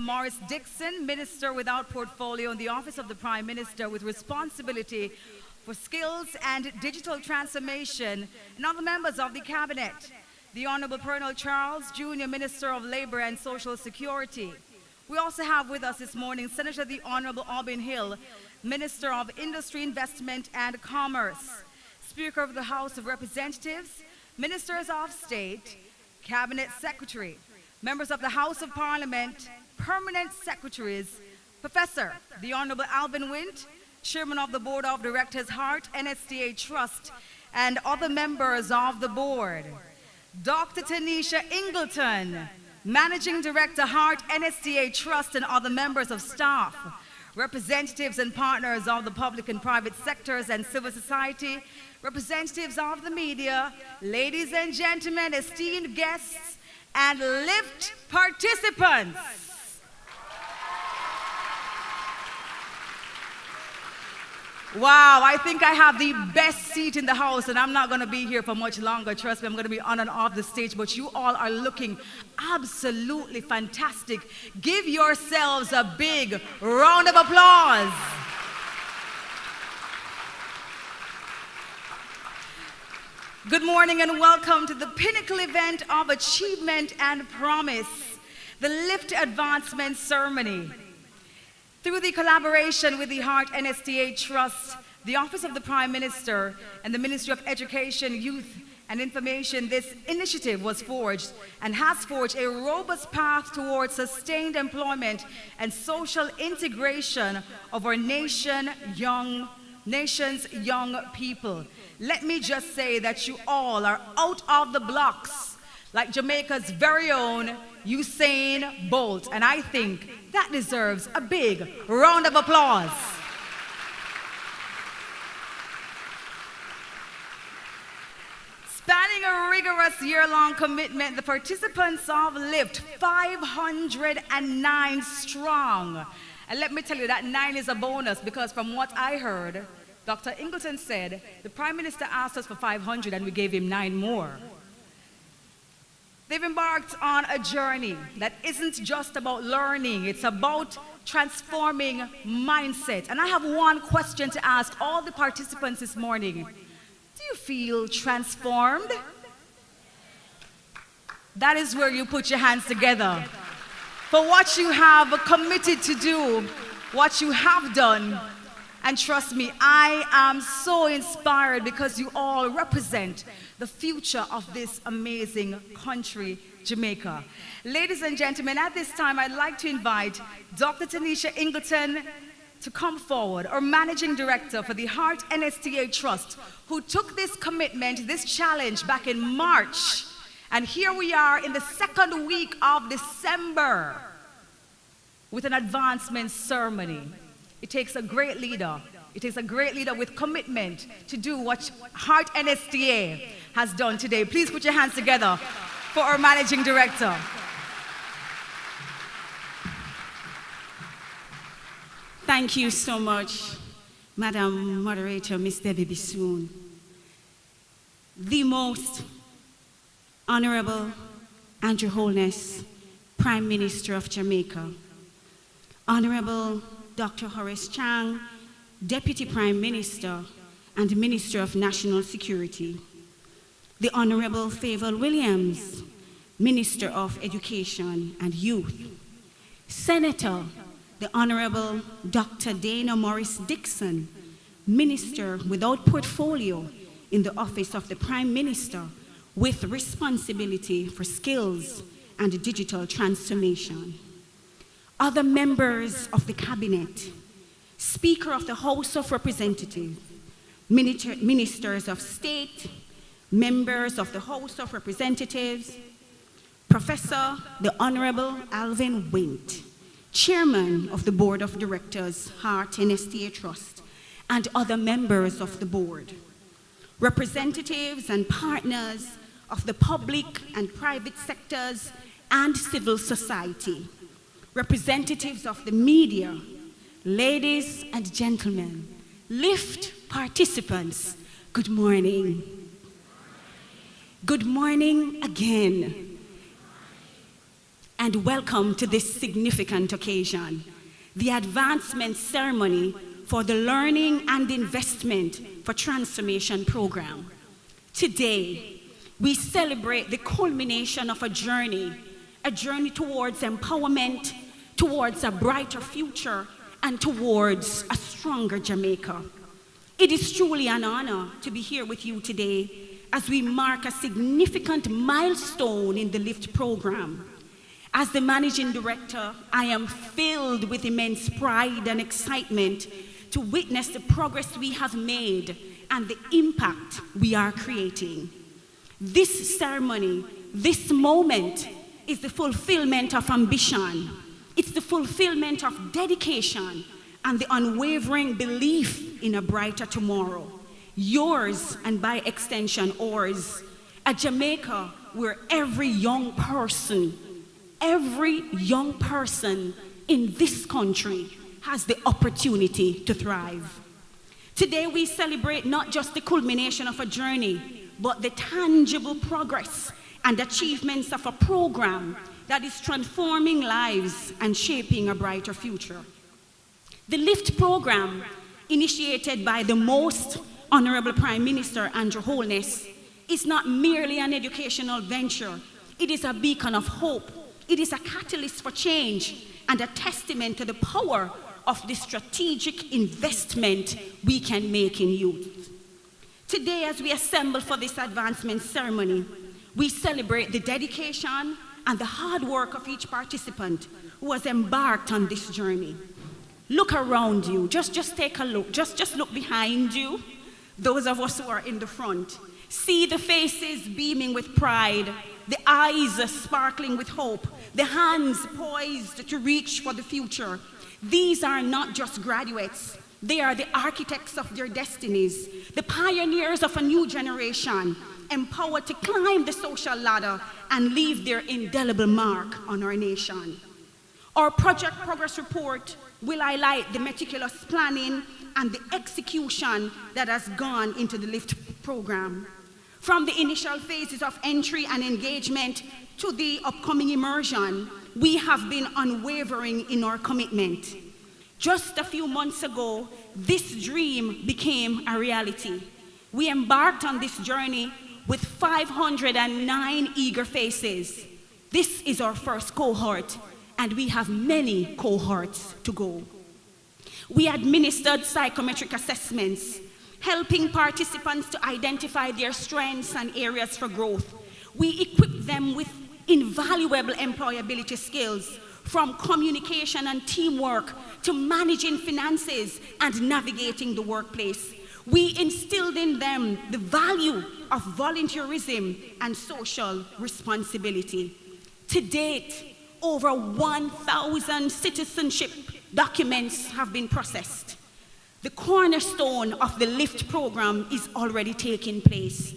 Morris Dixon, Minister without portfolio in the Office of the Prime Minister with responsibility for skills and digital transformation, and other members of the Cabinet. The Honorable Colonel Charles, Jr., Minister of Labor and Social Security. We also have with us this morning Senator the Honorable Auburn Hill, Minister of Industry, Investment and Commerce. Speaker of the House of Representatives, Ministers of State, Cabinet Secretary, members of the House of Parliament, Permanent Secretaries, Professor the Honorable Alvin Wint, Chairman of the Board of Directors, Hart NSTA Trust, and other members of the board. Dr. Tanisha Ingleton, Managing Director, Hart NSTA Trust, and other members of staff, representatives and partners of the public and private sectors and civil society, representatives of the media, ladies and gentlemen, esteemed guests, and LIFT participants. Wow, I think I have the best seat in the house, and I'm not going to be here for much longer. Trust me, I'm going to be on and off the stage, but you all are looking absolutely fantastic. Give yourselves a big round of applause. Good morning and welcome to the pinnacle event of achievement and promise, the LIFT Advancement Ceremony. Through the collaboration with the Hart NSTA Trust, the Office of the Prime Minister, and the Ministry of Education, Youth and Information, this initiative was forged and has forged a robust path towards sustained employment and social integration of our nation's young people. Let me just say that you all are out of the blocks like Jamaica's very own Usain Bolt, and I think that deserves a big round of applause. Spanning a rigorous year-long commitment, the participants of LIFT, 509 strong. And let me tell you, that 9 is a bonus, because from what I heard, Dr. Ingleton said the Prime Minister asked us for 500 and we gave him 9 more. They've embarked on a journey that isn't just about learning, it's about transforming mindset. And I have one question to ask all the participants this morning. Do you feel transformed? That is where you put your hands together for what you have committed to do, what you have done. And trust me, I am so inspired because you all represent the future of this amazing country, Jamaica. Ladies and gentlemen, at this time, I'd like to invite Dr. Tanisha Ingleton to come forward, our Managing Director for the Hart NSTA Trust, who took this commitment, this challenge back in March. And here we are in the second week of December with an advancement ceremony. It takes a great leader. It takes a great leader with commitment to do what Hart NSTA has done today. Please put your hands together for our Managing Director. Thank you so much, Madam Moderator, Ms. Debbie Bissoon. The Most Honorable and Your Holiness, Prime Minister of Jamaica, Honorable Dr. Horace Chang, Deputy Prime Minister and Minister of National Security, the Honorable Favour Williams, Minister of Education and Youth, Senator, the Honorable Dr. Dana Morris Dixon, Minister without portfolio in the Office of the Prime Minister with responsibility for skills and digital transformation. Other members of the Cabinet, Speaker of the House of Representatives, Ministers of State, members of the House of Representatives, Professor the Honorable Alvin Wint, Chairman of the Board of Directors, Hart NSTA Trust, and other members of the board, representatives and partners of the public and private sectors and civil society, representatives of the media, ladies and gentlemen, LIFT participants, good morning. Good morning again. and welcome to this significant occasion, the advancement ceremony for the Learning and Investment for Transformation program. Today, we celebrate the culmination of a journey towards empowerment, towards a brighter future, and towards a stronger Jamaica. It is truly an honor to be here with you today as we mark a significant milestone in the LIFT program. As the Managing Director, I am filled with immense pride and excitement to witness the progress we have made and the impact we are creating. This ceremony, this moment, is the fulfillment of ambition. It's the fulfillment of dedication and the unwavering belief in a brighter tomorrow. Yours, and by extension, ours. A Jamaica where every young person in this country has the opportunity to thrive. Today we celebrate not just the culmination of a journey, but the tangible progress and achievements of a program that is transforming lives and shaping a brighter future. The LIFT program, initiated by the Most Honorable Prime Minister Andrew Holness, is not merely an educational venture. It is a beacon of hope. It is a catalyst for change and a testament to the power of the strategic investment we can make in youth. Today, as we assemble for this advancement ceremony, we celebrate the dedication and the hard work of each participant who has embarked on this journey. Look around you, just take a look, just look behind you, those of us who are in the front. See the faces beaming with pride, the eyes sparkling with hope, the hands poised to reach for the future. These are not just graduates, they are the architects of their destinies, the pioneers of a new generation, empowered to climb the social ladder and leave their indelible mark on our nation. Our project progress report will highlight the meticulous planning and the execution that has gone into the LIFT program. From the initial phases of entry and engagement to the upcoming immersion, we have been unwavering in our commitment. Just a few months ago, this dream became a reality. We embarked on this journey with 509 eager faces. This is our first cohort, and we have many cohorts to go. We administered psychometric assessments, helping participants to identify their strengths and areas for growth. We equipped them with invaluable employability skills, from communication and teamwork to managing finances and navigating the workplace. We instilled in them the value of volunteerism and social responsibility. To date, over 1,000 citizenship documents have been processed. The cornerstone of the LIFT program is already taking place.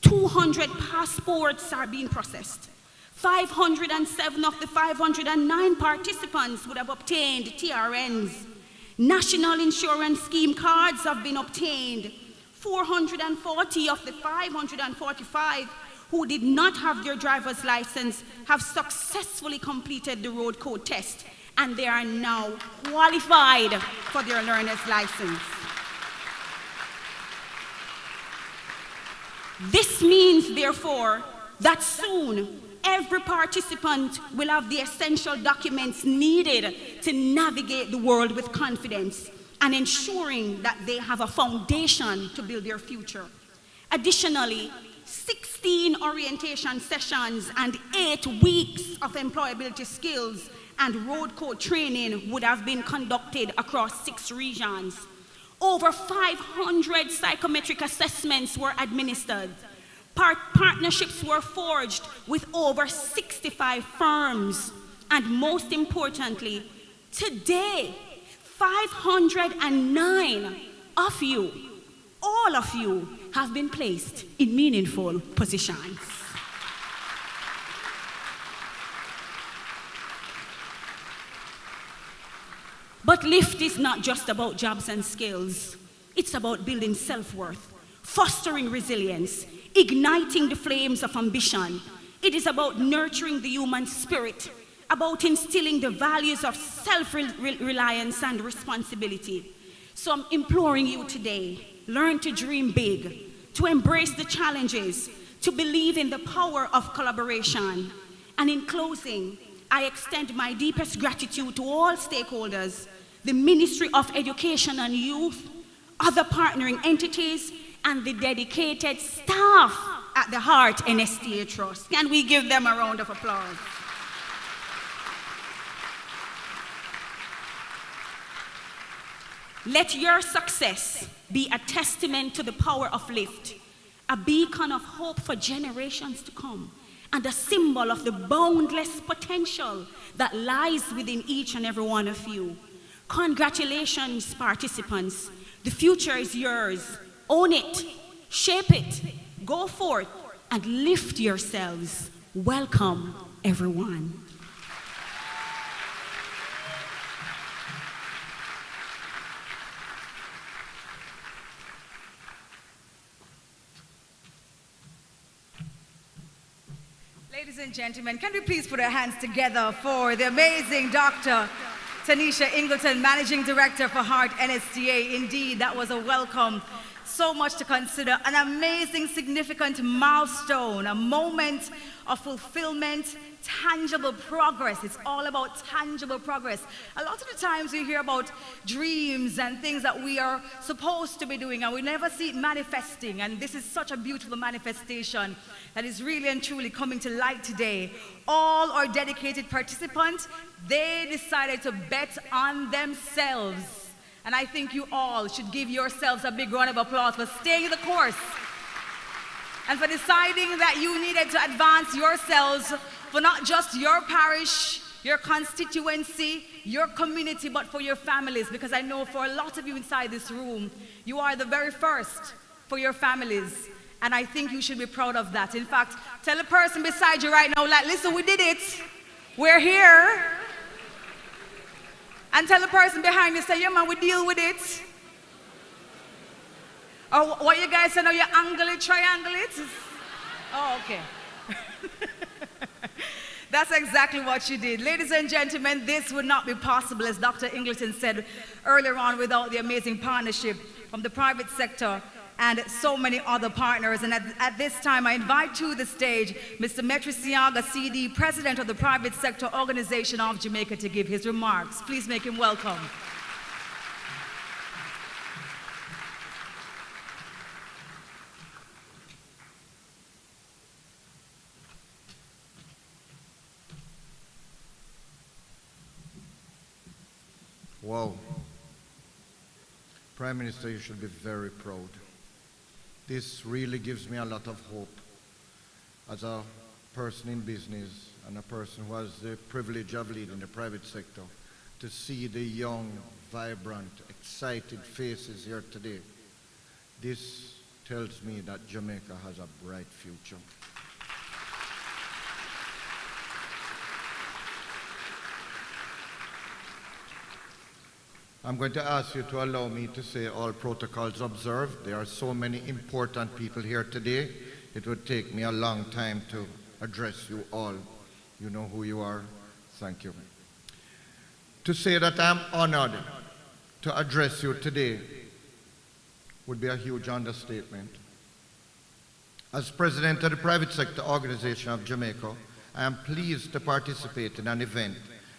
200 passports are being processed. 507 of the 509 participants would have obtained TRNs. National insurance scheme cards have been obtained. 440 of the 545 who did not have their driver's license have successfully completed the road code test, and they are now qualified for their learner's license. This means, therefore, that soon every participant will have the essential documents needed to navigate the world with confidence and ensuring that they have a foundation to build their future. Additionally, 16 orientation sessions and 8 weeks of employability skills and road code training would have been conducted across 6 regions. Over 500 psychometric assessments were administered. Partnerships were forged with over 65 firms. And most importantly, today, 509 of you, all of you, have been placed in meaningful positions. But LIFT is not just about jobs and skills. It's about building self-worth, fostering resilience, igniting the flames of ambition. It is about nurturing the human spirit about instilling the values of self-reliance and responsibility. So I'm imploring you today, learn to dream big, to embrace the challenges, to believe in the power of collaboration. And in closing, I extend my deepest gratitude to all stakeholders, the Ministry of Education and Youth, other partnering entities, and the dedicated staff at the Heart NSTA Trust. Can we give them a round of applause? Let your success be a testament to the power of LIFT, a beacon of hope for generations to come, and a symbol of the boundless potential that lies within each and every one of you. Congratulations, participants. The future is yours. Own it, shape it, go forth, and lift yourselves. Welcome, everyone. Ladies and gentlemen, can we please put our hands together for the amazing Dr. Tanisha Ingleton, Managing Director for Heart NSTA. Indeed, that was a welcome. So much to consider. An amazing, significant milestone, a moment of fulfillment, tangible progress. It's all about tangible progress. A lot of the times we hear about dreams and things that we are supposed to be doing, and we never see it manifesting. And this is such a beautiful manifestation that is really and truly coming to light today. All our dedicated participants, they decided to bet on themselves. And I think you all should give yourselves a big round of applause for staying the course and for deciding that you needed to advance yourselves for not just your parish, your constituency, your community, but for your families. Because I know for a lot of you inside this room, you are the very first for your families. And I think you should be proud of that. In fact, tell the person beside you right now, like, listen, we did it. We're here. And tell the person behind you, say, yeah, man, we deal with it. Or what you guys say now, you angle it, triangle it? Oh, okay. That's exactly what you did. Ladies and gentlemen, this would not be possible, as Dr. Ingleton said earlier on, without the amazing partnership from the private sector and so many other partners. And at this time, I invite to the stage Mr. Metrisiaga, CD, President of the Private Sector Organization of Jamaica, to give his remarks. Please make him welcome. Wow. Prime Minister, you should be very proud. This really gives me a lot of hope as a person in business and a person who has the privilege of leading the private sector, to see the young, vibrant, excited faces here today. This tells me that Jamaica has a bright future. I'm going to ask you to allow me to say all protocols observed. There are so many important people here today. It would take me a long time to address you all. You know who you are. Thank you. To say that I'm honored to address you today would be a huge understatement. As President of the Private Sector Organization of Jamaica, I am pleased to participate in an event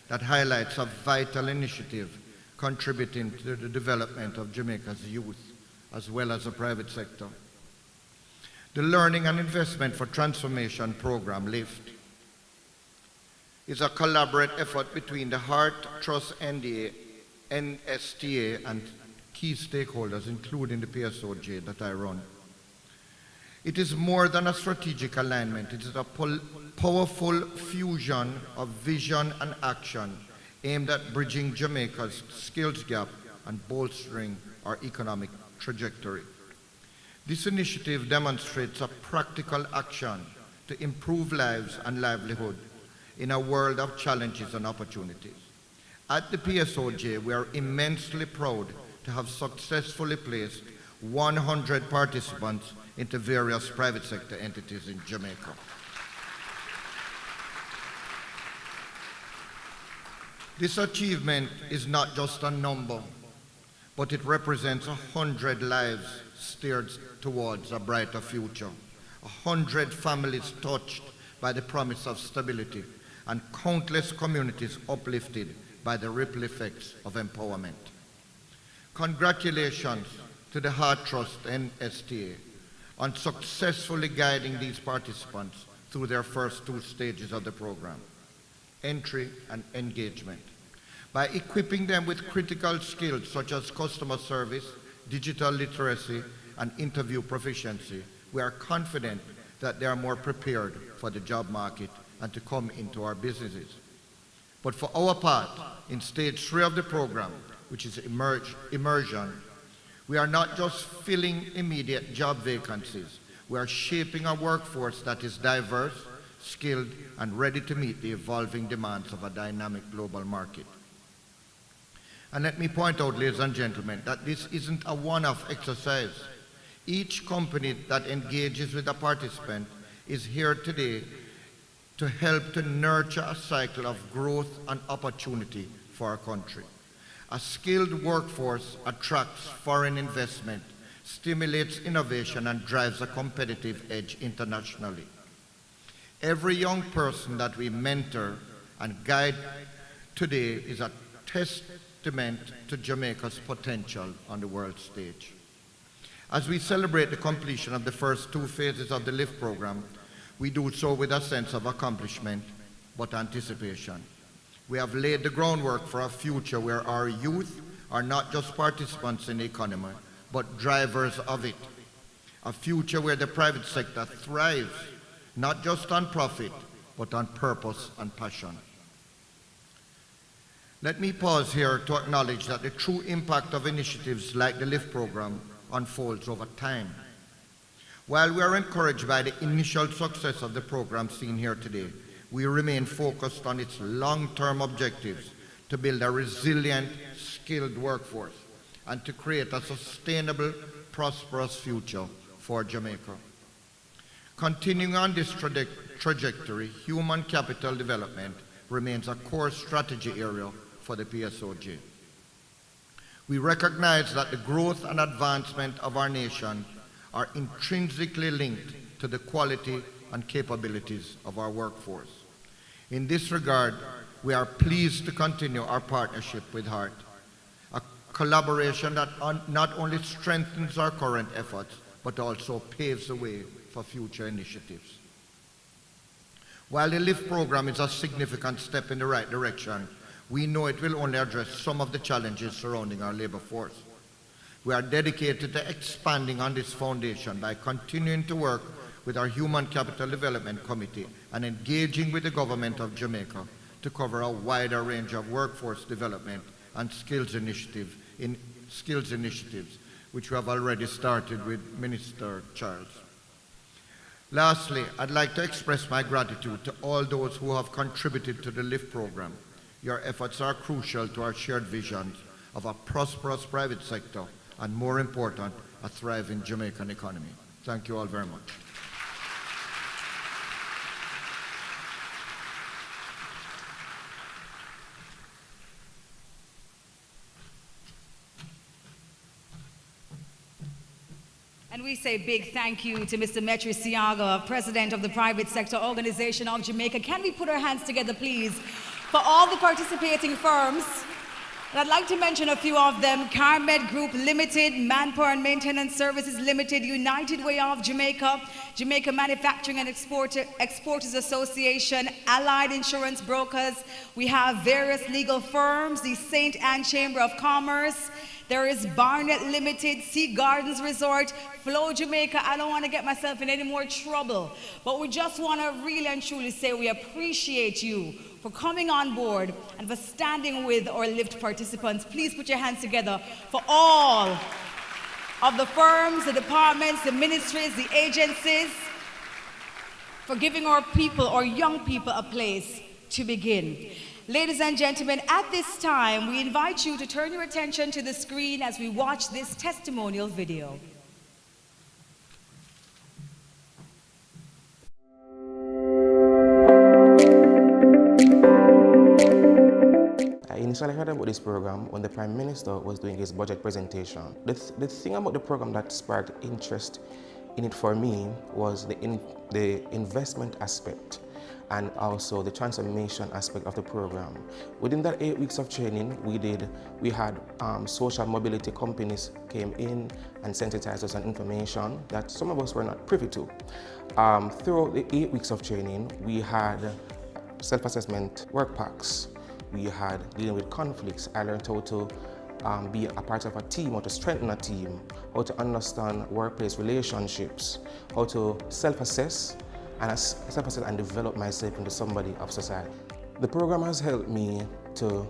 that highlights a vital initiative contributing to the development of Jamaica's youth, as well as the private sector. The Learning and Investment for Transformation program, LIFT, is a collaborative effort between the Heart Trust NSTA and key stakeholders, including the PSOJ that I run. It is more than a strategic alignment. It is a powerful fusion of vision and action aimed at bridging Jamaica's skills gap and bolstering our economic trajectory. This initiative demonstrates a practical action to improve lives and livelihood in a world of challenges and opportunities. At the PSOJ, we are immensely proud to have successfully placed 100 participants into various private sector entities in Jamaica. This achievement is not just a number, but it represents 100 lives steered towards a brighter future, 100 families touched by the promise of stability, and countless communities uplifted by the ripple effects of empowerment. Congratulations to the Heart Trust and STA on successfully guiding these participants through their first 2 stages of the program, entry and engagement. By equipping them with critical skills such as customer service, digital literacy, and interview proficiency, we are confident that they are more prepared for the job market and to come into our businesses. But for our part, in stage 3 of the program, which is immersion, we are not just filling immediate job vacancies. We are shaping a workforce that is diverse, skilled, and ready to meet the evolving demands of a dynamic global market. And let me point out, ladies and gentlemen, that this isn't a one-off exercise. Each company that engages with a participant is here today to help to nurture a cycle of growth and opportunity for our country. A skilled workforce attracts foreign investment, stimulates innovation, and drives a competitive edge internationally. Every young person that we mentor and guide today is a testament to Jamaica's potential on the world stage. As we celebrate the completion of the first 2 phases of the LIFT program, we do so with a sense of accomplishment, but anticipation. We have laid the groundwork for a future where our youth are not just participants in the economy, but drivers of it. A future where the private sector thrives, not just on profit, but on purpose and passion. Let me pause here to acknowledge that the true impact of initiatives like the LIFT program unfolds over time. While we are encouraged by the initial success of the program seen here today, we remain focused on its long-term objectives to build a resilient, skilled workforce and to create a sustainable, prosperous future for Jamaica. Continuing on this trajectory, human capital development remains a core strategy area for the PSOJ. We recognize that the growth and advancement of our nation are intrinsically linked to the quality and capabilities of our workforce. In this regard, we are pleased to continue our partnership with HEART, a collaboration that not only strengthens our current efforts, but also paves the way for future initiatives. While the LIFT program is a significant step in the right direction, we know it will only address some of the challenges surrounding our labor force. We are dedicated to expanding on this foundation by continuing to work with our Human Capital Development Committee and engaging with the government of Jamaica to cover a wider range of workforce development and skills initiatives, which we have already started with Minister Charles. Lastly, I'd like to express my gratitude to all those who have contributed to the LIFT program. Your efforts are crucial to our shared visions of a prosperous private sector and, more important, a thriving Jamaican economy. Thank you all very much. And we say big thank you to Mr. Metri Siaga, President of the Private Sector Organization of Jamaica. Can we put our hands together, please, for all the participating firms? And I'd like to mention a few of them: Carmed Group Limited, Manpower and Maintenance Services Limited, United Way of Jamaica, Jamaica Manufacturing and Exporters Association, Allied Insurance Brokers. We have various legal firms, the St. Anne Chamber of Commerce. There is Barnett Limited, Sea Gardens Resort, Flow Jamaica. I don't want to get myself in any more trouble, but we just want to really and truly say we appreciate you for coming on board and for standing with our LIFT participants. Please put your hands together for all of the firms, the departments, the ministries, the agencies, for giving our people, our young people, a place to begin. Ladies and gentlemen, at this time, we invite you to turn your attention to the screen as we watch this testimonial video. initially heard about this program when the Prime Minister was doing his budget presentation. The thing about the program that sparked interest in it for me was the investment aspect and also the transformation aspect of the program. Within that 8 weeks of training, we had social mobility companies came in and sensitized us on information that some of us were not privy to. Throughout the 8 weeks of training, we had self-assessment work packs. We had dealing with conflicts. I learned how to be a part of a team, how to strengthen a team, how to understand workplace relationships, how to self-assess and develop myself into somebody of society. The program has helped me to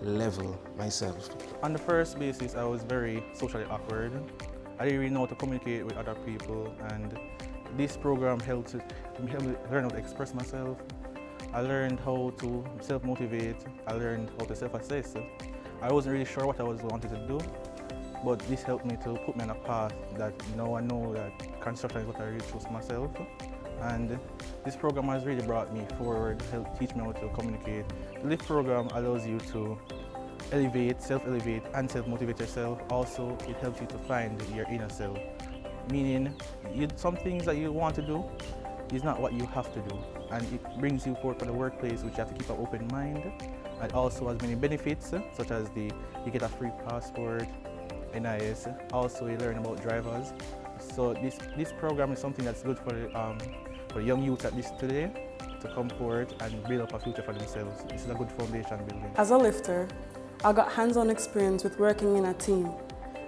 level myself. On the first basis, I was very socially awkward. I didn't really know how to communicate with other people, and this program helped me learn how to express myself. I learned how to self-motivate. I learned how to self-assess. I wasn't really sure what I wanted to do, but this helped me to put me on a path that now I know that construction is what I really choose myself. And this program has really brought me forward, helped teach me how to communicate. The LIFT program allows you to elevate, self-elevate, and self-motivate yourself. Also, it helps you to find your inner self, meaning some things that you want to do is not what you have to do, and it brings you forward for the workplace, which you have to keep an open mind. And also has many benefits, such as you get a free passport, NIS. Also, you learn about drivers. So this program is something that's good for young youth at least today to come forward and build up a future for themselves. This is a good foundation building. As a lifter, I got hands-on experience with working in a team.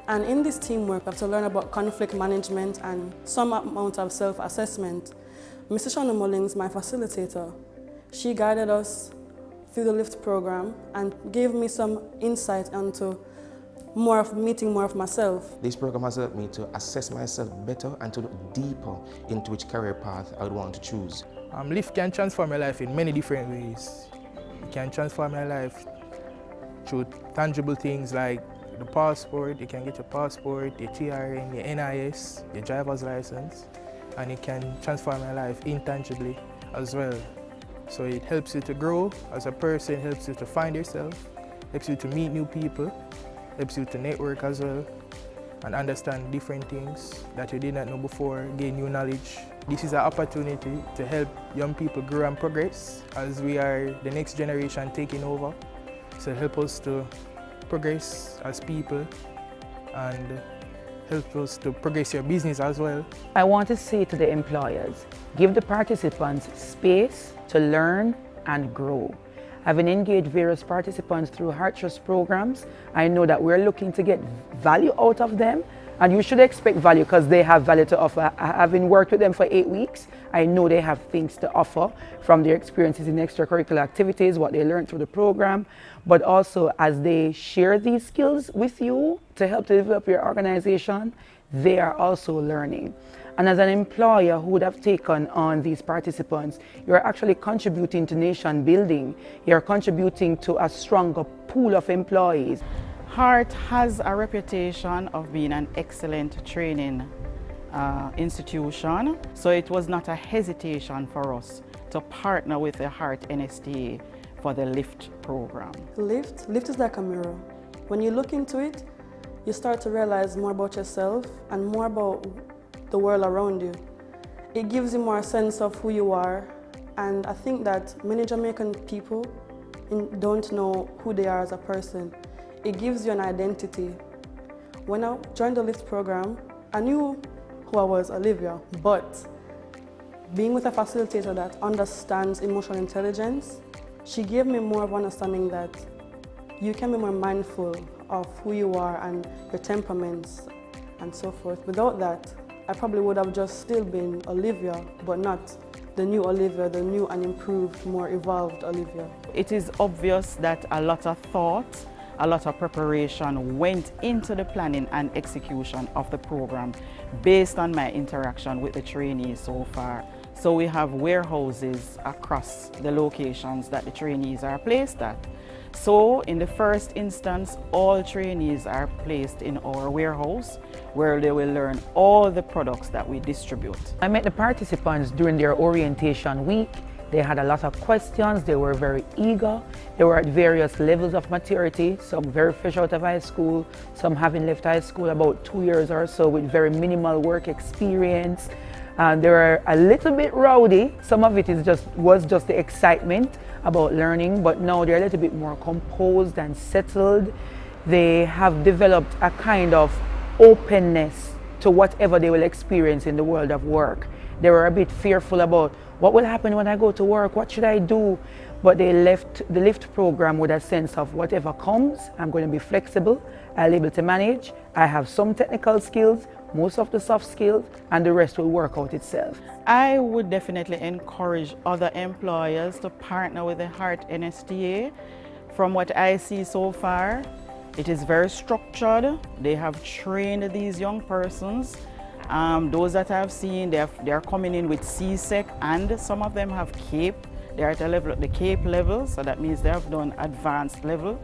And in this teamwork, I have to learn about conflict management and some amount of self-assessment. Mrs. Shana Mullings, my facilitator, she guided us through the LIFT program and gave me some insight into meeting more of myself. This program has helped me to assess myself better and to look deeper into which career path I would want to choose. LIFT can transform my life in many different ways. It can transform my life through tangible things like the passport. You can get your passport, your TRN, your NIS, your driver's license, and it can transform my life intangibly as well. So it helps you to grow as a person, helps you to find yourself, helps you to meet new people, helps you to network as well, and understand different things that you did not know before, gain new knowledge. This is an opportunity to help young people grow and progress as we are the next generation taking over. So help us to progress as people and help us to progress your business as well. I want to say to the employers, give the participants space to learn and grow. Having engaged various participants through Heart Trust programs, I know that we're looking to get value out of them, and you should expect value because they have value to offer. Having worked with them for 8 weeks, I know they have things to offer from their experiences in extracurricular activities, what they learned through the program, but also as they share these skills with you to help to develop your organization, they are also learning. And as an employer who would have taken on these participants, you're actually contributing to nation building. You're contributing to a stronger pool of employees. Heart has a reputation of being an excellent training institution, so it was not a hesitation for us to partner with the Heart NSTA for the LIFT program. LIFT is like a mirror. When you look into it, you start to realize more about yourself and more about the world around you. It gives you more sense of who you are, and I think that many Jamaican people don't know who they are as a person. It gives you an identity. When I joined the LIFT program, I knew who I was, Olivia, but being with a facilitator that understands emotional intelligence, she gave me more of understanding that you can be more mindful of who you are and your temperaments and so forth. Without that, I probably would have just still been Olivia, but not the new Olivia, the new and improved, more evolved Olivia. It is obvious that a lot of thought, a lot of preparation went into the planning and execution of the program based on my interaction with the trainees so far. So we have warehouses across the locations that the trainees are placed at. So in the first instance, all trainees are placed in our warehouse where they will learn all the products that we distribute. I met the participants during their orientation week. They had a lot of questions. They were very eager. They were at various levels of maturity, some very fresh out of high school, some having left high school about 2 years or so with very minimal work experience. They were a little bit rowdy. Some of it was just the excitement about learning, but now they're a little bit more composed and settled. They have developed a kind of openness to whatever they will experience in the world of work. They were a bit fearful about what will happen when I go to work, what should I do? But they left the LIFT program with a sense of whatever comes, I'm going to be flexible, I'll be able to manage, I have some technical skills, most of the soft skills, and the rest will work out itself. I would definitely encourage other employers to partner with the Heart NSTA. From what I see so far, it is very structured. They have trained these young persons. Those that I've seen, they are coming in with CSEC, and some of them have CAPE. They're at the CAPE level, so that means they have done advanced level.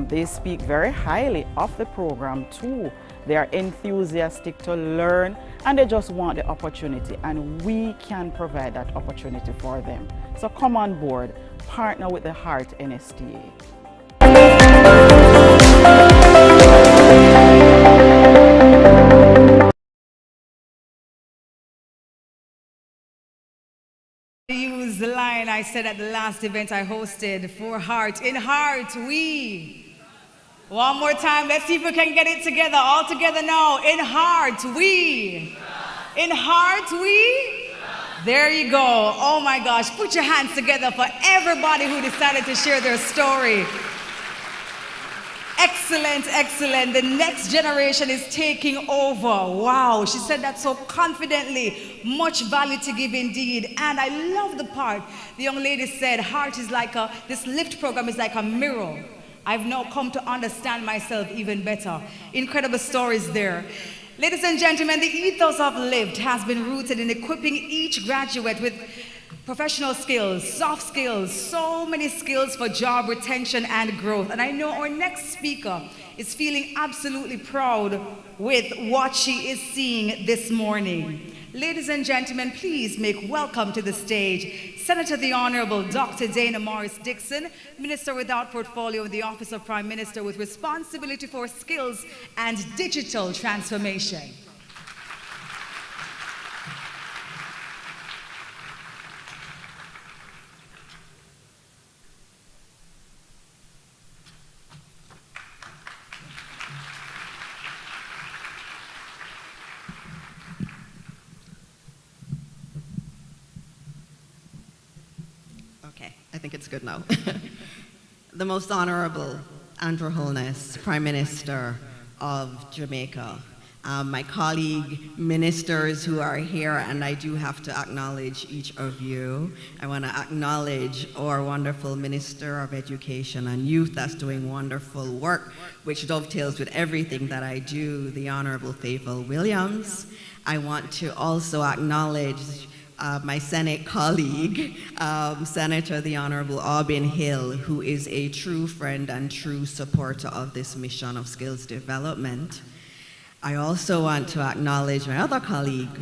They speak very highly of the program too. They are enthusiastic to learn, and they just want the opportunity, and we can provide that opportunity for them. So come on board, partner with the Heart NSTA. Use the line I said at the last event I hosted for Heart. In Heart, we. One more time, let's see if we can get it together, all together now. In Heart, we. In Heart, we. There you go. Oh my gosh, put your hands together for everybody who decided to share their story. Excellent, excellent. The next generation is taking over. Wow, she said that so confidently. Much value to give indeed. And I love the part the young lady said, Heart is like this LIFT program is like a mirror. I've now come to understand myself even better. Incredible stories there. Ladies and gentlemen, the ethos of LIFT has been rooted in equipping each graduate with professional skills, soft skills, so many skills for job retention and growth. And I know our next speaker is feeling absolutely proud with what she is seeing this morning. Ladies and gentlemen, please make welcome to the stage Senator the Honorable Dr. Dana Morris Dixon, Minister without portfolio in the Office of Prime Minister with responsibility for skills and digital transformation. I think it's good now. The Most Honorable Andrew Holness, Prime Minister of Jamaica, my colleague ministers who are here, and I do have to acknowledge each of you. I want to acknowledge our wonderful Minister of Education and Youth that's doing wonderful work, which dovetails with everything that I do, the Honorable Faithful Williams. I want to also acknowledge my Senate colleague, Senator the Honorable Aubin Hill, who is a true friend and true supporter of this mission of skills development. I also want to acknowledge my other colleague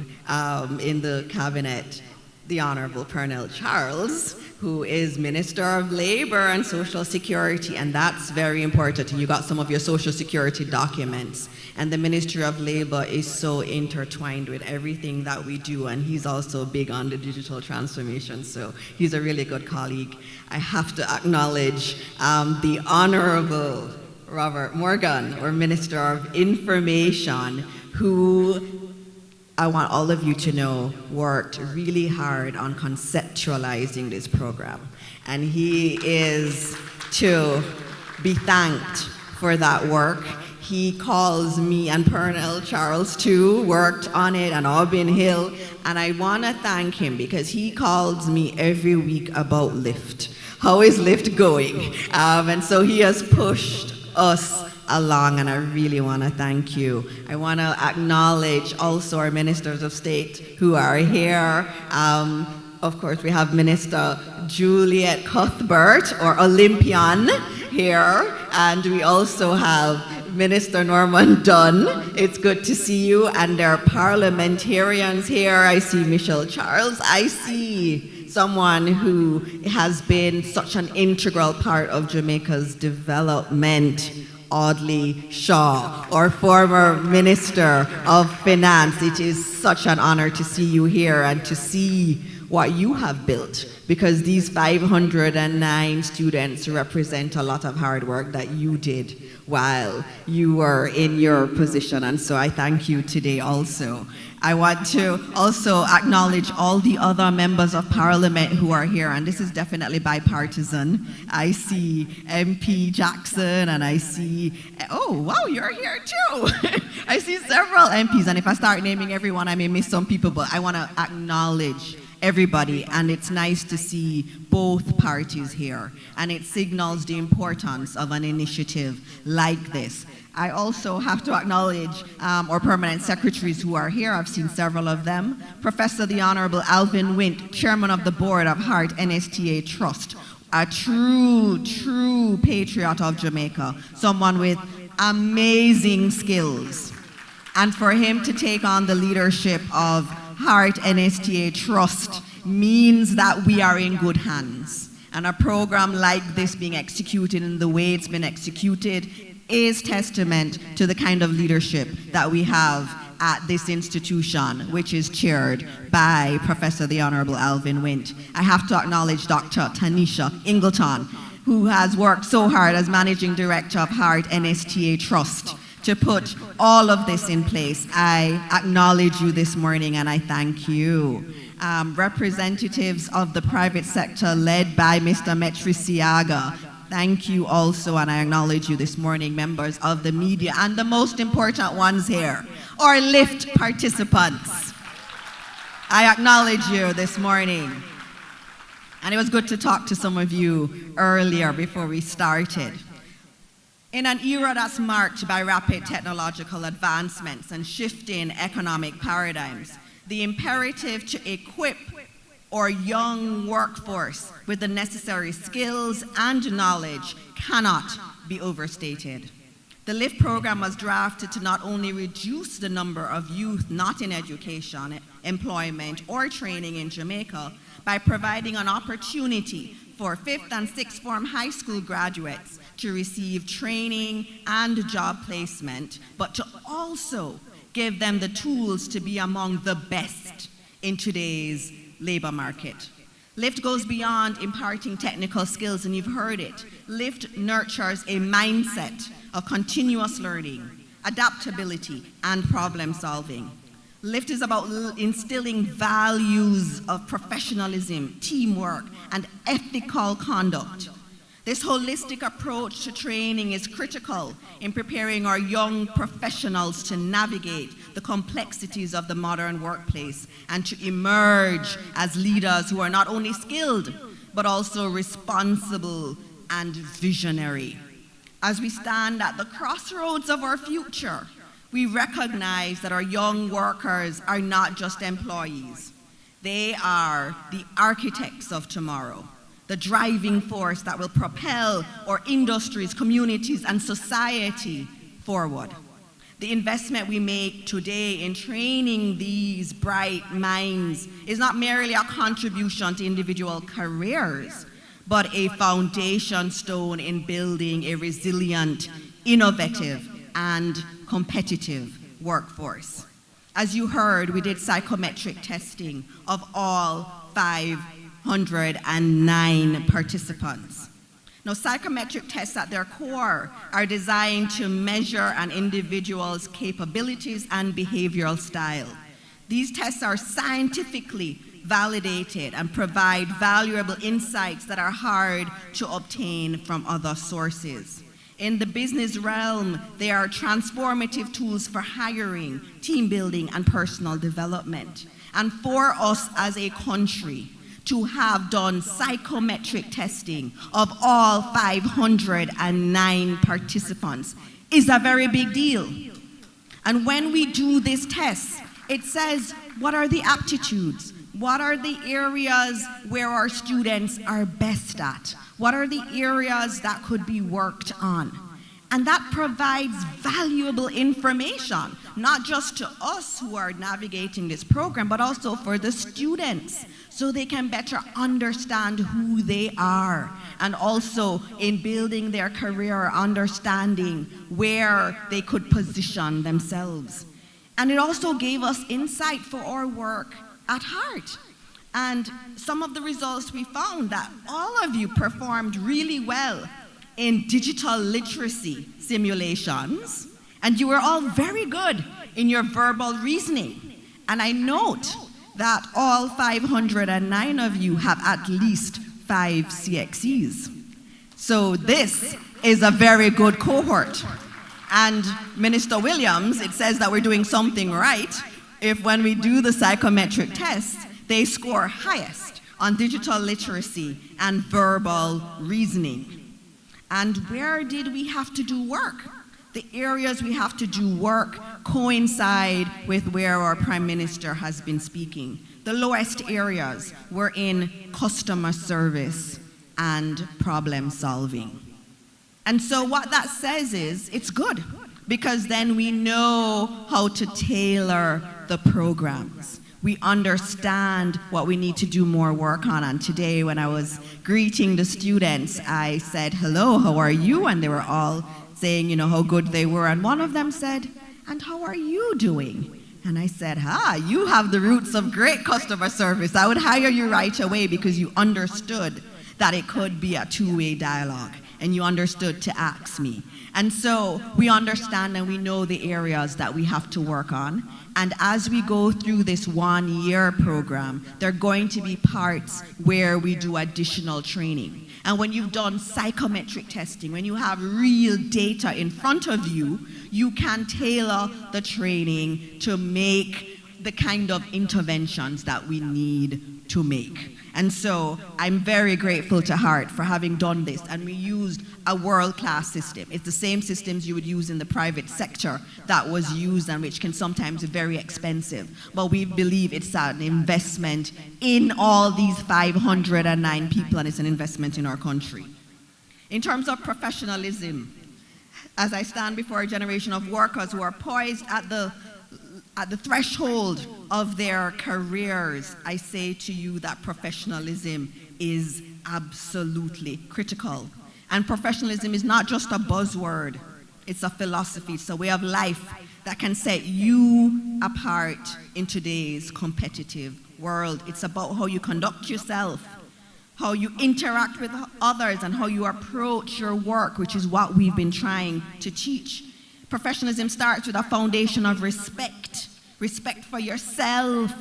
in the cabinet, the Honorable Pernell Charles, who is Minister of Labor and Social Security, and that's very important. You got some of your Social Security documents, and the Ministry of Labor is so intertwined with everything that we do, and he's also big on the digital transformation, so he's a really good colleague. I have to acknowledge the Honorable Robert Morgan, our Minister of Information, who I want all of you to know worked really hard on conceptualizing this program. And he is to be thanked for that work. He calls me, and Pernell Charles too worked on it, and Aubin Hill, and I want to thank him because he calls me every week about LIFT. How is LIFT going? And so he has pushed us along, and I really want to thank you. I want to acknowledge also our ministers of state who are here. Of course, we have Minister Juliet Cuthbert, or Olympian, here, and we also have Minister Norman Dunn. It's good to see you, and there are parliamentarians here. I see Michelle Charles. I see someone who has been such an integral part of Jamaica's development, Audley Shaw, our former Minister of Finance. It is such an honor to see you here and to see what you have built, because these 509 students represent a lot of hard work that you did while you were in your position, and so I thank you today also. I want to also acknowledge all the other members of Parliament who are here, and this is definitely bipartisan. I see MP Jackson, and I see, oh wow, you're here too. I see several MPs, and if I start naming everyone, I may miss some people, but I want to acknowledge everybody, and it's nice to see both parties here, and it signals the importance of an initiative like this. I also have to acknowledge our permanent secretaries who are here. I've seen several of them. Professor the Honorable Alvin Wint, Chairman of the Board of Heart NSTA Trust, a true patriot of Jamaica, someone with amazing skills. And for him to take on the leadership of Heart NSTA Trust means that we are in good hands. And a program like this being executed in the way it's been executed is testament to the kind of leadership that we have at this institution, which is chaired by Professor the Honorable Alvin Wint. I have to acknowledge Dr. Tanisha Ingleton, who has worked so hard as Managing Director of Heart NSTA Trust to put all of this in place. I acknowledge you this morning and I thank you. Representatives of the private sector led by Mr. Metrisiaga, thank you also, and I acknowledge you this morning, members of the media, and the most important ones here, our LIFT participants. I acknowledge you this morning. And it was good to talk to some of you earlier before we started. In an era that's marked by rapid technological advancements and shifting economic paradigms, the imperative to equip our young workforce with the necessary skills and knowledge cannot be overstated. The LIFT program was drafted to not only reduce the number of youth not in education, employment, or training in Jamaica by providing an opportunity for 5th and 6th form high school graduates to receive training and job placement, but to also give them the tools to be among the best in today's labor market. LIFT goes beyond imparting technical skills, and you've heard it. LIFT nurtures a mindset of continuous learning, adaptability, and problem solving. LIFT is about instilling values of professionalism, teamwork, and ethical conduct. This holistic approach to training is critical in preparing our young professionals to navigate the complexities of the modern workplace and to emerge as leaders who are not only skilled, but also responsible and visionary. As we stand at the crossroads of our future, we recognize that our young workers are not just employees. They are the architects of tomorrow, the driving force that will propel our industries, communities, and society forward. The investment we make today in training these bright minds is not merely a contribution to individual careers, but a foundation stone in building a resilient, innovative, and competitive workforce. As you heard, we did psychometric testing of all 509 participants. Now, psychometric tests at their core are designed to measure an individual's capabilities and behavioral style. These tests are scientifically validated and provide valuable insights that are hard to obtain from other sources. In the business realm, they are transformative tools for hiring, team building, and personal development. And for us as a country to have done psychometric testing of all 509 participants is a very big deal. And when we do this test, it says, what are the aptitudes? What are the areas where our students are best at? What are the areas that could be worked on? And that provides valuable information, not just to us who are navigating this program, but also for the students, so they can better understand who they are, and also in building their career, understanding where they could position themselves. And it also gave us insight for our work at heart. And some of the results we found that all of you performed really well in digital literacy simulations, and you were all very good in your verbal reasoning. And I note that all 509 of you have at least 5 CXEs. So this is a very good cohort. And Minister Williams, it says that we're doing something right if when we do the psychometric tests, they score highest on digital literacy and verbal reasoning. And where did we have to do work? The areas we have to do work coincide with where our Prime Minister has been speaking. The lowest areas were in customer service and problem solving. And so what that says is, it's good, because then we know how to tailor the programs. We understand what we need to do more work on. And today when I was greeting the students, I said, hello, how are you? And they were all saying, how good they were. And one of them said, and how are you doing? And I said, you have the roots of great customer service. I would hire you right away, because you understood that it could be a two-way dialogue, and you understood to ask me. And so we understand and we know the areas that we have to work on. And as we go through this 1-year program, there are going to be parts where we do additional training. And when you've done psychometric testing, when you have real data in front of you, you can tailor the training to make the kind of interventions that we need to make. And so I'm very grateful to Heart for having done this, and we used a world-class system. It's the same systems you would use in the private sector that was used, and which can sometimes be very expensive. But we believe it's an investment in all these 509 people, and it's an investment in our country. In terms of professionalism, as I stand before a generation of workers who are poised at the threshold of their careers, I say to you that professionalism is absolutely critical. And professionalism is not just a buzzword, it's a philosophy, it's a way of life that can set you apart in today's competitive world. It's about how you conduct yourself, how you interact with others, and how you approach your work, which is what we've been trying to teach. Professionalism starts with a foundation of respect. Respect for yourself.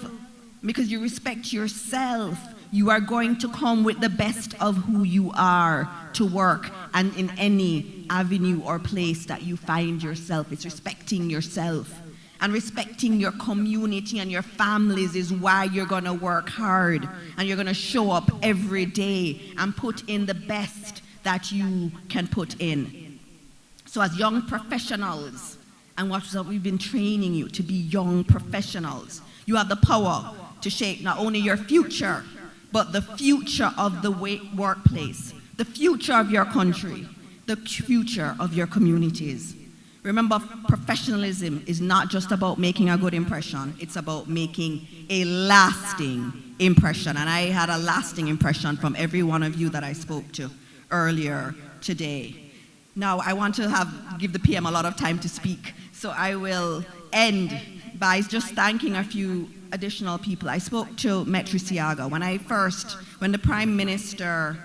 Because you respect yourself, you are going to come with the best of who you are to work and in any avenue or place that you find yourself. It's respecting yourself. And respecting your community and your families is why you're going to work hard, and you're going to show up every day and put in the best that you can put in. So as young professionals, and what we've been training you to be young professionals, you have the power to shape not only your future, but the future of the workplace, the future of your country, the future of your communities. Remember, professionalism is not just about making a good impression, it's about making a lasting impression. And I had a lasting impression from every one of you that I spoke to earlier today. Now, I want to give the PM a lot of time to speak, so I will end by just thanking a few additional people. I spoke to Metri Siaga. When the Prime Minister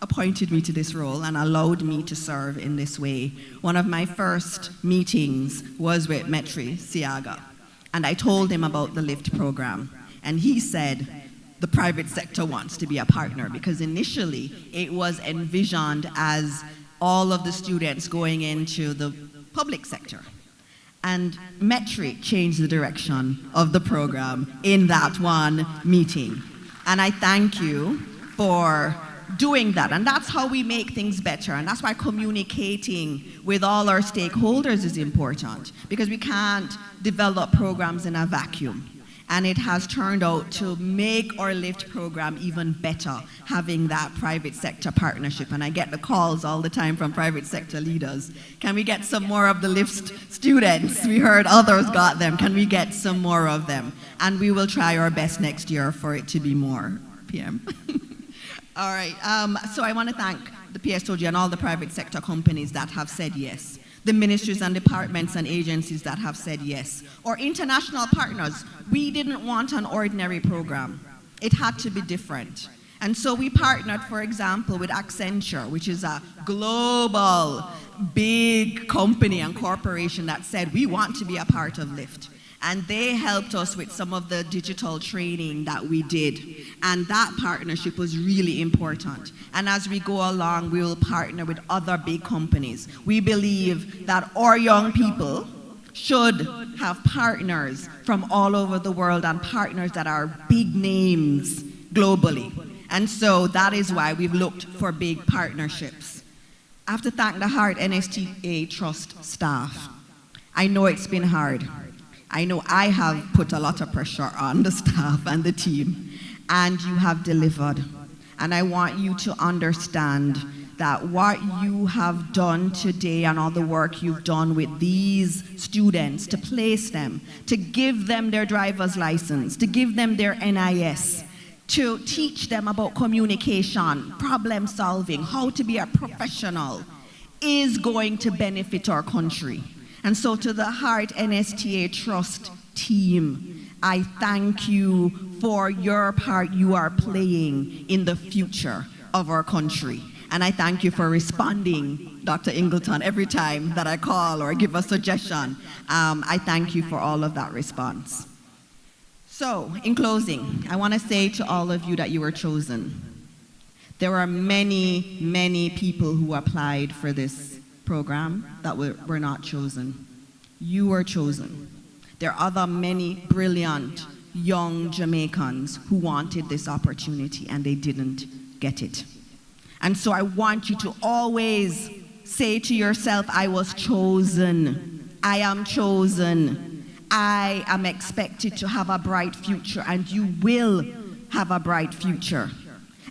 appointed me to this role and allowed me to serve in this way, one of my first meetings was with Metri Siaga. And I told him about the LIFT program. And he said, the private sector wants to be a partner, because initially it was envisioned as all of the students going into the public sector. And Metri changed the direction of the program in that one meeting. And I thank you for doing that. And that's how we make things better. And that's why communicating with all our stakeholders is important, because we can't develop programs in a vacuum. And it has turned out to make our LIFT program even better, having that private sector partnership. And I get the calls all the time from private sector leaders. Can we get some more of the LIFT students? We heard others got them. Can we get some more of them? And we will try our best next year for it to be more, PM. All right, so I want to thank the PSOG and all the private sector companies that have said yes. The ministries and departments and agencies that have said yes. Or international partners. We didn't want an ordinary program. It had to be different. And so we partnered, for example, with Accenture, which is a global, big company and corporation that said, we want to be a part of LIFT. And they helped us with some of the digital training that we did. And that partnership was really important. And as we go along, we will partner with other big companies. We believe that our young people should have partners from all over the world and partners that are big names globally. And so that is why we've looked for big partnerships. I have to thank the Heart NSTA Trust staff. I know it's been hard. I know I have put a lot of pressure on the staff and the team, and you have delivered. And I want you to understand that what you have done today and all the work you've done with these students to place them, to give them their driver's license, to give them their NIS, to teach them about communication, problem solving, how to be a professional, is going to benefit our country. And so to the Heart NSTA Trust team, I thank you for your part you are playing in the future of our country. And I thank you for responding, Dr. Ingleton, every time that I call or give a suggestion. I thank you for all of that response. So, in closing, I want to say to all of you that you were chosen. There are many, many people who applied for this program that were not chosen. You were chosen. There are other many brilliant young Jamaicans who wanted this opportunity and they didn't get it. And so I want you to always say to yourself, I was chosen. I am chosen. I am expected to have a bright future, and you will have a bright future.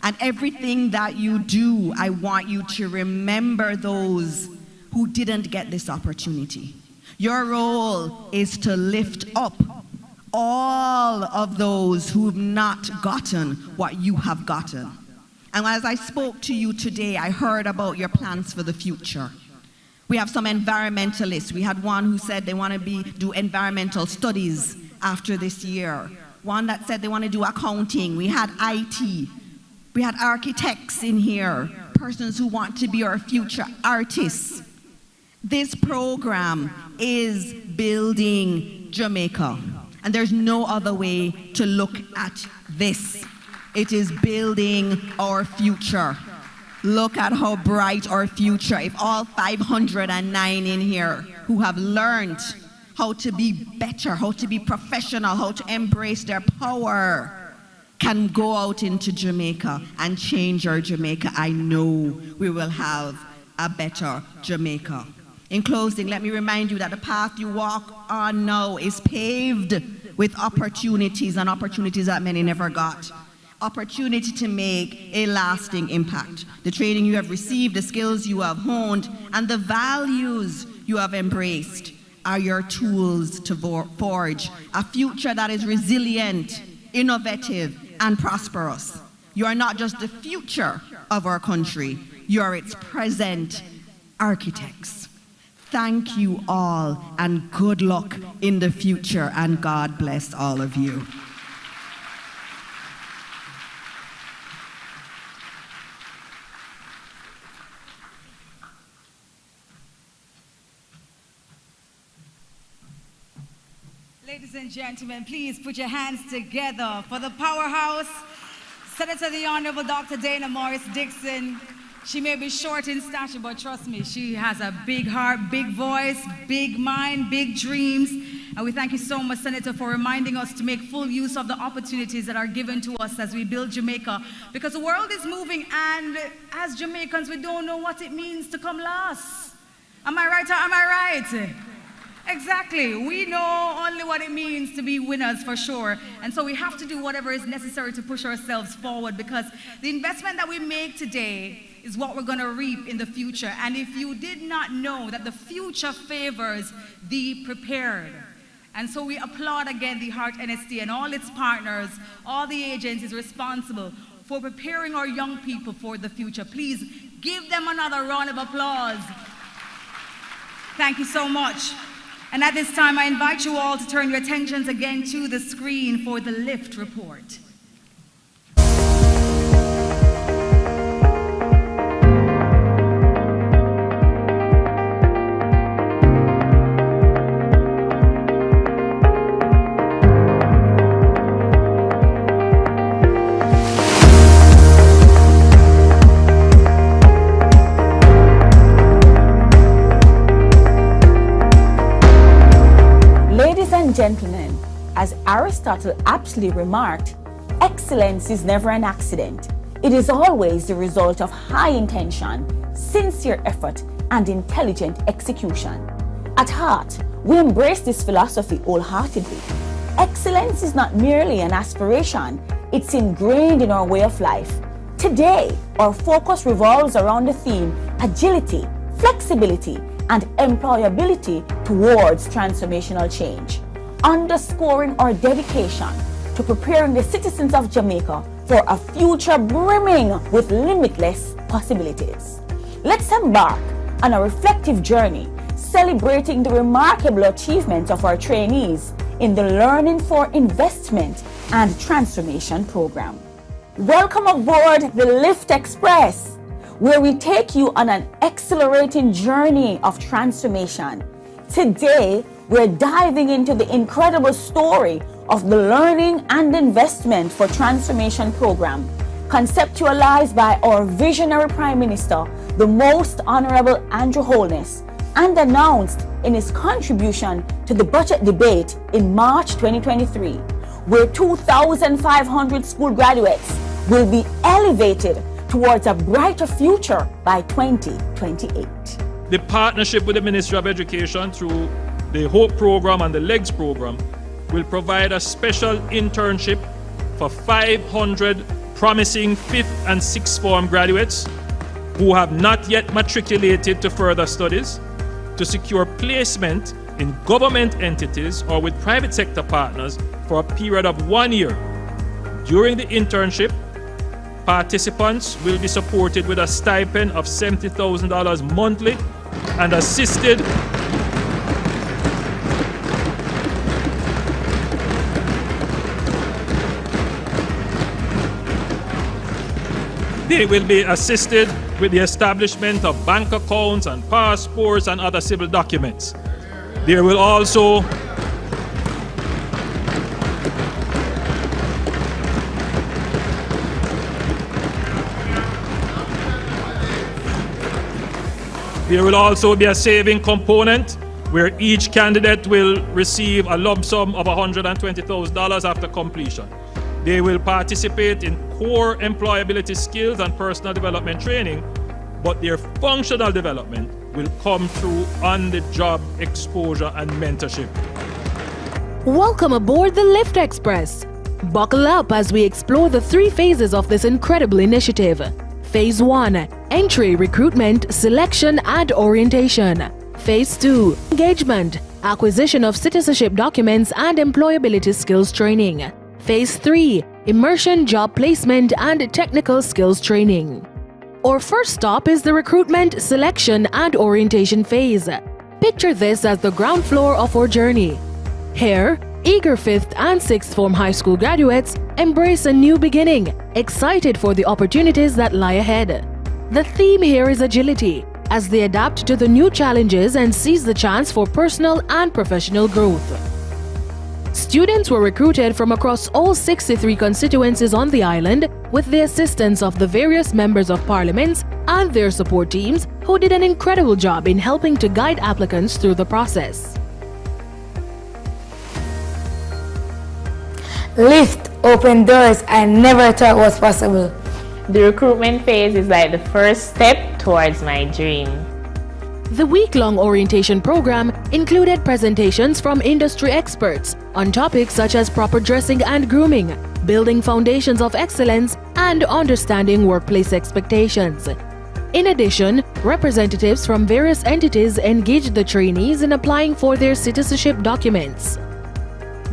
And everything that you do, I want you to remember those who didn't get this opportunity. Your role is to lift up all of those who've not gotten what you have gotten. And as I spoke to you today, I heard about your plans for the future. We have some environmentalists. We had one who said they want to do environmental studies after this year. One that said they want to do accounting. We had IT. We had architects in here, persons who want to be our future artists. This program is building Jamaica, and there's no other way to look at this. It is building our future. Look at how bright our future. If all 509 in here who have learned how to be better, how to be professional, how to embrace their power, can go out into Jamaica and change our Jamaica, I know we will have a better Jamaica. In closing, let me remind you that the path you walk on now is paved with opportunities, and opportunities that many never got. Opportunity to make a lasting impact. The training you have received, the skills you have honed, and the values you have embraced are your tools to forge a future that is resilient, innovative, and prosperous. You are not just the future of our country, you are its present architects. Thank you all, and good luck in the future, and God bless all of you. Ladies and gentlemen, please put your hands together for the powerhouse, Senator the Honorable Dr. Dana Morris Dixon. She may be short in stature, but trust me, she has a big heart, big voice, big mind, big dreams. And we thank you so much, Senator, for reminding us to make full use of the opportunities that are given to us as we build Jamaica. Because the world is moving, and as Jamaicans, we don't know what it means to come last. Am I right or am I right? Exactly. We know only what it means to be winners for sure. And so we have to do whatever is necessary to push ourselves forward, because the investment that we make today is what we're going to reap in the future. And if you did not know that the future favors the prepared. And so we applaud again the Heart NST and all its partners, all the agencies responsible for preparing our young people for the future. Please give them another round of applause. Thank you so much. And at this time, I invite you all to turn your attentions again to the screen for the LIFT report. Gentlemen, as Aristotle aptly remarked, excellence is never an accident. It is always the result of high intention, sincere effort, and intelligent execution. At heart, we embrace this philosophy wholeheartedly. Excellence is not merely an aspiration, it's ingrained in our way of life. Today, our focus revolves around the theme agility, flexibility, and employability towards transformational change, underscoring our dedication to preparing the citizens of Jamaica for a future brimming with limitless possibilities. Let's embark on a reflective journey, celebrating the remarkable achievements of our trainees in the Learning for Investment and Transformation program. Welcome aboard the LIFT Express, where we take you on an exhilarating journey of transformation. Today, we're diving into the incredible story of the Learning and Investment for Transformation program, conceptualized by our visionary Prime Minister, the Most Honorable Andrew Holness, and announced in his contribution to the budget debate in March 2023, where 2,500 school graduates will be elevated towards a brighter future by 2028. The partnership with the Ministry of Education through the HOPE program and the LEGS program will provide a special internship for 500 promising 5th and 6th form graduates who have not yet matriculated to further studies to secure placement in government entities or with private sector partners for a period of 1 year. During the internship, participants will be supported with a stipend of $70,000 monthly and assisted They will be assisted with the establishment of bank accounts and passports and other civil documents. There will also be a saving component where each candidate will receive a lump sum of $120,000 after completion. They will participate in core employability skills and personal development training, but their functional development will come through on-the-job exposure and mentorship. Welcome aboard the LIFT Express. Buckle up as we explore the 3 phases of this incredible initiative. Phase 1, entry, recruitment, selection, and orientation. Phase 2, engagement, acquisition of citizenship documents and employability skills training. Phase 3, immersion, job placement, and technical skills training. Our first stop is the recruitment, selection, and orientation phase. Picture this as the ground floor of our journey. Here, eager 5th and 6th form high school graduates embrace a new beginning, excited for the opportunities that lie ahead. The theme here is agility, as they adapt to the new challenges and seize the chance for personal and professional growth. Students were recruited from across all 63 constituencies on the island with the assistance of the various members of parliaments and their support teams, who did an incredible job in helping to guide applicants through the process. LIFT opened doors I never thought was possible. The recruitment phase is like the first step towards my dream. The week-long orientation program included presentations from industry experts on topics such as proper dressing and grooming, building foundations of excellence, and understanding workplace expectations. In addition, representatives from various entities engaged the trainees in applying for their citizenship documents.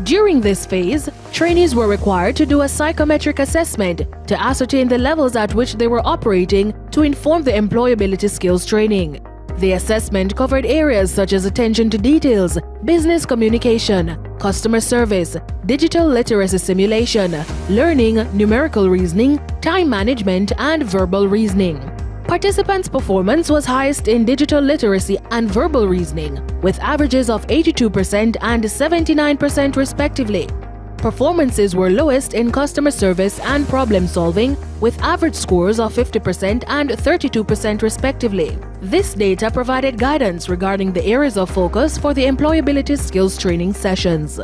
During this phase, trainees were required to do a psychometric assessment to ascertain the levels at which they were operating to inform the employability skills training. The assessment covered areas such as attention to details, business communication, customer service, digital literacy simulation, learning, numerical reasoning, time management, and verbal reasoning. Participants' performance was highest in digital literacy and verbal reasoning, with averages of 82% and 79% respectively. Performances were lowest in customer service and problem solving, with average scores of 50% and 32% respectively. This data provided guidance regarding the areas of focus for the employability skills training sessions.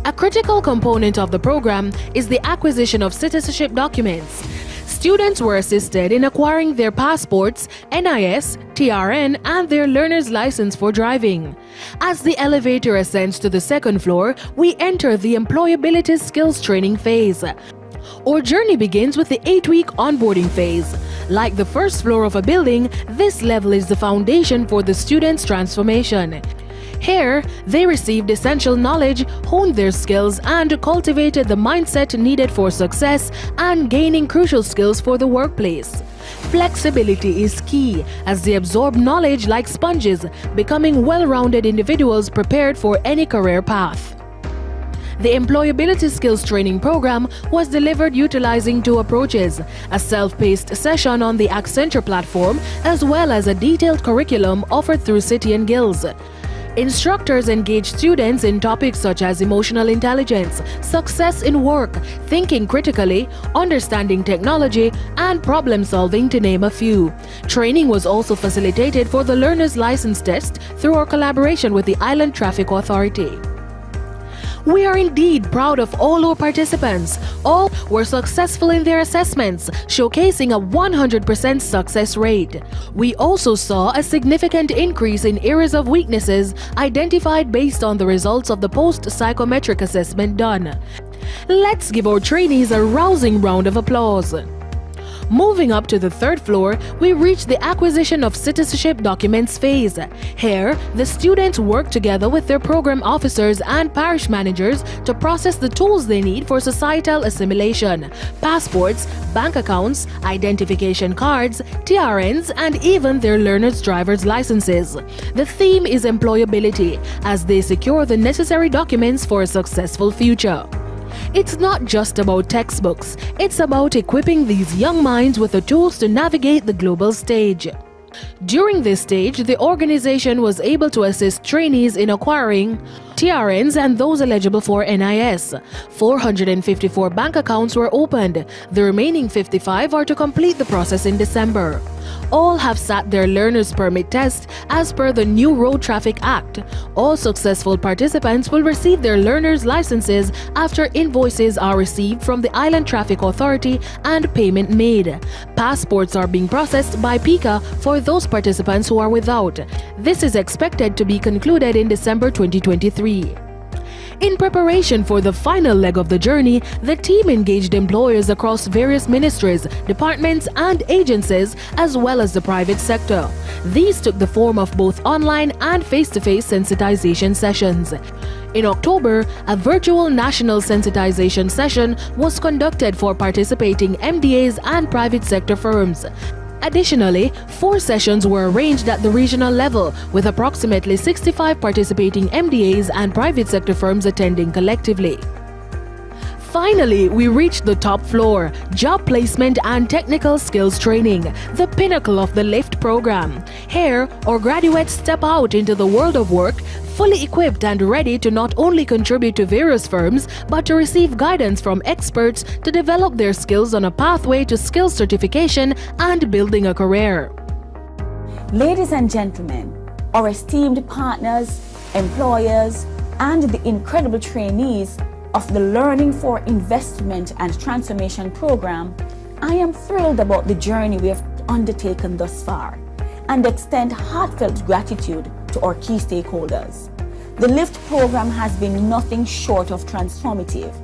A critical component of the program is the acquisition of citizenship documents. Students were assisted in acquiring their passports, NIS, TRN, and their learner's license for driving. As the elevator ascends to the second floor, we enter the employability skills training phase. Our journey begins with the 8-week onboarding phase. Like the first floor of a building, this level is the foundation for the students' transformation. Here, they received essential knowledge, honed their skills, and cultivated the mindset needed for success and gaining crucial skills for the workplace. Flexibility is key as they absorb knowledge like sponges, becoming well-rounded individuals prepared for any career path. The Employability Skills Training Program was delivered utilizing two approaches, a self-paced session on the Accenture platform as well as a detailed curriculum offered through City and Guilds. Instructors engage students in topics such as emotional intelligence, success in work, thinking critically, understanding technology, and problem solving, to name a few. Training was also facilitated for the learner's license test through our collaboration with the Island Traffic Authority. We are indeed proud of all our participants. All were successful in their assessments, showcasing a 100% success rate. We also saw a significant increase in areas of weaknesses identified based on the results of the post-psychometric assessment done. Let's give our trainees a rousing round of applause. Moving up to the third floor, we reach the acquisition of citizenship documents phase. Here, the students work together with their program officers and parish managers to process the tools they need for societal assimilation: passports, bank accounts, identification cards, TRNs, and even their learners' driver's licenses. The theme is employability, as they secure the necessary documents for a successful future. It's not just about textbooks, it's about equipping these young minds with the tools to navigate the global stage. During this stage, the organization was able to assist trainees in acquiring TRNs and those eligible for NIS. 454 bank accounts were opened. The remaining 55 are to complete the process in December. All have sat their learner's permit test as per the new Road Traffic Act. All successful participants will receive their learner's licenses after invoices are received from the Island Traffic Authority and payment made. Passports are being processed by PICA for those participants who are without. This is expected to be concluded in December 2023. In preparation for the final leg of the journey, the team engaged employers across various ministries, departments, and agencies, as well as the private sector. These took the form of both online and face-to-face sensitization sessions. In October, a virtual national sensitization session was conducted for participating MDAs and private sector firms. Additionally, 4 sessions were arranged at the regional level, with approximately 65 participating MDAs and private sector firms attending collectively. Finally, we reached the top floor, job placement and technical skills training, the pinnacle of the LIFT program. Here, our graduates step out into the world of work, fully equipped and ready to not only contribute to various firms, but to receive guidance from experts to develop their skills on a pathway to skills certification and building a career. Ladies and gentlemen, our esteemed partners, employers, and the incredible trainees of the Learning for Investment and Transformation program, I am thrilled about the journey we have undertaken thus far. and extend heartfelt gratitude to our key stakeholders. The LIFT program has been nothing short of transformative.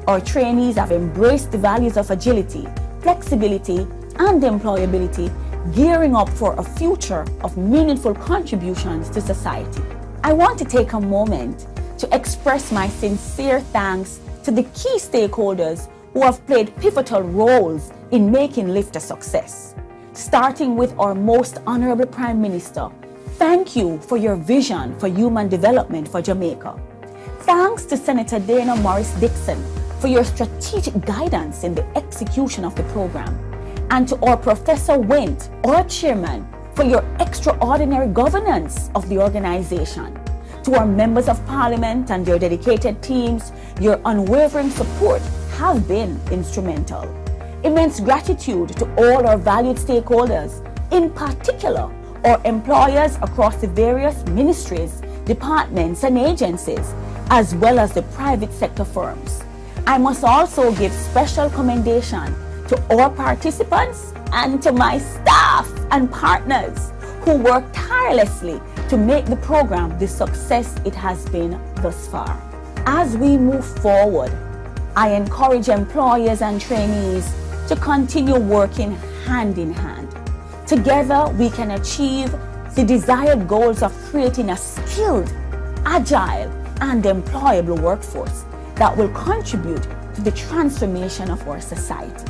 Our trainees have embraced the values of agility, flexibility, and employability, gearing up for a future of meaningful contributions to society. I want to take a moment to express my sincere thanks to the key stakeholders who have played pivotal roles in making LIFT a success. Starting with our most honorable Prime Minister, thank you for your vision for human development for Jamaica. Thanks to Senator Dana Morris Dixon for your strategic guidance in the execution of the program. And to our Professor Went, our chairman, for your extraordinary governance of the organization. To our members of parliament and their dedicated teams, your unwavering support have been instrumental. Immense gratitude to all our valued stakeholders, in particular our employers across the various ministries, departments and agencies, as well as the private sector firms. I must also give special commendation to all participants and to my staff and partners who work tirelessly to make the program the success it has been thus far. As we move forward, I encourage employers and trainees to continue working hand in hand. Together, we can achieve the desired goals of creating a skilled, agile, and employable workforce that will contribute to the transformation of our society.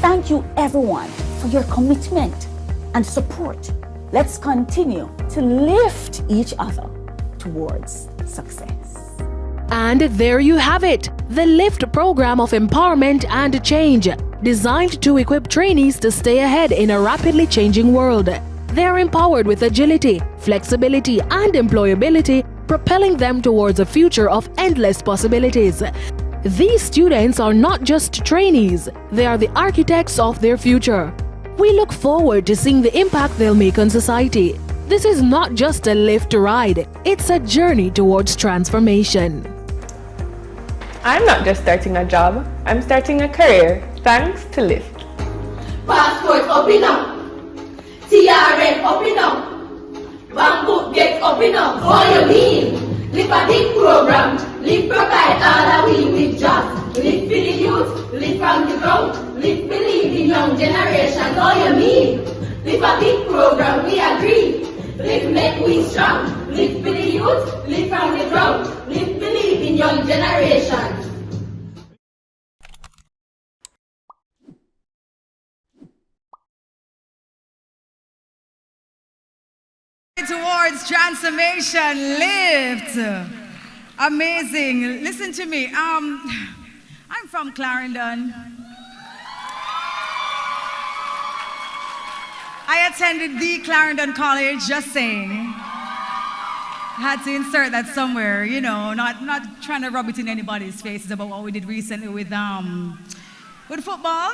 Thank you, everyone, for your commitment and support. Let's continue to lift each other towards success. And there you have it, the LIFT program of empowerment and change, designed to equip trainees to stay ahead in a rapidly changing world. They're empowered with agility, flexibility, and employability, propelling them towards a future of endless possibilities. These students are not just trainees, they are the architects of their future. We look forward to seeing the impact they'll make on society. This is not just a LIFT ride, it's a journey towards transformation. I'm not just starting a job, I'm starting a career thanks to LIFT. Passport open up, TRN open up, bank book get open up. What you mean? LIFT a big program, LIFT provide all we with jobs. LIFT for the youth, LIFT from the ground, LIFT believe in young generation. What you mean? LIFT a big program, we agree. LIFT make we strong, LIFT for the youth, LIFT from the ground, LIFT believe in young generation. Towards transformation, LIFT. Amazing. Listen to me. I'm from Clarendon. I attended the Clarendon College, just saying. I had to insert that somewhere, you know, not trying to rub it in anybody's faces about what we did recently with football.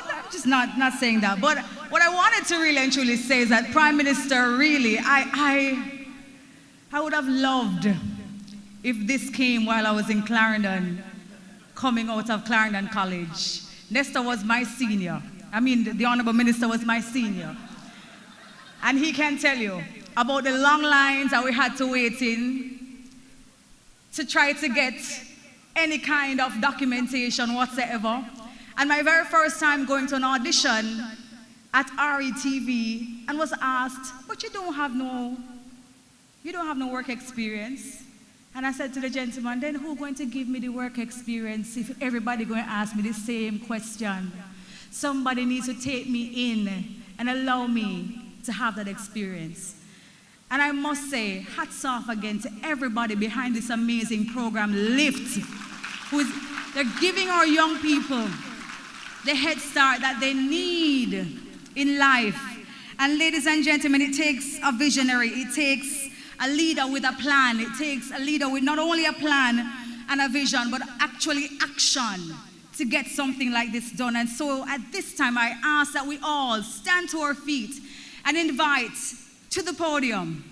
I'm just not saying that. But what I wanted to really and truly say is that Prime Minister, really, I would have loved if this came while I was in Clarendon, coming out of Clarendon College. Nestor was my senior. I mean, the Honorable Minister was my senior. And he can tell you about the long lines that we had to wait in to try to get any kind of documentation whatsoever. And my very first time going to an audition at RETV and was asked, but you don't have no work experience. And I said to the gentleman, then who's going to give me the work experience if everybody going to ask me the same question? Somebody needs to take me in and allow me to have that experience. And I must say, hats off again to everybody behind this amazing program, LIFT, they're giving our young people the head start that they need in life. And ladies and gentlemen, it takes a visionary, it takes a leader with a plan, it takes a leader with not only a plan and a vision, but actually action to get something like this done. And so at this time, I ask that we all stand to our feet and invite to the podium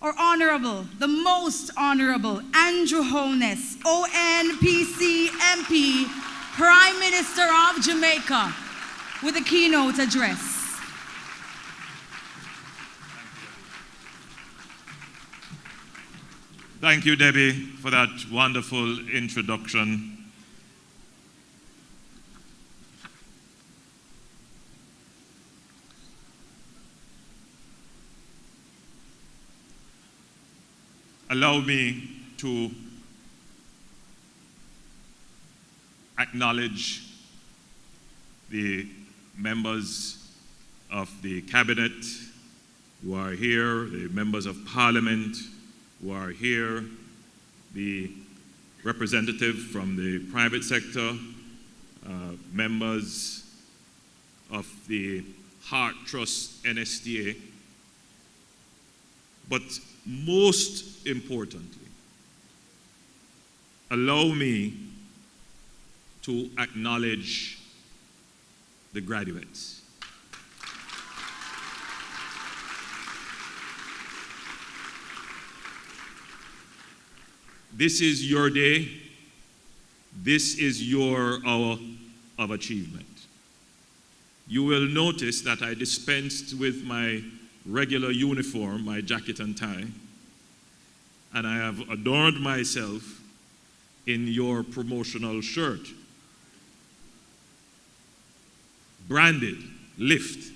our honorable, the most honorable, Andrew Holness, ONPC MP, Prime Minister of Jamaica, with a keynote address. Thank you, Debbie, for that wonderful introduction. Allow me to acknowledge the members of the cabinet who are here, the members of parliament who are here, the representative from the private sector, members of the Heart Trust NSTA, but most importantly, allow me to acknowledge the graduates. This is your day. This is your hour of achievement. You will notice that I dispensed with my regular uniform, my jacket and tie, and I have adorned myself in your promotional shirt, branded LIFT.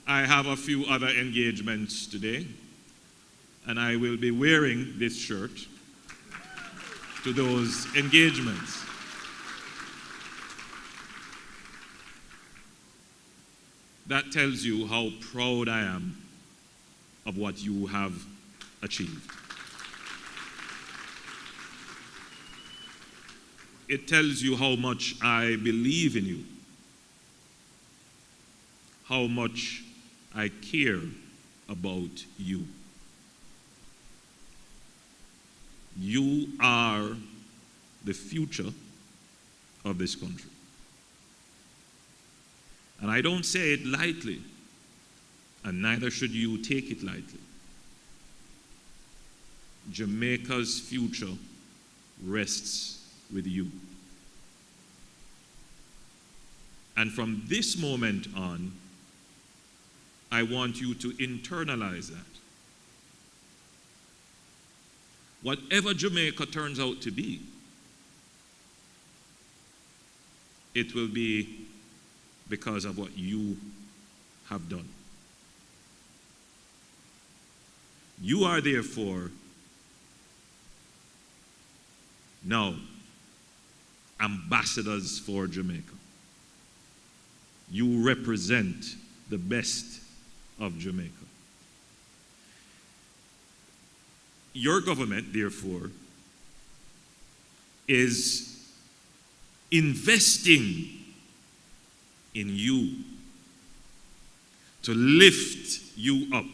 I have a few other engagements today, and I will be wearing this shirt to those engagements. That tells you how proud I am of what you have achieved. It tells you how much I believe in you, how much I care about you. You are the future of this country. And I don't say it lightly, and neither should you take it lightly. Jamaica's future rests with you. And from this moment on, I want you to internalize that. Whatever Jamaica turns out to be, it will be because of what you have done. You are therefore now ambassadors for Jamaica. You represent the best of Jamaica. Your government, therefore, is investing in you to lift you up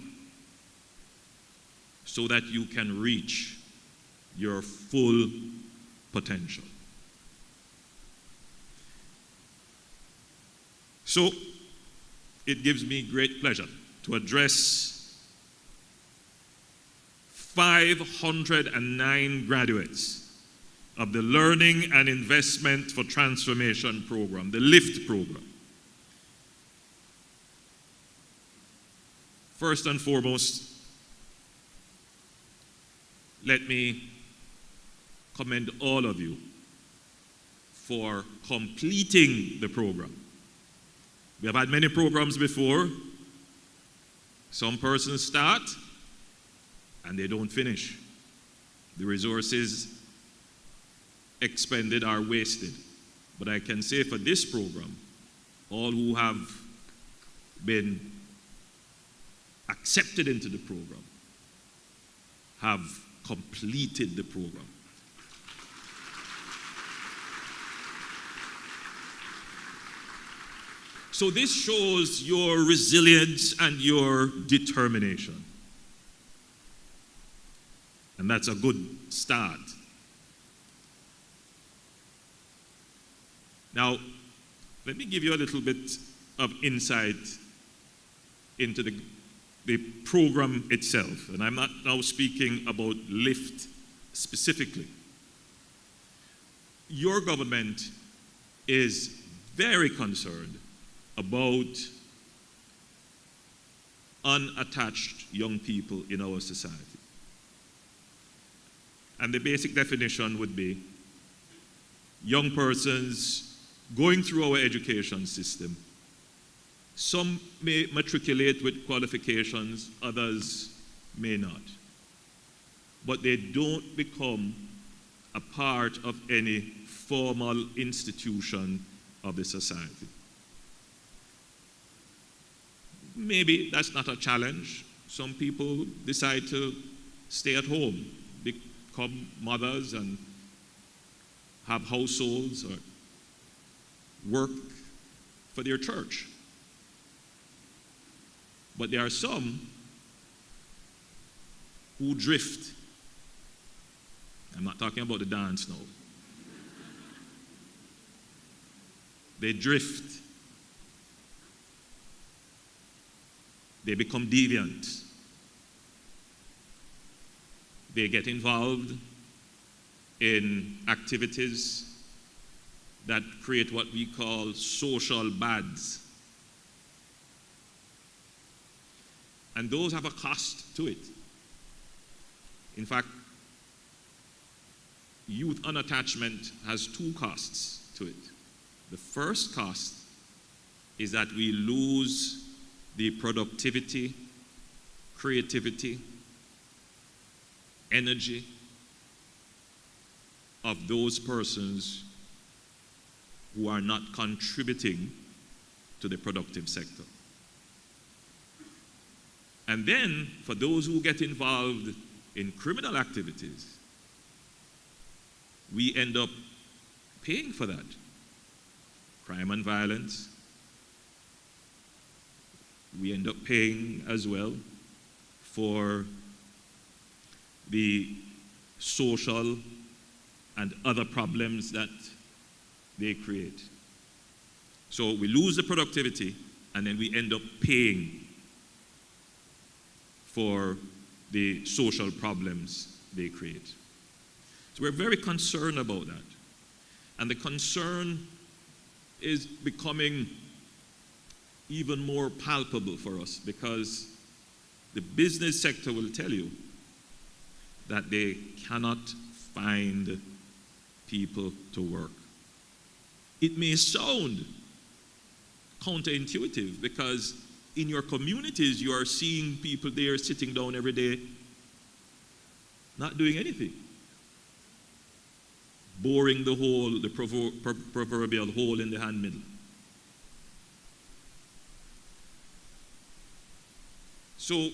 so that you can reach your full potential. So, it gives me great pleasure to address 509 graduates of the Learning and Investment for Transformation program, the LIFT program. First and foremost, let me commend all of you for completing the program. We have had many programs before. Some persons start and they don't finish. The resources expended are wasted. But I can say for this program, all who have been accepted into the program have completed the program. So this shows your resilience and your determination. And that's a good start. Now, let me give you a little bit of insight into the program itself. And I'm not now speaking about LIFT specifically. Your government is very concerned about unattached young people in our society. And the basic definition would be young persons going through our education system. Some may matriculate with qualifications, others may not. But they don't become a part of any formal institution of the society. Maybe that's not a challenge. Some people decide to stay at home, become mothers and have households or work for their church. But there are some who drift. I'm not talking about the dance now. They drift. They become deviant. They get involved in activities that create what we call social bads. And those have a cost to it. In fact, youth unattachment has two costs to it. The first cost is that we lose the productivity, creativity, energy of those persons who are not contributing to the productive sector. And then, for those who get involved in criminal activities, we end up paying for that. Crime and violence. We end up paying as well for the social and other problems that they create. So we lose the productivity and then we end up paying for the social problems they create. So we're very concerned about that. And the concern is becoming even more palpable for us because the business sector will tell you that they cannot find people to work. It may sound counterintuitive because in your communities you are seeing people there sitting down every day not doing anything, boring the hole, the proverbial hole in the hand middle. So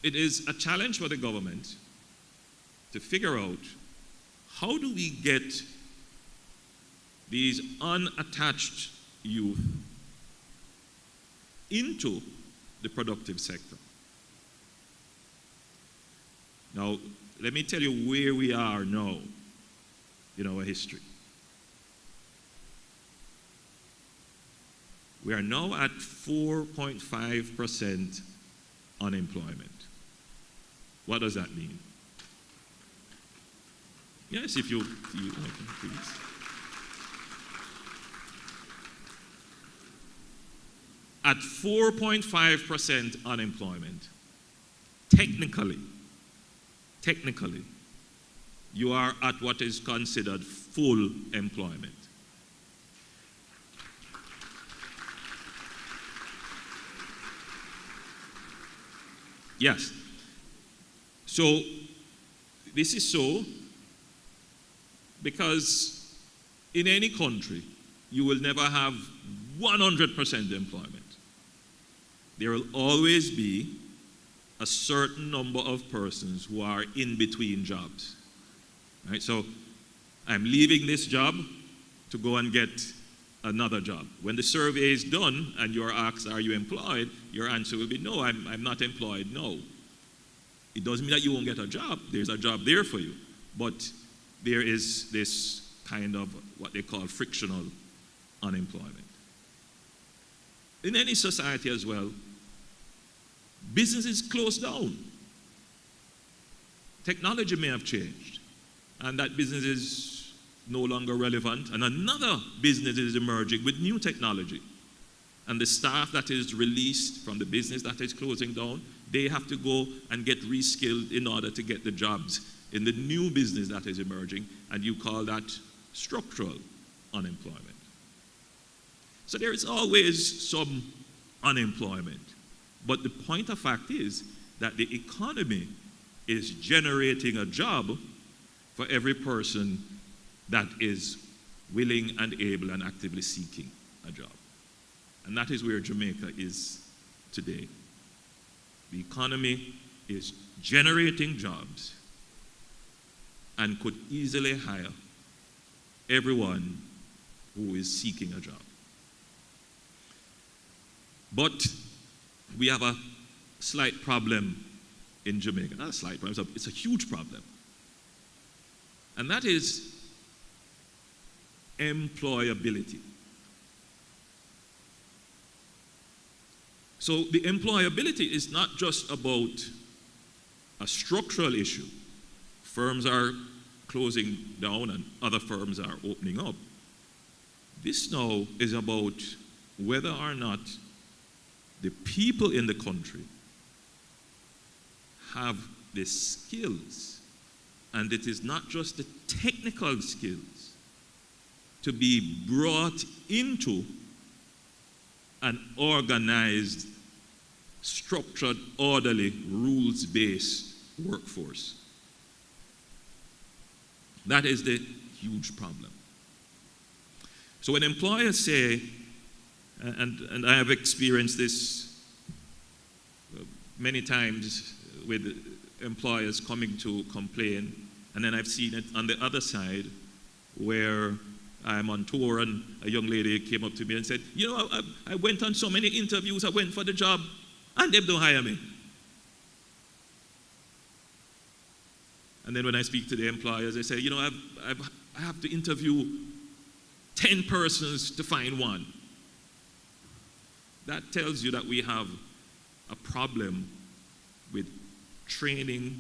it is a challenge for the government to figure out how do we get these unattached youth into the productive sector. Now, let me tell you where we are now in our history. We are now at 4.5% unemployment. What does that mean? Yes, if you please. At 4.5% unemployment, technically, you are at what is considered full employment. Yes. So, this is so because in any country, you will never have 100% employment. There will always be a certain number of persons who are in between jobs. Right? So, I'm leaving this job to go and get another job. When the survey is done and you're asked, are you employed? Your answer will be, no, I'm not employed, no. It doesn't mean that you won't get a job. There's a job there for you. But there is this kind of what they call frictional unemployment. In any society as well, businesses close down. Technology may have changed, and that business is no longer relevant, and another business is emerging with new technology. And the staff that is released from the business that is closing down, they have to go and get reskilled in order to get the jobs in the new business that is emerging, and you call that structural unemployment. So there is always some unemployment. But the point of fact is that the economy is generating a job for every person that is willing and able and actively seeking a job. And that is where Jamaica is today. The economy is generating jobs and could easily hire everyone who is seeking a job. But we have a slight problem in Jamaica. Not a slight problem, it's a huge problem. And that is employability. So the employability is not just about a structural issue. Firms are closing down and other firms are opening up. This now is about whether or not the people in the country have the skills, and it is not just the technical skills, to be brought into an organized, structured, orderly, rules-based workforce. That is the huge problem. So when employers say, and I have experienced this many times with employers coming to complain, and then I've seen it on the other side where I'm on tour and a young lady came up to me and said, you know, I went on so many interviews, I went for the job, and they don't hire me. And then when I speak to the employers, they say, you know, I have to interview 10 persons to find one. That tells you that we have a problem with training,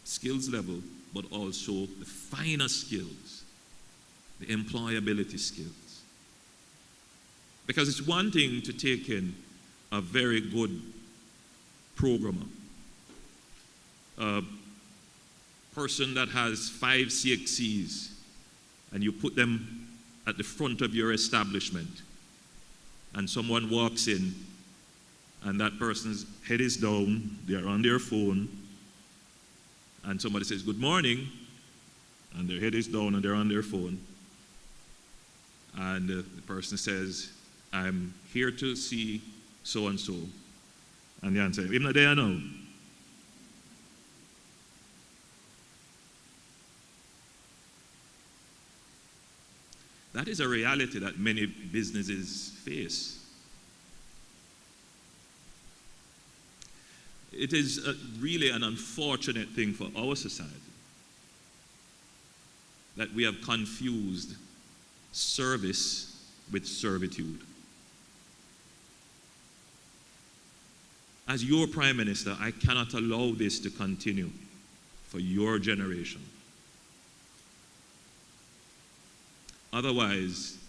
skills level, but also the finer skills, the employability skills. Because it's one thing to take in a very good programmer, a person that has 5 CXCs, and you put them at the front of your establishment, and someone walks in, and that person's head is down, they're on their phone, and somebody says, good morning, and their head is down and they're on their phone. And the person says, I'm here to see so-and-so. And the answer, I'm not there now. That is a reality that many businesses face. It is really an unfortunate thing for our society that we have confused service with servitude. As your Prime Minister, I cannot allow this to continue for your generation. Otherwise,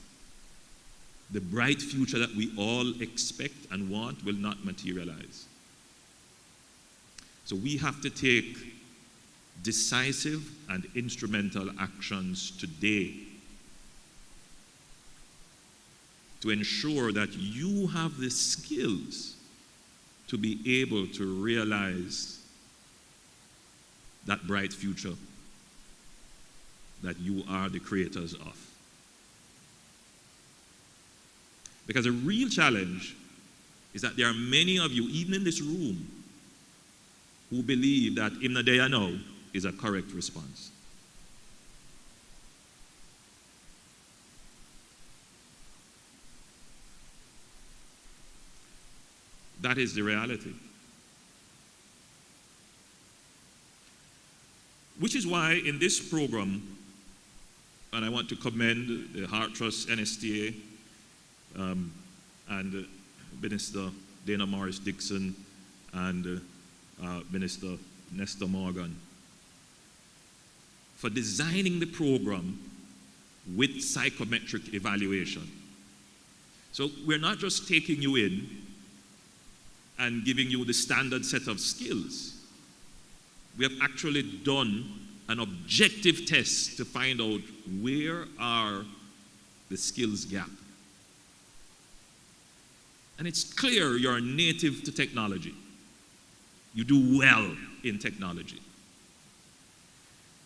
the bright future that we all expect and want will not materialize. So we have to take decisive and instrumental actions today to ensure that you have the skills to be able to realize that bright future that you are the creators of. Because a real challenge is that there are many of you, even in this room, who believe that "Im na dey now" is a correct response. That is the reality. Which is why in this program, and I want to commend the Heart Trust NSTA and Minister Dana Morris Dixon and Minister Nestor Morgan for designing the program with psychometric evaluation. So we're not just taking you in and giving you the standard set of skills. We have actually done an objective test to find out where are the skills gap. And it's clear you're native to technology. You do well in technology.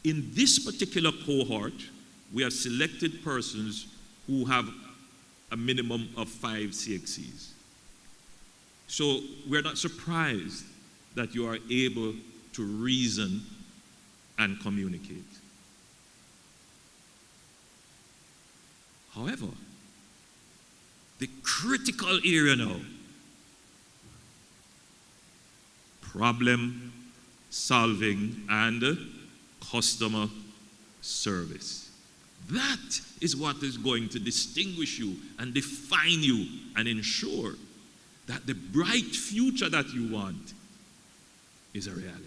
In this particular cohort, we have selected persons who have a minimum of 5 CXCs. So we're not surprised that you are able to reason and communicate. However, the critical area now, problem solving and customer service. That is what is going to distinguish you and define you and ensure that the bright future that you want is a reality.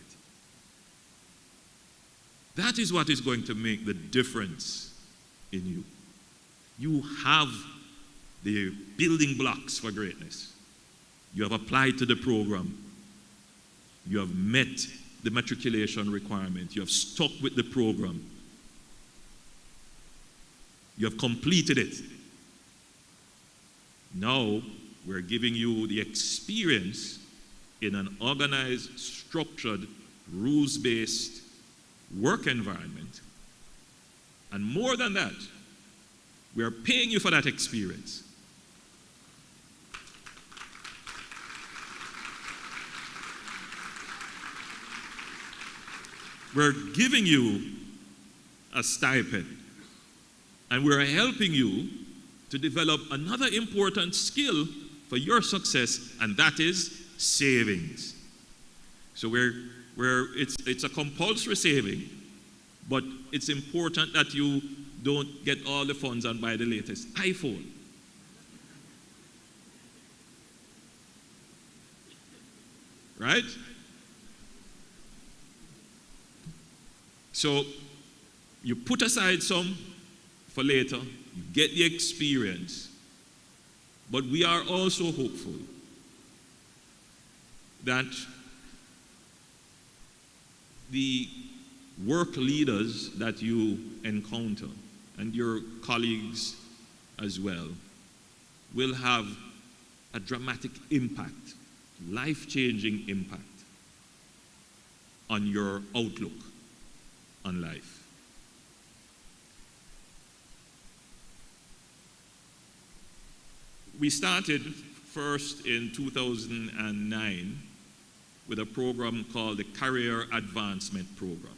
That is what is going to make the difference in you. You have the building blocks for greatness. You have applied to the program. You have met the matriculation requirement. You have stuck with the program. You have completed it. Now, we're giving you the experience in an organized, structured, rules-based work environment. And more than that, we are paying you for that experience. We're giving you a stipend, and we're helping you to develop another important skill for your success, and that is savings. So it's a compulsory saving, but it's important that you don't get all the funds and buy the latest iPhone. Right? So you put aside some for later, you get the experience, but we are also hopeful that the work leaders that you encounter and your colleagues as well will have a dramatic impact, life-changing impact on your outlook on life. We started first in 2009 with a program called the Career Advancement Program.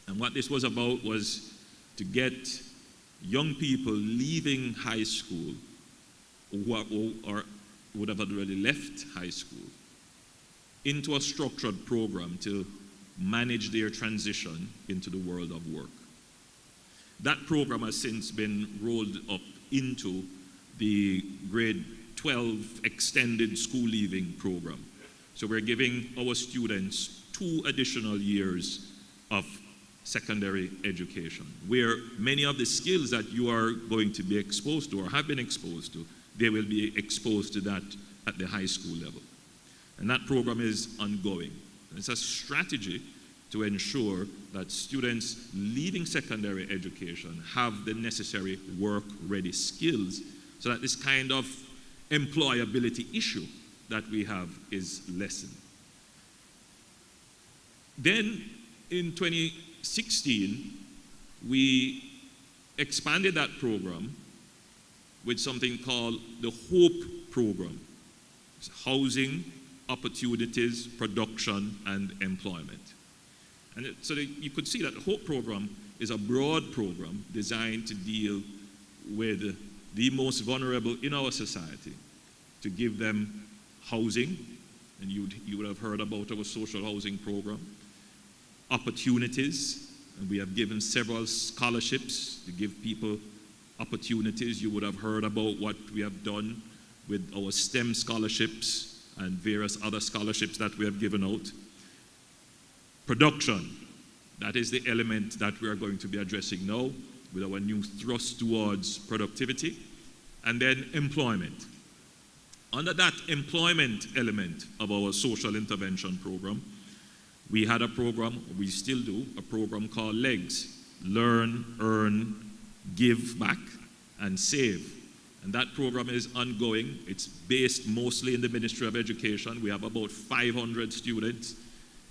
And what this was about was to get young people leaving high school or would have already left high school into a structured program to manage their transition into the world of work. That program has since been rolled up into the grade 12 extended school leaving program. So we're giving our students 2 additional years of secondary education, where many of the skills that you are going to be exposed to or have been exposed to, they will be exposed to that at the high school level. And that program is ongoing. It's a strategy to ensure that students leaving secondary education have the necessary work-ready skills so that this kind of employability issue that we have is lessened. Then in 2016, we expanded that program with something called the HOPE program. It's housing, opportunities, production, and employment. And so you could see that the HOPE program is a broad program designed to deal with the most vulnerable in our society, to give them housing, and you would have heard about our social housing program, opportunities, and we have given several scholarships to give people opportunities. You would have heard about what we have done with our STEM scholarships and various other scholarships that we have given out. Production, that is the element that we are going to be addressing now with our new thrust towards productivity. and then employment. Under that employment element of our social intervention program, we had a program, we still do, a program called LEGS, Learn, Earn, Give Back, and Save. And that program is ongoing. It's based mostly in the Ministry of Education. We have about 500 students.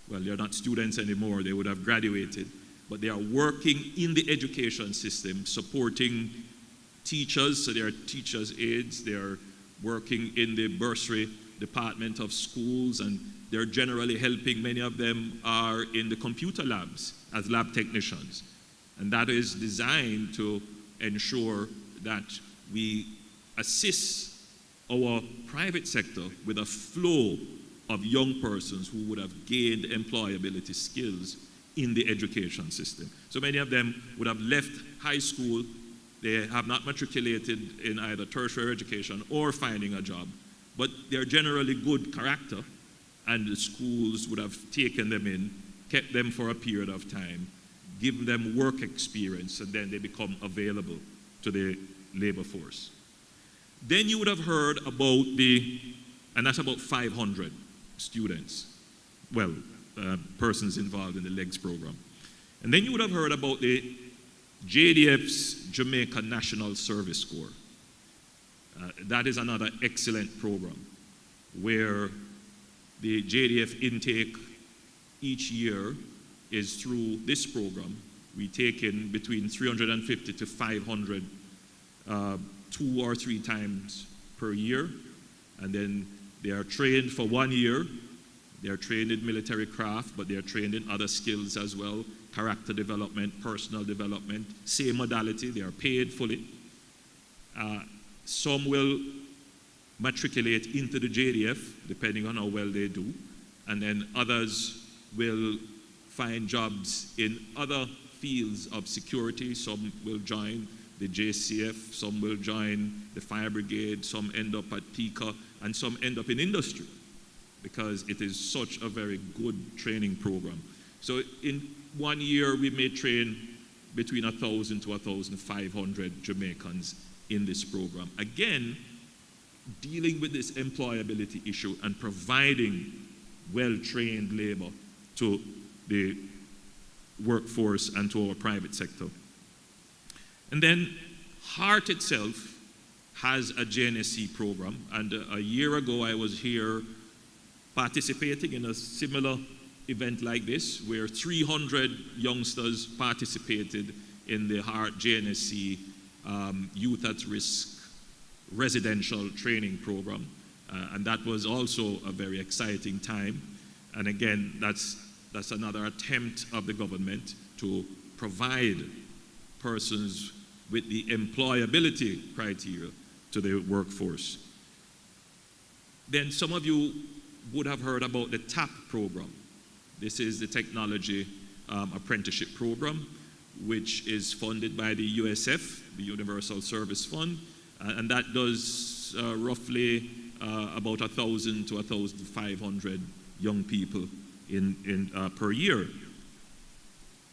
Well, they're not students anymore, they would have graduated, but they are working in the education system, supporting teachers, so they are teachers' aides, they are working in the bursary department of schools, and they're generally helping. Many of them are in the computer labs as lab technicians. And that is designed to ensure that we assist our private sector with a flow of young persons who would have gained employability skills in the education system. So many of them would have left high school, they have not matriculated in either tertiary education or finding a job, but they're generally good character, and the schools would have taken them in, kept them for a period of time, given them work experience, and then they become available to the labor force. Then you would have heard about and that's about 500 students, well, persons involved in the LEGS program. And then you would have heard about the JDF's Jamaica National Service Corps. That is another excellent program where the JDF intake each year is through this program. We take in between 350 to 500 2 or 3 times per year, and then they are trained for 1 year. They are trained in military craft, but they are trained in other skills as well, character development, personal development, same modality, they are paid fully. Some will matriculate into the JDF, depending on how well they do, and then others will find jobs in other fields of security. Some will join the JCF, some will join the fire brigade, some end up at PICA, and some end up in industry because it is such a very good training program. So in 1 year, we may train between 1,000 to 1,500 Jamaicans in this program. Again, dealing with this employability issue and providing well-trained labor to the workforce and to our private sector. And then HEART itself has a JNSC program, and a year ago I was here participating in a similar event like this where 300 youngsters participated in the HEART JNSC Youth at Risk residential training program, and that was also a very exciting time. And again, that's another attempt of the government to provide persons with the employability criteria to the workforce. Then some of you would have heard about the TAP program. This is the Technology Apprenticeship Program, which is funded by the USF, the Universal Service Fund, and that does roughly about 1,000 to 1,500 young people per year.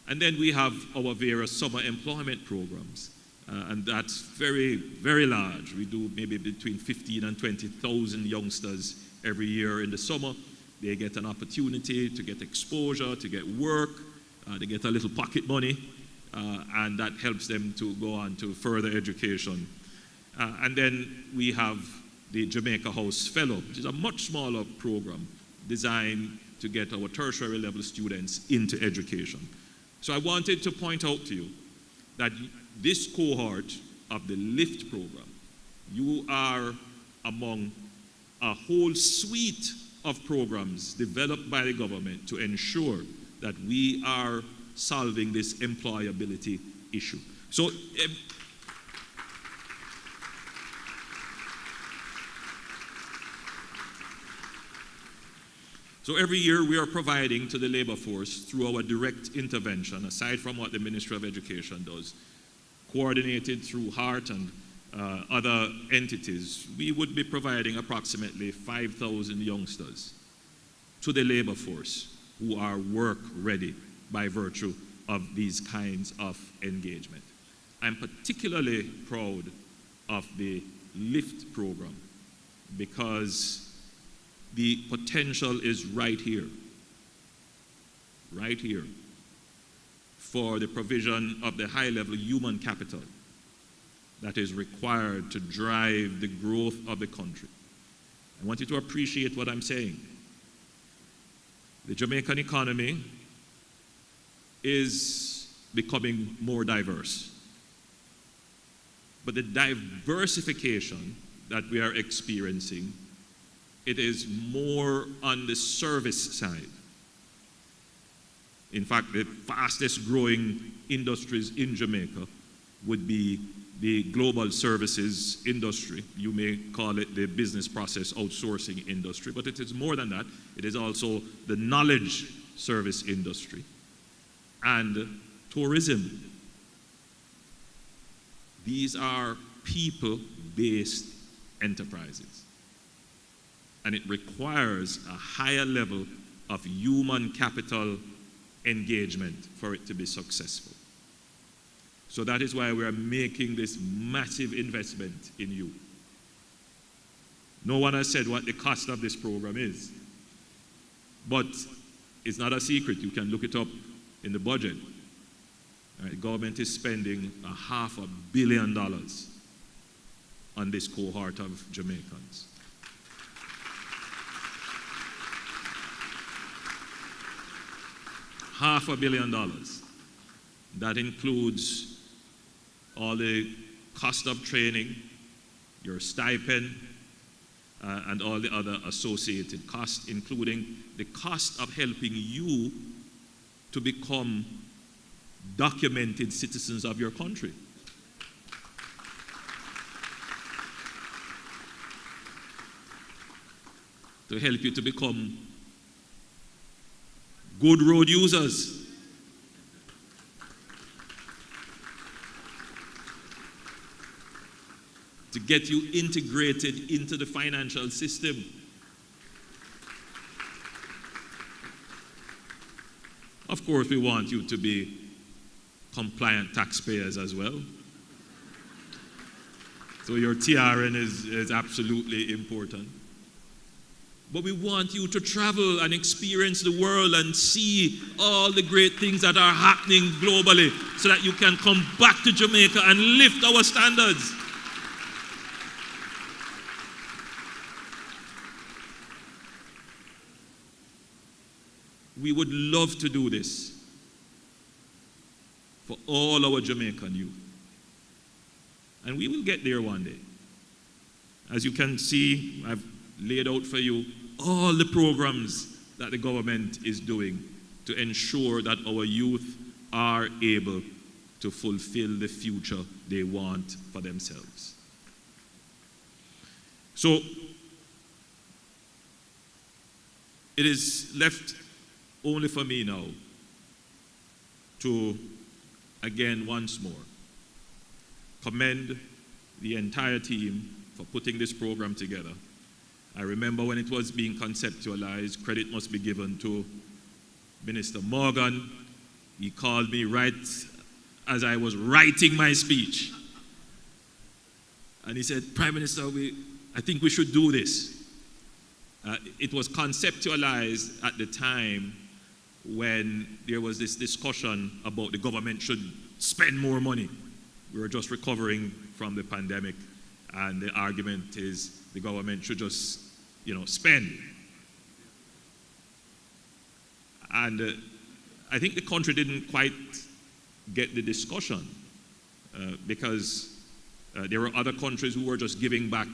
And then we have our various summer employment programs, and that's very, very large. We do maybe between 15 and 20,000 youngsters every year in the summer. They get an opportunity to get exposure, to get work, they get a little pocket money, and that helps them to go on to further education. And then we have the Jamaica House Fellow, which is a much smaller program designed to get our tertiary level students into education. So I wanted to point out to you that this cohort of the LIFT program, you are among a whole suite of programs developed by the government to ensure that we are solving this employability issue. So every year we are providing to the labor force through our direct intervention, aside from what the Ministry of Education does, coordinated through HEART and other entities, we would be providing approximately 5,000 youngsters to the labor force who are work ready by virtue of these kinds of engagement. I'm particularly proud of the LIFT program, because the potential is right here, for the provision of the high-level human capital that is required to drive the growth of the country. I want you to appreciate what I'm saying. The Jamaican economy is becoming more diverse. But the diversification that we are experiencing, it is more on the service side. In fact, the fastest growing industries in Jamaica would be the global services industry. You may call it the business process outsourcing industry, but it is more than that. It is also the knowledge service industry and tourism. These are people-based enterprises, and it requires a higher level of human capital engagement for it to be successful. So that is why we are making this massive investment in you. No one has said what the cost of this program is, but it's not a secret. You can look it up in the budget. The government is spending $500 million on this cohort of Jamaicans. $500 million. That includes all the cost of training, your stipend, and all the other associated costs, including the cost of helping you to become documented citizens of your country. To help you to become good road users. To get you integrated into the financial system. Of course, we want you to be compliant taxpayers as well. So your TRN is absolutely important. But we want you to travel and experience the world and see all the great things that are happening globally so that you can come back to Jamaica and lift our standards. We would love to do this for all our Jamaican youth. And we will get there one day. As you can see, I've laid out for you all the programs that the government is doing to ensure that our youth are able to fulfill the future they want for themselves. So, it is left only for me now to, again, once more, commend the entire team for putting this program together. I remember when it was being conceptualized, credit must be given to Minister Morgan. He called me right as I was writing my speech. And he said, Prime Minister, I think we should do this. It was conceptualized at the time when there was this discussion about the government should spend more money. We were just recovering from the pandemic, and the argument is the government should just, spend. And I think the country didn't quite get the discussion because there were other countries who were just giving back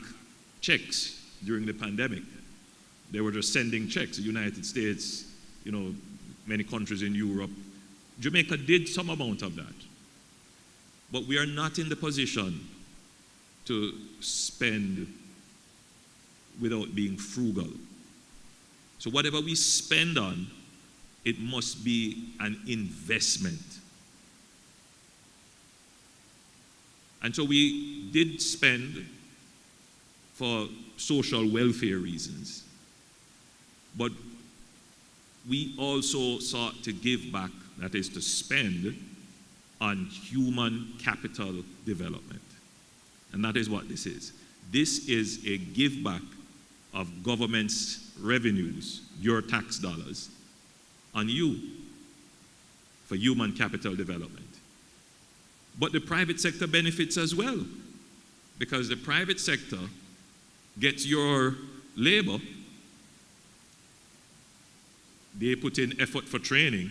checks during the pandemic. They were just sending checks. The United States, many countries in Europe. Jamaica did some amount of that. But we are not in the position to spend without being frugal. So whatever we spend on, it must be an investment. And so we did spend for social welfare reasons. But we also sought to give back, that is to spend, on human capital development. And that is what this is. This is a give back of government's revenues, your tax dollars, on you for human capital development. But the private sector benefits as well, because the private sector gets your labor. They put in effort for training,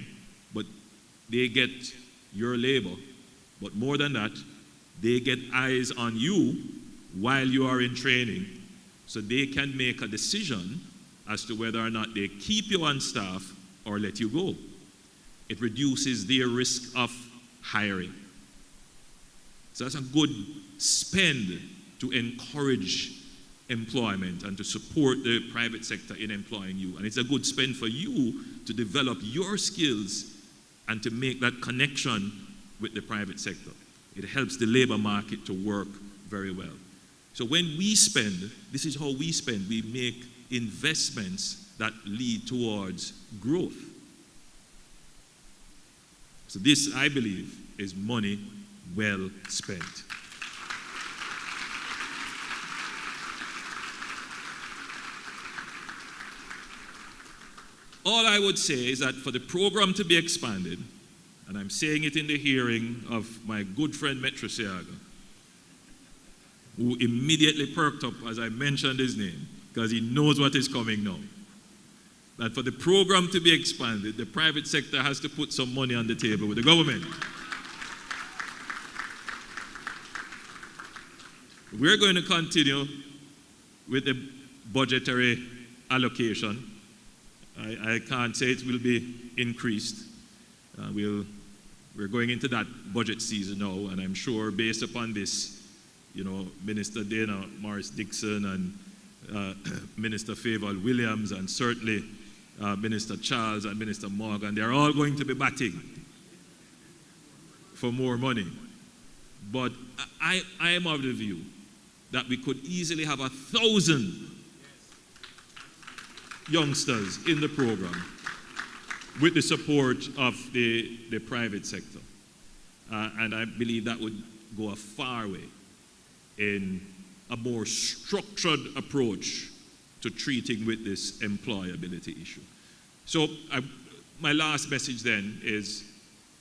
but they get your labor. But more than that, they get eyes on you while you are in training, so they can make a decision as to whether or not they keep you on staff or let you go. It reduces their risk of hiring. So that's a good spend to encourage employment and to support the private sector in employing you. And it's a good spend for you to develop your skills and to make that connection with the private sector. It helps the labor market to work very well. So when we spend, this is how we spend. We make investments that lead towards growth. So this, I believe, is money well spent. All I would say is that for the program to be expanded, and I'm saying it in the hearing of my good friend Metro Seaga, who immediately perked up as I mentioned his name, because he knows what is coming now. That for the program to be expanded, the private sector has to put some money on the table with the government. We're going to continue with the budgetary allocation. I can't say it will be increased. We're going into that budget season now, and I'm sure based upon this, you know, Minister Dana Morris-Dixon and Minister Favour Williams and certainly Minister Charles and Minister Morgan, they're all going to be batting for more money. But I am of the view that we could easily have 1,000 youngsters in the program with the support of the private sector. And I believe that would go a far way in a more structured approach to treating with this employability issue. So my last message then is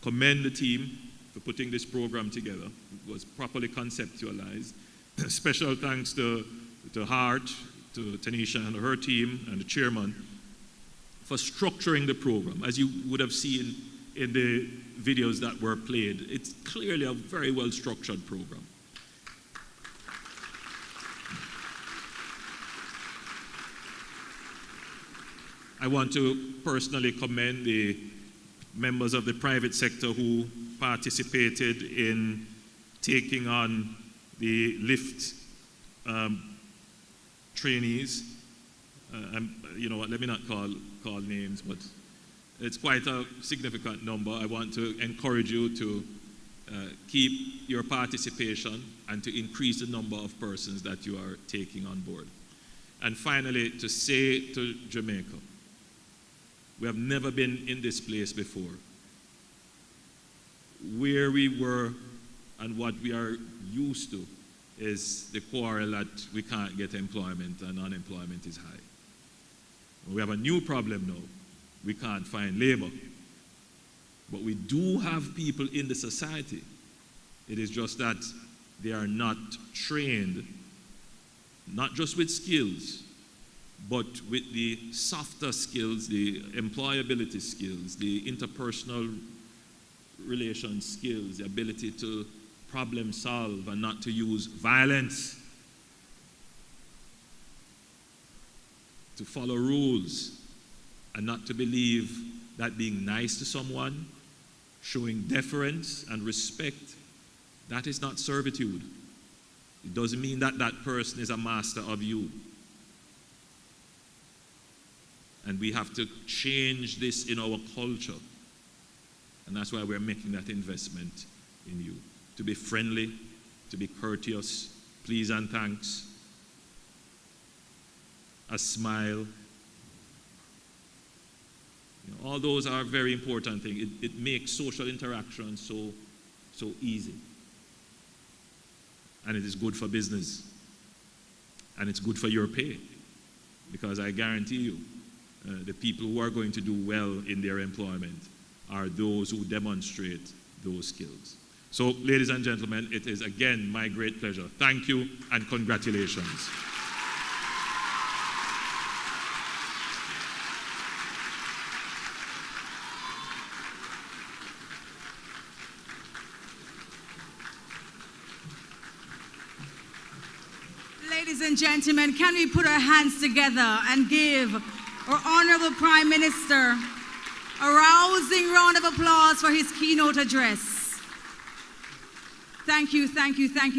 commend the team for putting this program together. It was properly conceptualized. Special thanks to Hart, to Tanisha and her team and the chairman for structuring the program. As you would have seen in the videos that were played, it's clearly a very well structured program. I want to personally commend the members of the private sector who participated in taking on the LIFT trainees. You know what, let me not call names, but it's quite a significant number. I want to encourage you to keep your participation and to increase the number of persons that you are taking on board. And finally, to say to Jamaica, we have never been in this place before. Where we were and what we are used to is the quarrel that we can't get employment and unemployment is high. We have a new problem now. We can't find labor. But we do have people in the society. It is just that they are not trained, not just with skills, but with the softer skills, the employability skills, the interpersonal relation skills, the ability to problem solve and not to use violence, to follow rules, and not to believe that being nice to someone, showing deference and respect, that is not servitude. It doesn't mean that that person is a master of you. And we have to change this in our culture. And that's why we're making that investment in you. To be friendly, to be courteous, please and thanks, a smile. You know, all those are very important things. It makes social interaction so easy. And it is good for business. and it's good for your pay, because I guarantee you, the people who are going to do well in their employment are those who demonstrate those skills. So, ladies and gentlemen, it is again my great pleasure. Thank you and congratulations. Ladies and gentlemen, can we put our hands together and give our Honorable Prime Minister a rousing round of applause for his keynote address. Thank you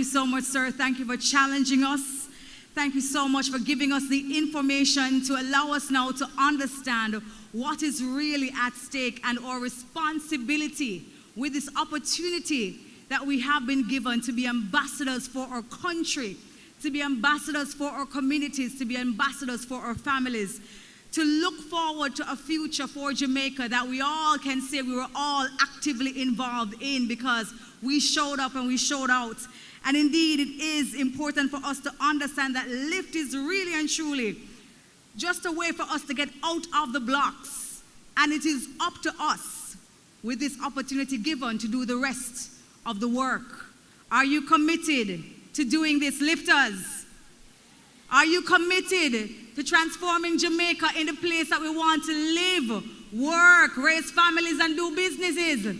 so much, sir. Thank you for challenging us. Thank you so much for giving us the information to allow us now to understand what is really at stake and our responsibility with this opportunity that we have been given to be ambassadors for our country, to be ambassadors for our communities, to be ambassadors for our families, to look forward to a future for Jamaica that we all can say we were all actively involved in because we showed up and we showed out. And indeed, it is important for us to understand that LIFT is really and truly just a way for us to get out of the blocks. And it is up to us, with this opportunity given, to do the rest of the work. Are you committed to doing this, lifters? Are you committed to transforming Jamaica in the place that we want to live, work, raise families, and do businesses?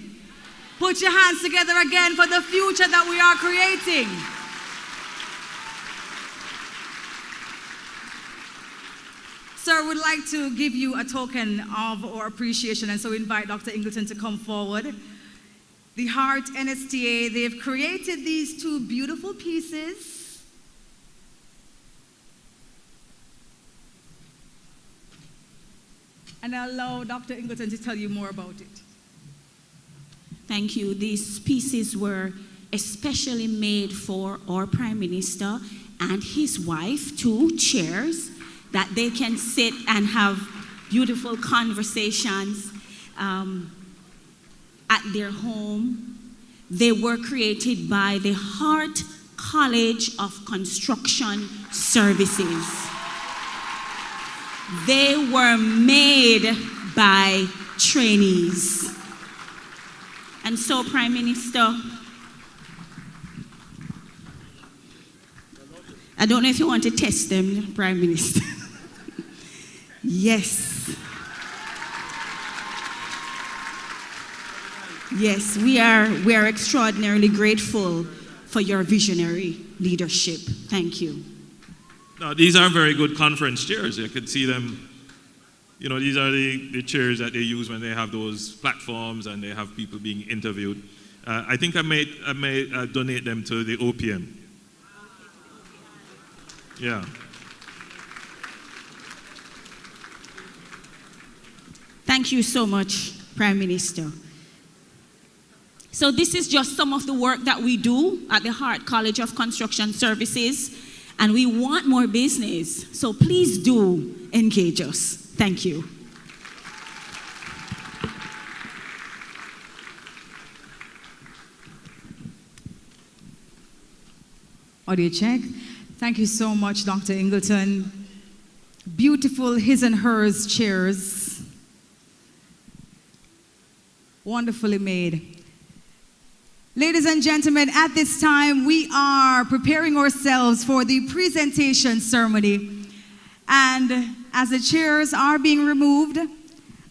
Put your hands together again for the future that we are creating. Sir, we'd like to give you a token of our appreciation, and so we invite Dr. Ingleton to come forward. The Heart NSTA, they've created these two beautiful pieces. And I'll allow Dr. Ingleton to tell you more about it. Thank you. These pieces were especially made for our Prime Minister and his wife, two chairs that they can sit and have beautiful conversations at their home. They were created by the Hart College of Construction Services. They were made by trainees. And so, Prime Minister, I don't know if you want to test them, Prime Minister. Yes. Yes, we are extraordinarily grateful for your visionary leadership. Thank you. Now, these are very good conference chairs. You could see them. You know, these are the chairs that they use when they have those platforms and they have people being interviewed. I think I may donate them to the OPM. Yeah. Thank you so much, Prime Minister. So this is just some of the work that we do at the Hart College of Construction Services, and we want more business. So please do engage us. Thank you. Audio check. Thank you so much, Dr. Ingleton. Beautiful his and hers chairs. Wonderfully made. Ladies and gentlemen, at this time, we are preparing ourselves for the presentation ceremony. And as the chairs are being removed,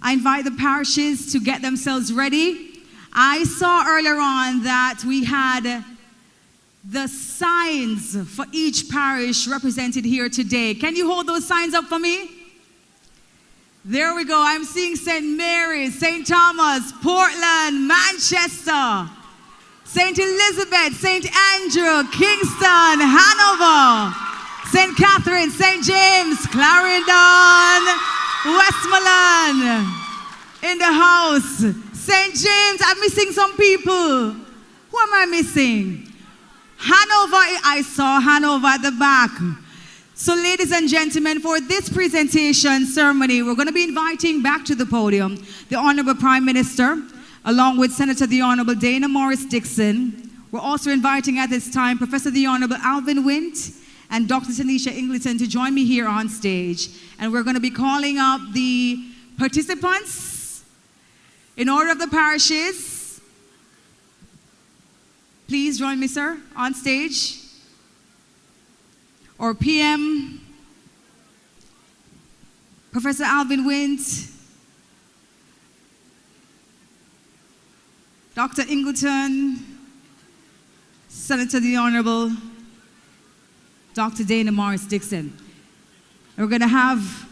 I invite the parishes to get themselves ready. I saw earlier on that we had the signs for each parish represented here today. Can you hold those signs up for me? There we go. I'm seeing St. Mary's, St. Thomas, Portland, Manchester, St. Elizabeth, St. Andrew, Kingston, Hanover, St. Catherine, St. James, Clarendon, Westmoreland in the house. St. James, I'm missing some people. Who am I missing? Hanover, I saw Hanover at the back. So ladies and gentlemen, for this presentation ceremony, we're going to be inviting back to the podium the Honorable Prime Minister, along with Senator the Honorable Dana Morris Dixon. We're also inviting at this time Professor the Honorable Alvin Wint and Dr. Tanisha Ingleton to join me here on stage. And we're going to be calling up the participants in order of the parishes. Please join me, sir, on stage. Or PM, Professor Alvin Wint, Dr. Ingleton, Senator the Honorable Dr. Dana Morris Dixon. And we're going to have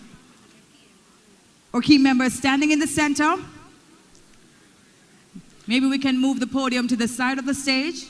our key members standing in the center. Maybe we can move the podium to the side of the stage.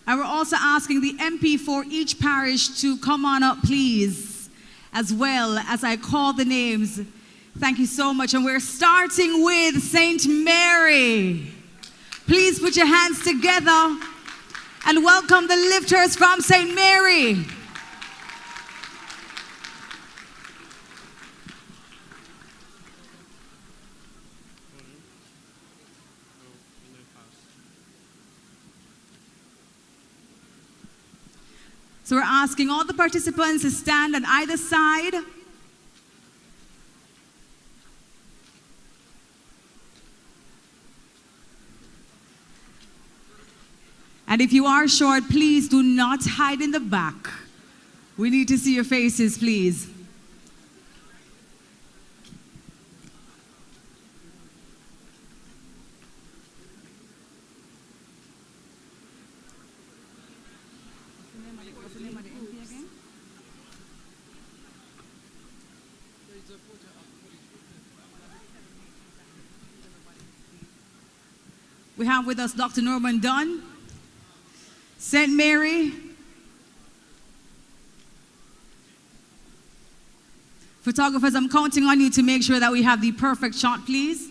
And we're also asking the MP for each parish to come on up, please, as well as I call the names. Thank you so much. And we're starting with St. Mary. Please put your hands together and welcome the lifters from St. Mary. So we're asking all the participants to stand on either side. And if you are short, please do not hide in the back. We need to see your faces, please. We have with us Dr. Norman Dunn, St. Mary. Photographers, I'm counting on you to make sure that we have the perfect shot, please.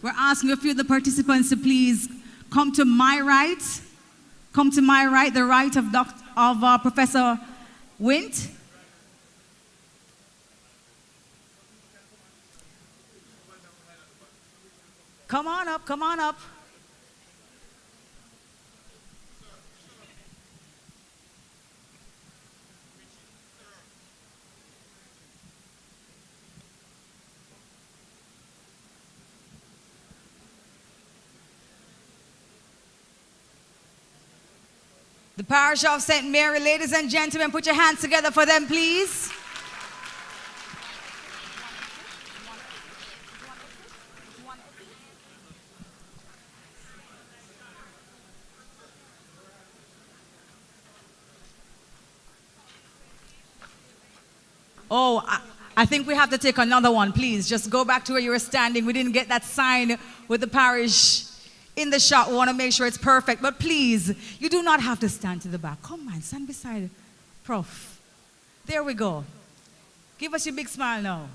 We're asking a few of the participants to please come to my right. Come to my right, the right of Professor Wint. Come on up, come on up. The parish of St. Mary, ladies and gentlemen, put your hands together for them, please. Oh, I think we have to take another one, please. Just go back to where you were standing. We didn't get that sign with the parish in the shot. We want to make sure it's perfect. But please, you do not have to stand to the back. Come on, stand beside Prof. There we go. Give us your big smile now.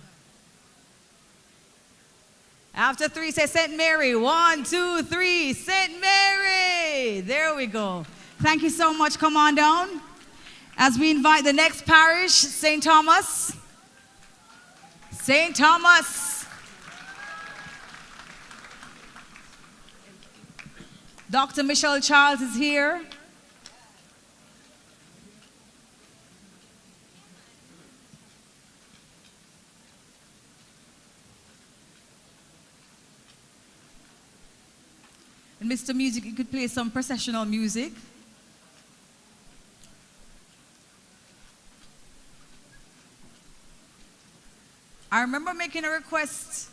After three, say St. Mary. 1, 2, 3, St. Mary. There we go. Thank you so much. Come on down. As we invite the next parish, St. Thomas. St. Thomas. Dr. Michelle Charles is here. And Mr. Music, you could play some processional music. I remember making a request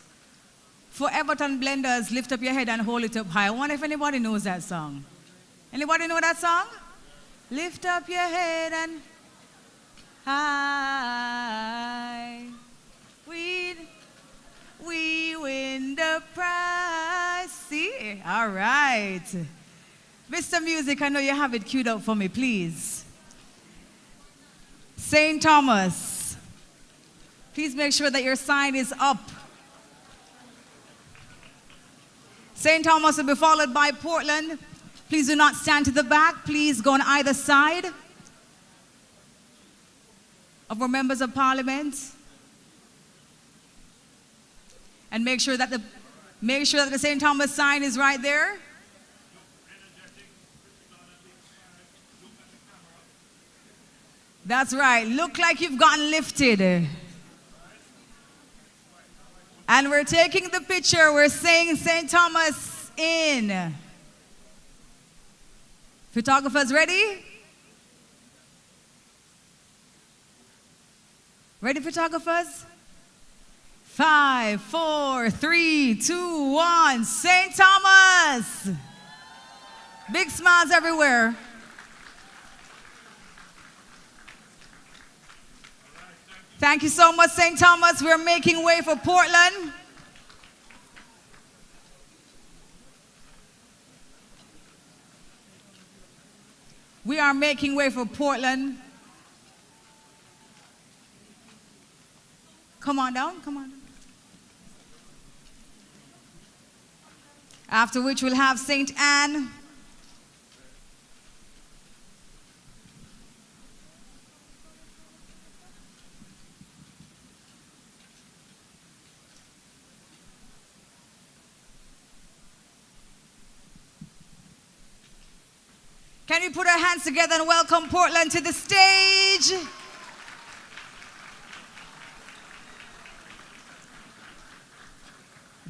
for Everton Blenders, Lift Up Your Head and Hold It Up High. I wonder if anybody knows that song. Anybody know that song? Lift up your head and high. We win the prize. See? All right. Mr. Music, I know you have it queued up for me, please. St. Thomas. Please make sure that your sign is up. St. Thomas will be followed by Portland. Please do not stand to the back. Please go on either side of our members of parliament. And make sure that the St. Thomas sign is right there. That's right. Look like you've gotten lifted. And we're taking the picture. We're saying St. Thomas in. Photographers ready? Ready, photographers? 5, 4, 3, 2, 1. St. Thomas. Big smiles everywhere. Thank you so much, St. Thomas. We're making way for Portland. We are making way for Portland. Come on down, come on down. After which we'll have St. Anne. Can we put our hands together and welcome Portland to the stage?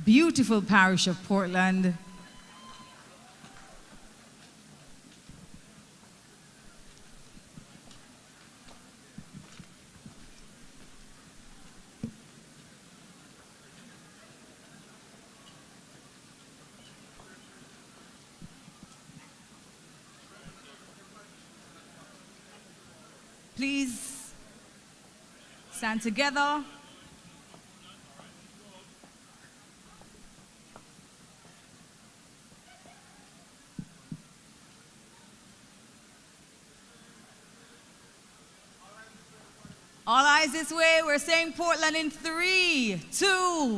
Beautiful parish of Portland. Please stand together. All eyes this way. We're saying Portland in 3, 2,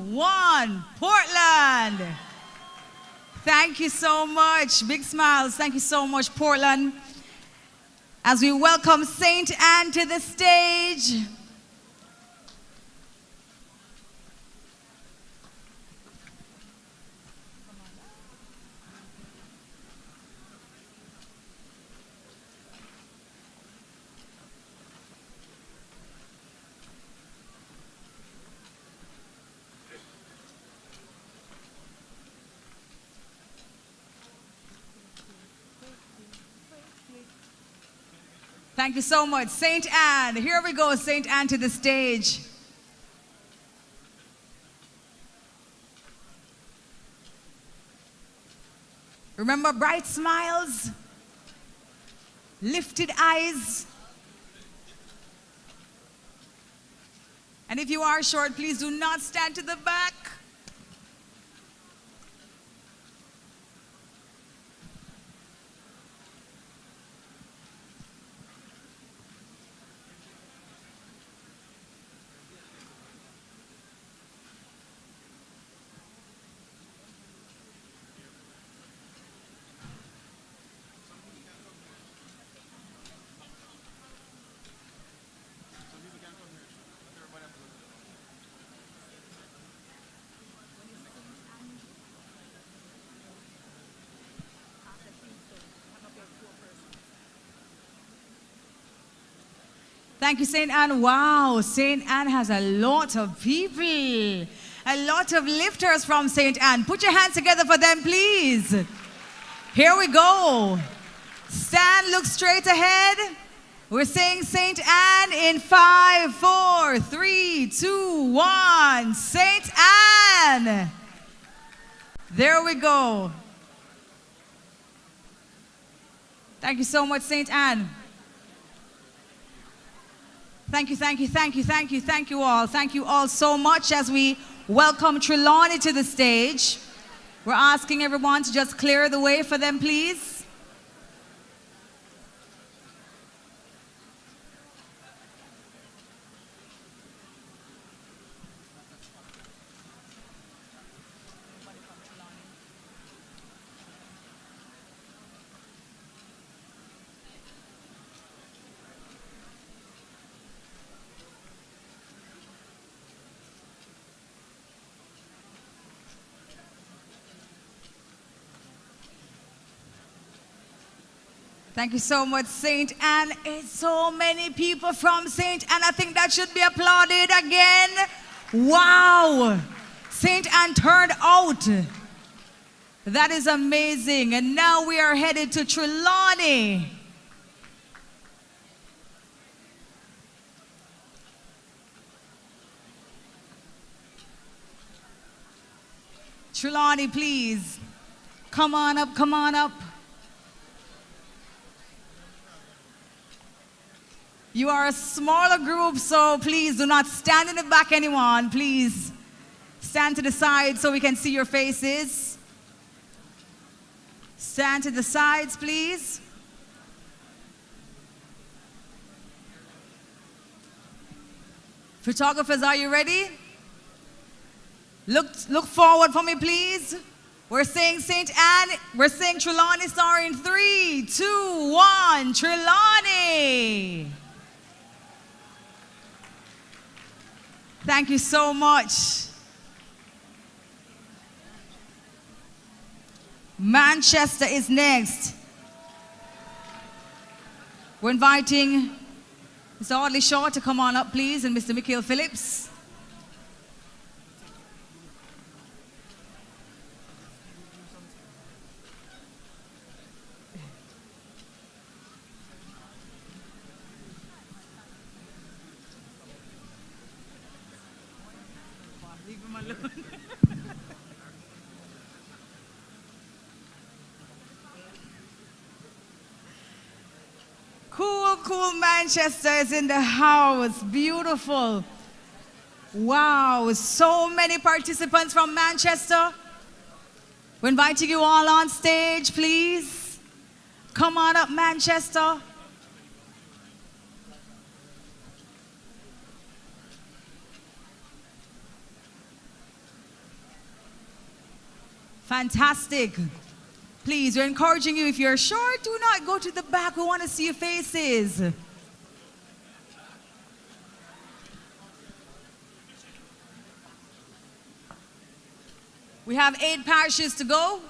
1. Portland. Thank you so much. Big smiles. Thank you so much, Portland. As we welcome St. Anne to the stage. Thank you so much. St. Anne. Here we go, St. Anne to the stage. Remember, bright smiles, lifted eyes. And if you are short, please do not stand to the back. Thank you, St. Anne. Wow, St. Anne has a lot of people, a lot of lifters from St. Anne. Put your hands together for them, please. Here we go. Stand, look straight ahead. We're saying St. Anne in 5, 4, 3, 2, 1. St. Anne. There we go. Thank you so much, St. Anne. Thank you, thank you, thank you, thank you, thank you all. Thank you all so much as we welcome Trelawney to the stage. We're asking everyone to just clear the way for them, please. Thank you so much, St. Anne. It's so many people from St. Anne. I think that should be applauded again. Wow. St. Anne turned out. That is amazing. And now we are headed to Trelawney. Trelawney, please. Come on up, come on up. You are a smaller group, so please do not stand in the back, anyone. Please stand to the side so we can see your faces. Stand to the sides, please. Photographers, are you ready? Look forward for me, please. We're saying St. Anne, we're saying Trelawney Star in 3, 2, 1, Trelawney. Thank you so much. Manchester is next. We're inviting Mr. Audley Shaw to come on up, please, and Mr. Mikhail Phillips. Leave him alone. Cool Manchester is in the house. Beautiful. Wow, so many participants from Manchester. We're inviting you all on stage, please. Come on up, Manchester. Fantastic. Please, we're encouraging you, if you're short, do not go to the back. We want to see your faces. We have 8 parishes to go.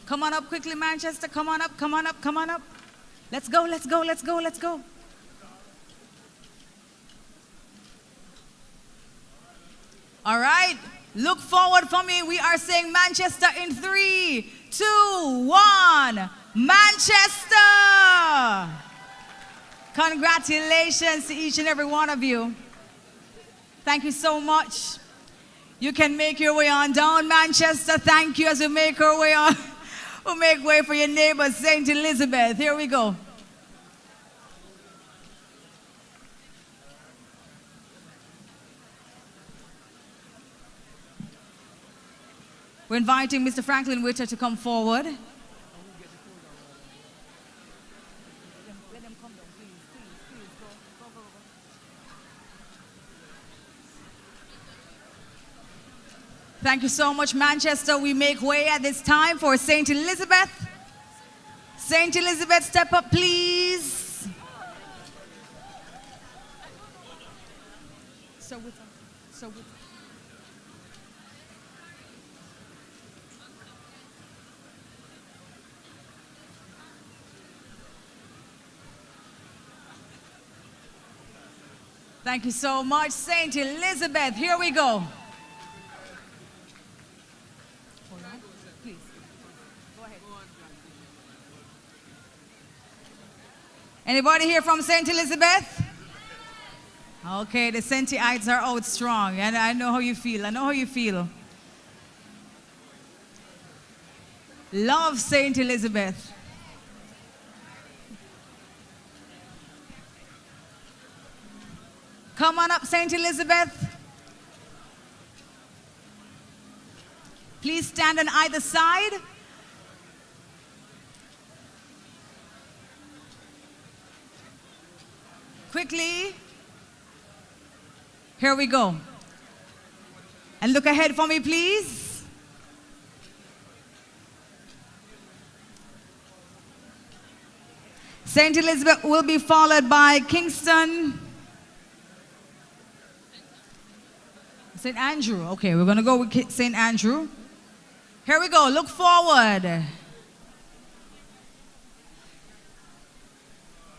Come on up quickly, Manchester. Come on up, come on up, come on up. Let's go, let's go, let's go, let's go. All right, look forward for me. We are saying Manchester in 3, 2, 1. Manchester! Congratulations to each and every one of you. Thank you so much. You can make your way on down, Manchester. Thank you as we make our way on. We'll make way for your neighbor, St. Elizabeth. Here we go. We're inviting Mr. Franklin Witter to come forward. Thank you so much, Manchester. We make way at this time for St. Elizabeth. St. Elizabeth, step up, please. Thank you so much, St. Elizabeth. Here we go. Please, go ahead. Anybody here from St. Elizabeth? Okay, the Sentiites are out strong, and I know how you feel. I know how you feel. Love St. Elizabeth. Come on up, St. Elizabeth. Please stand on either side. Quickly. Here we go. And look ahead for me, please. St. Elizabeth will be followed by Kingston. St. Andrew. Okay, we're going to go with St. Andrew. Here we go. Look forward.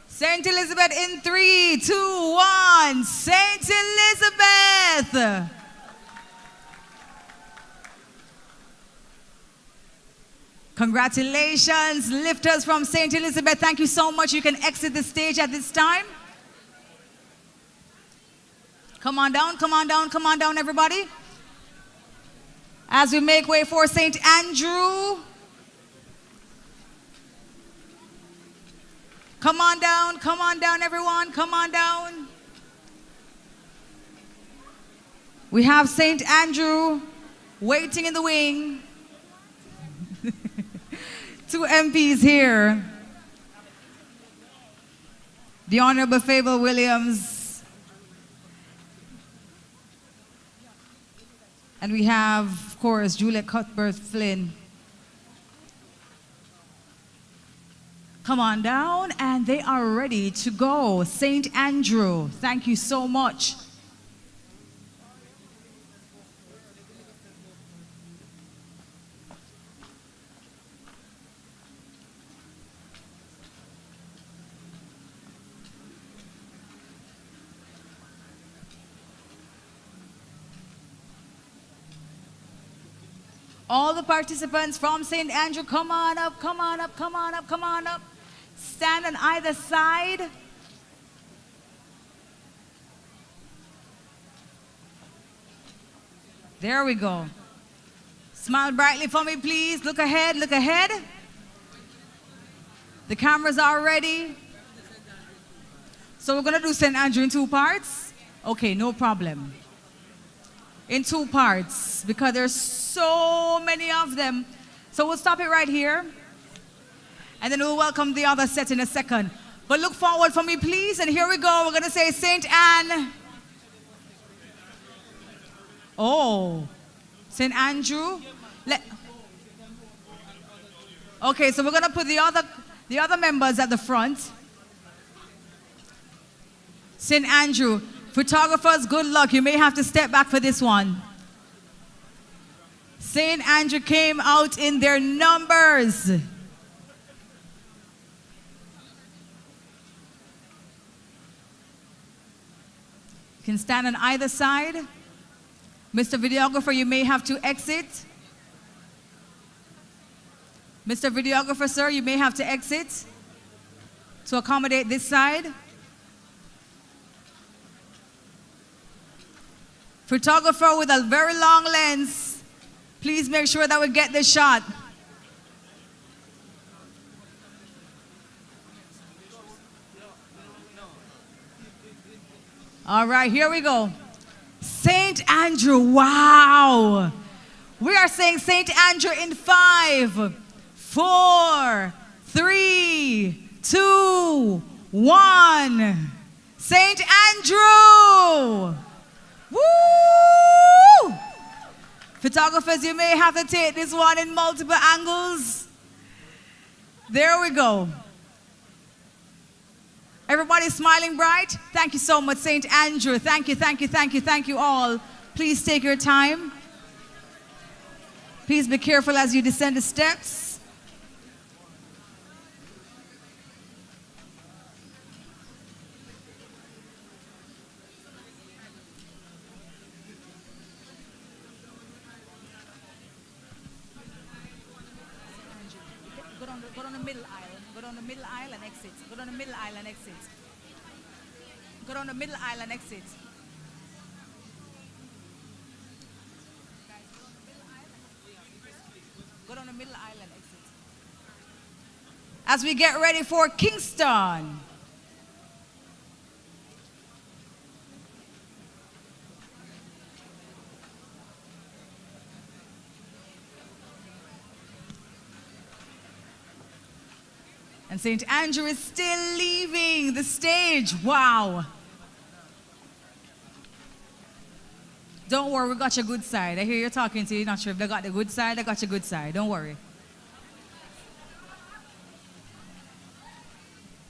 St. Elizabeth in 3, 2, 1. St. Elizabeth. Congratulations, lifters from St. Elizabeth. Thank you so much. You can exit the stage at this time. Come on down, come on down, come on down, everybody. As we make way for St. Andrew. Come on down, everyone, come on down. We have St. Andrew waiting in the wing. 2 MPs here. The Honorable Fable Williams. And we have, of course, Juliet Cuthbert Flynn. Come on down, and they are ready to go. St. Andrew, thank you so much. All the participants from St. Andrew, come on up, come on up, come on up, come on up. Stand on either side. There we go. Smile brightly for me, please. Look ahead, look ahead. The cameras are ready. So we're going to do St. Andrew in 2 parts. Okay, no problem. In 2 parts, because there's so many of them. So we'll stop it right here. And then we'll welcome the other set in a second. But look forward for me, please. And here we go. We're going to say St. Anne. Oh, St. Andrew. Okay, so we're going to put the other members at the front. St. Andrew. Photographers, good luck. You may have to step back for this one. St. Andrew came out in their numbers. You can stand on either side. Mr. Videographer, you may have to exit. Mr. Videographer, sir, you may have to exit to accommodate this side. Photographer with a very long lens, please make sure that we get this shot. All right, here we go. St. Andrew, wow. We are saying St. Andrew in 5, 4, 3, 2, 1. St. Andrew. Woo! Photographers, you may have to take this one in multiple angles. There we go. Everybody smiling bright? Thank you so much, St. Andrew. Thank you, thank you, thank you, thank you all. Please take your time. Please be careful as you descend the steps. Go down the middle aisle. Go down the middle aisle and exit. Go down the middle aisle and exit. Go down the middle aisle and exit. Go down the middle aisle and exit. As we get ready for Kingston. And St. Andrew is still leaving the stage. Wow. Don't worry, we got your good side. I hear you're talking to you, not sure if they got the good side, they got your good side. Don't worry.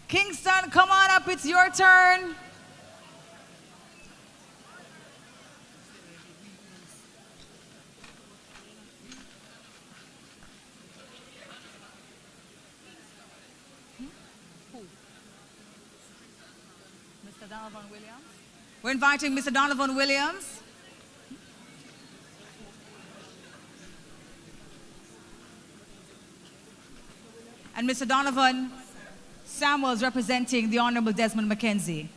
Kingston, come on up, it's your turn. We're inviting Mr. Donovan Williams. And Mr. Donovan Samuels representing the Honorable Desmond McKenzie.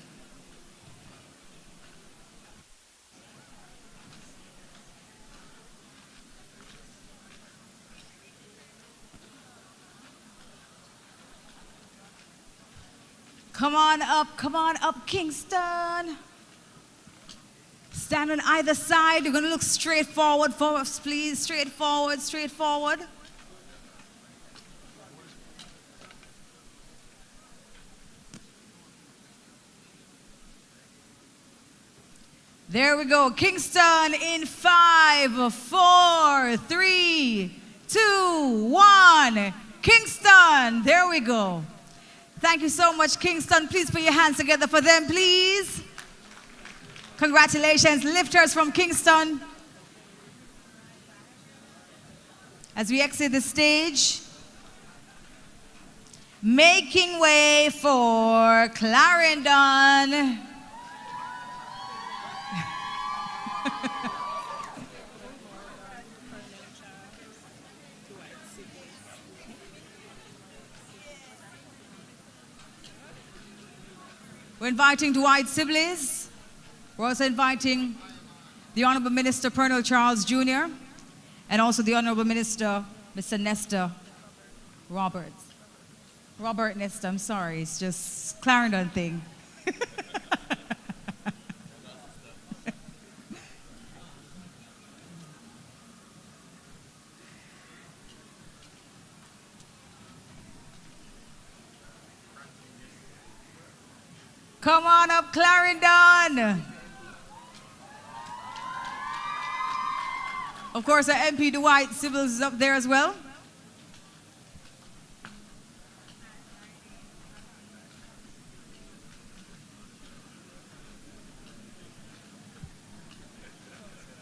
Come on up, Kingston. Stand on either side. You're going to look straight forward for us, please. Straight forward, straight forward. There we go. Kingston in 5, 4, 3, 2, 1. Kingston. There we go. Thank you so much, Kingston. Please put your hands together for them, please. Congratulations, lifters from Kingston. As we exit the stage, making way for Clarendon. We're inviting Dwight Sibley's. We're also inviting the Honorable Minister Pernell Charles Jr. and also the Honorable Minister, Mr. Nestor Roberts. Robert Nestor, I'm sorry, it's just Clarendon thing. Come on up, Clarendon. Of course, our MP Dwight Sibley's is up there as well.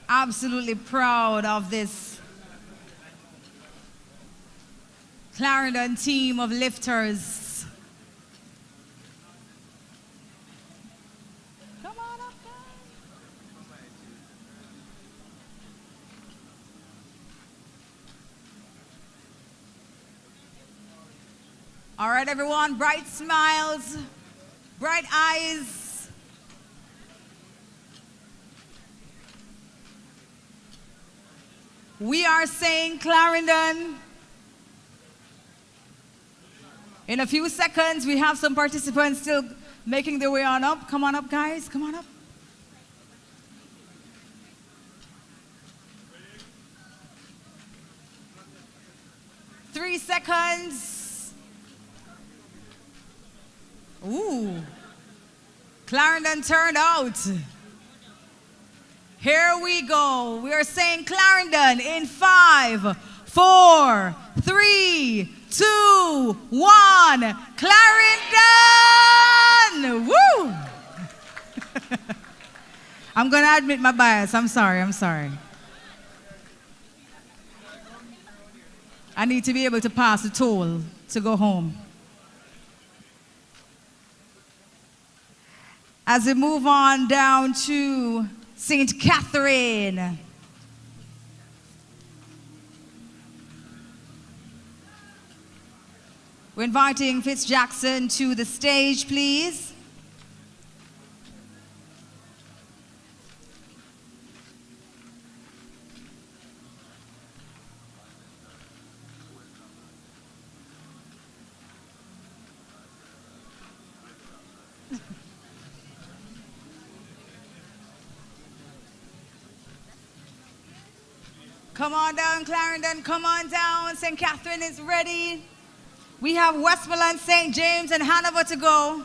Absolutely proud of this Clarendon team of lifters. All right, everyone, bright smiles, bright eyes. We are saying Clarendon. In a few seconds, we have some participants still making their way on up. Come on up, guys, come on up. Three seconds. Ooh, Clarendon turned out. Here we go. We are saying Clarendon in 5, 4, 3, 2, 1. Clarendon! Woo! I'm going to admit my bias. I'm sorry. I need to be able to pass the toll to go home. As we move on down to St. Catherine. We're inviting Fitz Jackson to the stage, please. Come on down, Clarendon. Come on down. St. Catherine is ready. We have Westmoreland, St. James, and Hanover to go.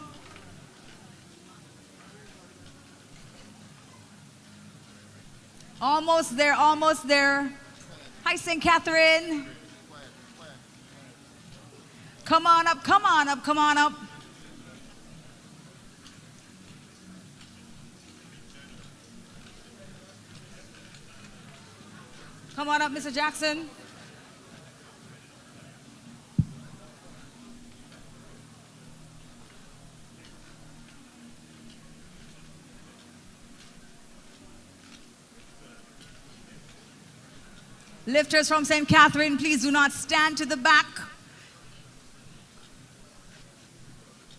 Almost there, almost there. Hi, St. Catherine. Come on up, come on up, come on up. Come on up, Mr. Jackson. Lifters from St. Catherine, please do not stand to the back.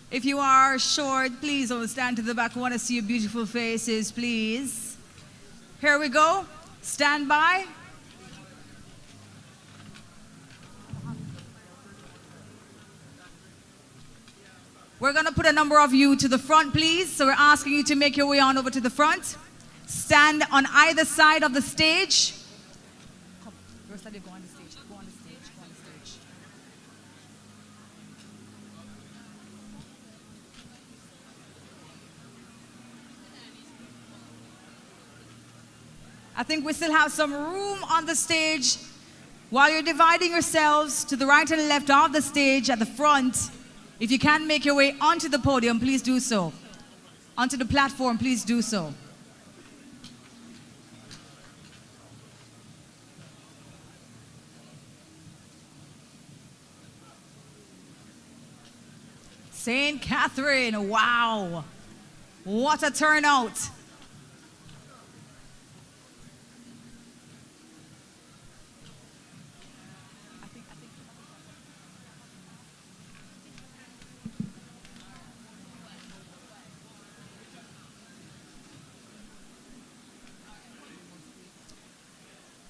If you are short, please don't stand to the back. I want to see your beautiful faces, please. Here we go. Stand by. We're going to put a number of you to the front, please. So we're asking you to make your way on over to the front. Stand on either side of the stage. Come, go on the stage. Go on the stage. Go on the stage. I think we still have some room on the stage. While you're dividing yourselves to the right and left of the stage at the front, if you can make your way onto the podium, please do so. Onto the platform, please do so. St. Catherine, wow. What a turnout.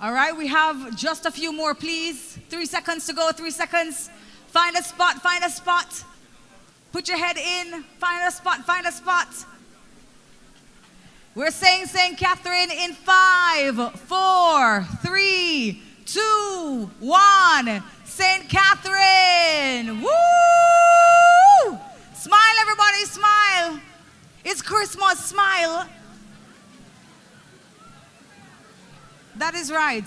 All right, we have just a few more, please. 3 seconds to go, 3 seconds. Find a spot, find a spot. Put your head in, find a spot, find a spot. We're saying St. Catherine in 5, 4, 3, 2, 1. St. Catherine, woo! Smile, everybody, smile. It's Christmas, smile. That is right.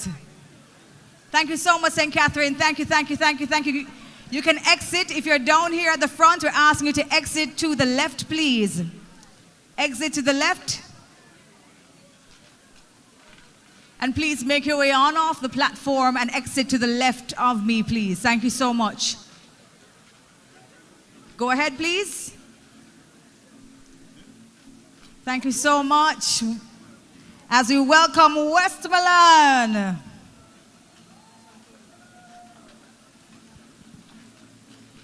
Thank you so much, St. Catherine. Thank you, thank you, thank you, thank you. You can exit. If you're down here at the front, we're asking you to exit to the left, please. Exit to the left. And please make your way on off the platform and exit to the left of me, please. Thank you so much. Go ahead, please. Thank you so much. As we welcome Westmoreland.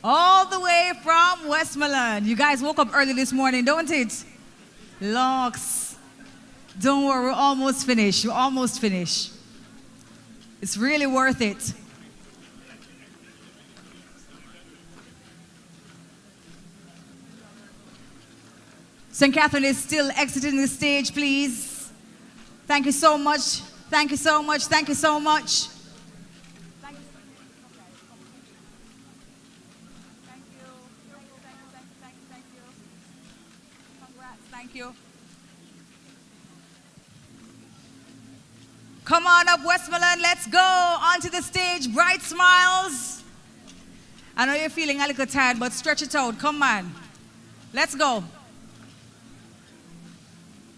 All the way from Westmoreland. You guys woke up early this morning, don't it? Locks. Don't worry, we're almost finished. We're almost finished. It's really worth it. St. Catherine is still exiting the stage, please. Thank you so much. Thank you so much. Thank you so much. Thank you. Come on up, Westmoreland. Let's go onto the stage. Bright smiles. I know you're feeling a little tired, but stretch it out. Come on. Let's go.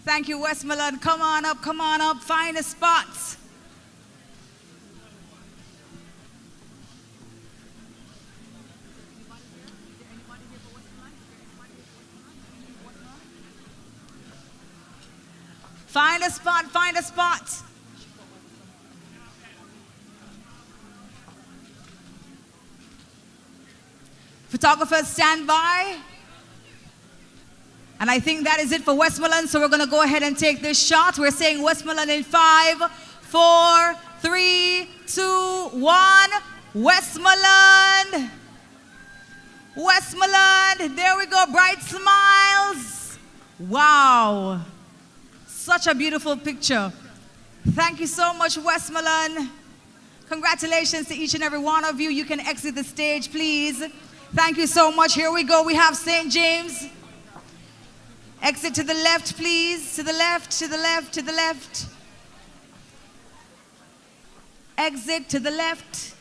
Thank you, Westmoreland. Come on up, come on up. Find a spot. Find a spot, find a spot. Photographers, stand by. And I think that is it for Westmoreland, so we're going to go ahead and take this shot. We're saying Westmoreland in 5, 4, 3, 2, 1. Westmoreland. Westmoreland. There we go. Bright smiles. Wow. Such a beautiful picture. Thank you so much, Westmoreland. Congratulations to each and every one of you. You can exit the stage, please. Thank you so much. Here we go. We have St. James. Exit to the left, please. To the left, to the left, to the left. Exit to the left.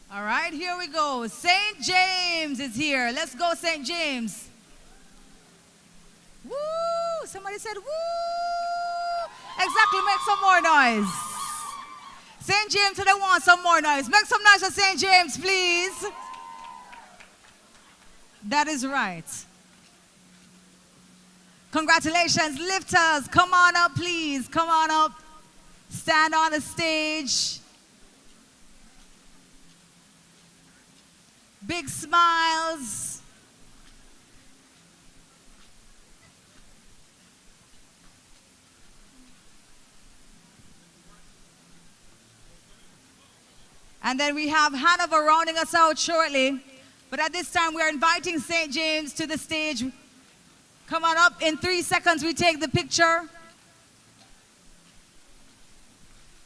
All right, here we go. St. James is here. Let's go, St. James. Woo! Somebody said, woo! Exactly, make some more noise. St. James, they want some more noise. Make some noise for St. James, please. That is right. Congratulations, lifters. Come on up, please. Come on up. Stand on the stage. Big smiles. And then we have Hanover rounding us out shortly. But at this time, we are inviting St. James to the stage. Come on up. In 3 seconds, we take the picture.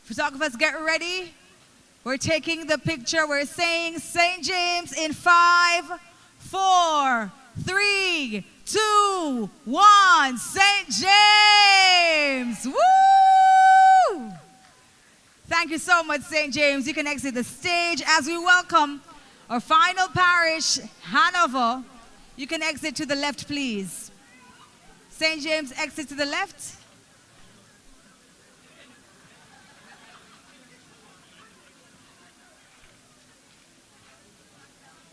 Photographers, get ready. We're taking the picture. We're saying St. James in 5, 4, 3, 2, 1. St. James. Woo! Thank you so much, St. James. You can exit the stage as we welcome our final parish, Hanover. You can exit to the left, please. St. James, exit to the left.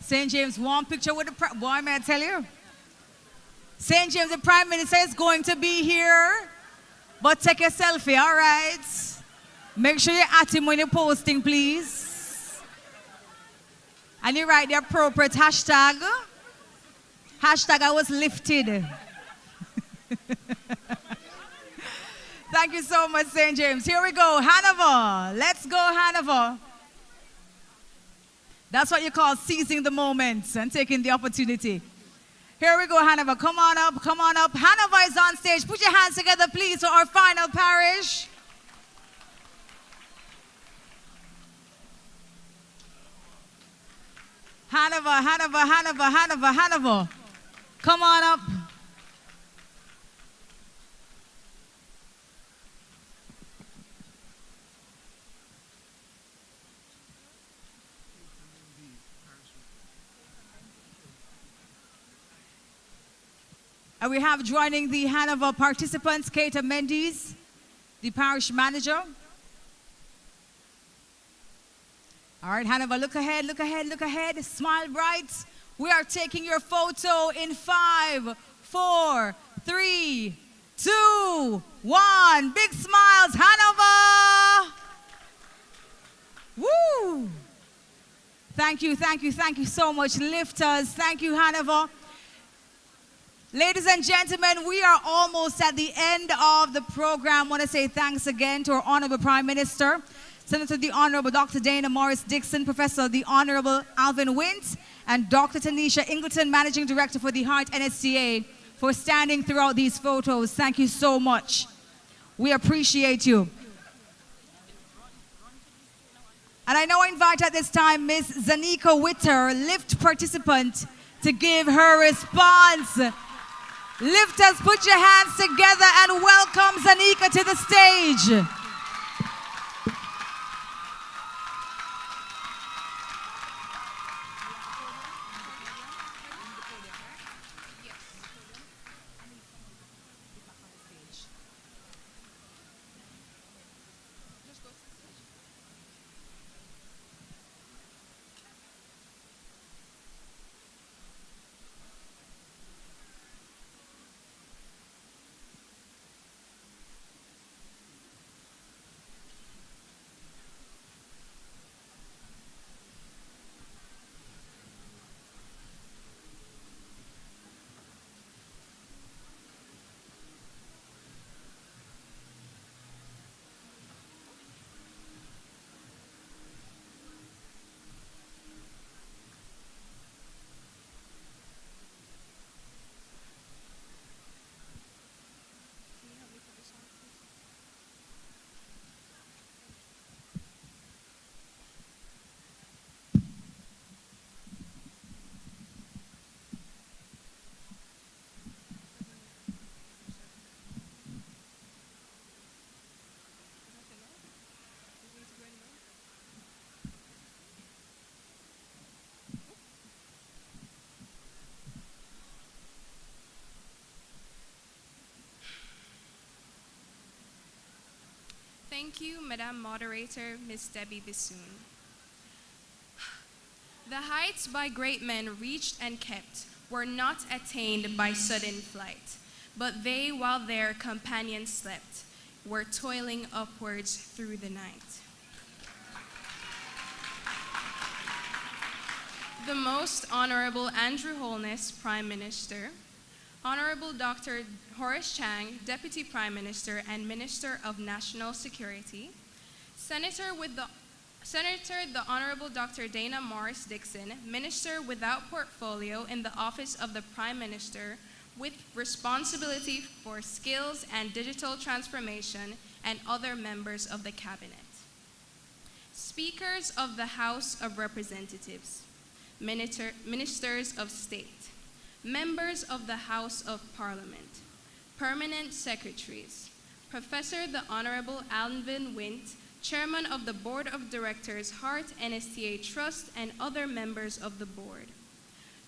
St. James, one picture with the boy, may I tell you? St. James, the Prime Minister is going to be here, but take a selfie, all right? Make sure you're at him when you're posting, please. And you write the appropriate hashtag. Hashtag I was lifted. Thank you so much, St. James. Here we go, Hanover. Let's go, Hanover. That's what you call seizing the moment and taking the opportunity. Here we go, Hanover. Come on up, come on up. Hanover is on stage. Put your hands together, please, for our final parish. Hanover, Hanover, Hanover, Hanover, Hanover. Come on up. And we have joining the Hanover participants, Kate Mendes, the parish manager. All right, Hanover, look ahead, look ahead, look ahead. Smile bright. We are taking your photo in 5, 4, 3, 2, 1. Big smiles, Hanover. Woo! Thank you, thank you, thank you so much, lifters. Thank you, Hanover. Ladies and gentlemen, we are almost at the end of the program. I want to say thanks again to our Honorable Prime Minister, Senator the Honorable Dr. Dana Morris Dixon, Professor the Honorable Alvin Wint, and Dr. Tanisha Ingleton, Managing Director for the Heart NSCA, for standing throughout these photos. Thank you so much. We appreciate you. And I now invite at this time Ms. Zanika Witter, lift participant, to give her response. Lifters, put your hands together and welcome Zanika to the stage. Thank you, Madam Moderator, Ms. Debbie Bissoon. The heights by great men reached and kept were not attained by sudden flight, but they, while their companions slept, were toiling upwards through the night. The Most Honorable Andrew Holness, Prime Minister, Honorable Dr. Horace Chang, Deputy Prime Minister and Minister of National Security, Senator the Honorable Dr. Dana Morris Dixon, Minister without portfolio in the Office of the Prime Minister with responsibility for skills and digital transformation, and other members of the Cabinet. Speakers of the House of Representatives, Ministers of State, members of the House of Parliament, permanent secretaries, Professor the Honorable Alvin Wint, Chairman of the Board of Directors, Hart NSTA Trust, and other members of the board.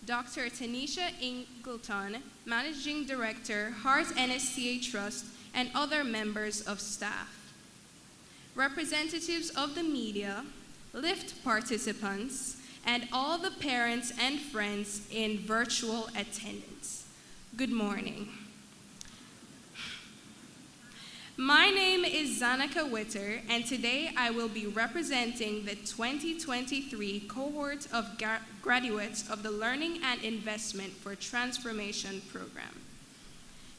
Dr. Tanisha Ingleton, Managing Director, Hart NSTA Trust, and other members of staff. Representatives of the media, LIFT participants, and all the parents and friends in virtual attendance. Good morning. My name is Zanika Witter, and today I will be representing the 2023 cohort of graduates of the Learning and Investment for Transformation program.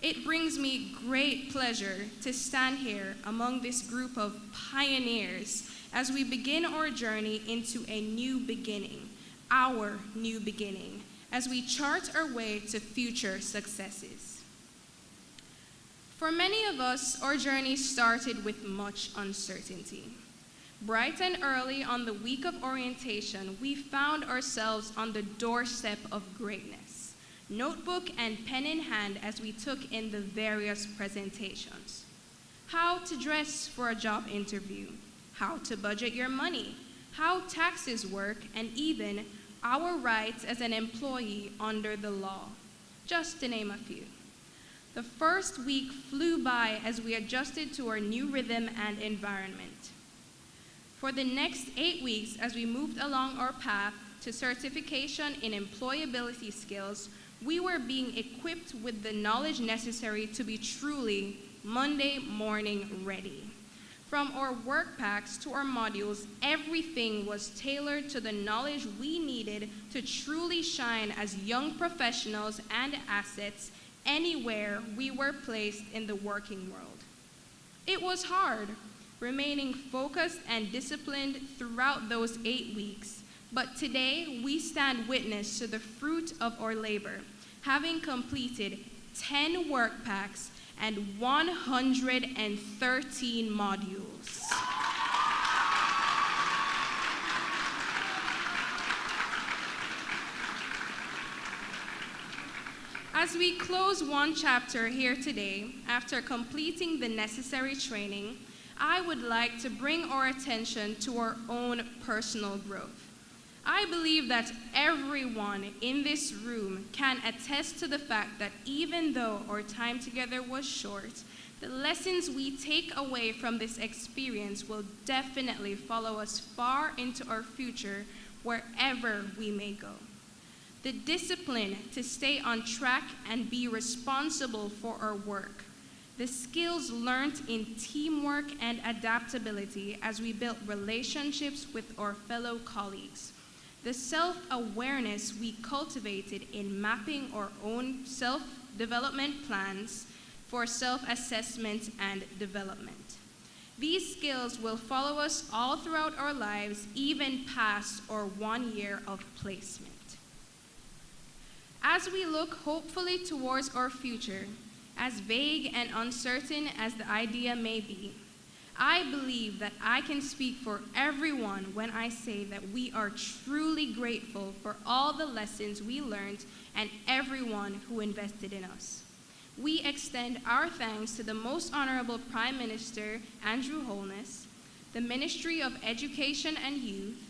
It brings me great pleasure to stand here among this group of pioneers as we begin our journey into a new beginning, our new beginning, as we chart our way to future successes. For many of us, our journey started with much uncertainty. Bright and early on the week of orientation, we found ourselves on the doorstep of greatness, notebook and pen in hand as we took in the various presentations. How to dress for a job interview, how to budget your money, how taxes work, and even our rights as an employee under the law, just to name a few. The first week flew by as we adjusted to our new rhythm and environment. For the next 8 weeks, as we moved along our path to certification in employability skills, we were being equipped with the knowledge necessary to be truly Monday morning ready. From our work packs to our modules, everything was tailored to the knowledge we needed to truly shine as young professionals and assets anywhere we were placed in the working world. It was hard, remaining focused and disciplined throughout those 8 weeks, but today we stand witness to the fruit of our labor, having completed 10 work packs and 113 modules. As we close one chapter here today, after completing the necessary training, I would like to bring our attention to our own personal growth. I believe that everyone in this room can attest to the fact that even though our time together was short, the lessons we take away from this experience will definitely follow us far into our future wherever we may go. The discipline to stay on track and be responsible for our work. The skills learned in teamwork and adaptability as we built relationships with our fellow colleagues. The self-awareness we cultivated in mapping our own self-development plans for self-assessment and development. These skills will follow us all throughout our lives, even past our 1 year of placement. As we look hopefully towards our future, as vague and uncertain as the idea may be, I believe that I can speak for everyone when I say that we are truly grateful for all the lessons we learned and everyone who invested in us. We extend our thanks to the Most Honorable Prime Minister Andrew Holness, the Ministry of Education and Youth,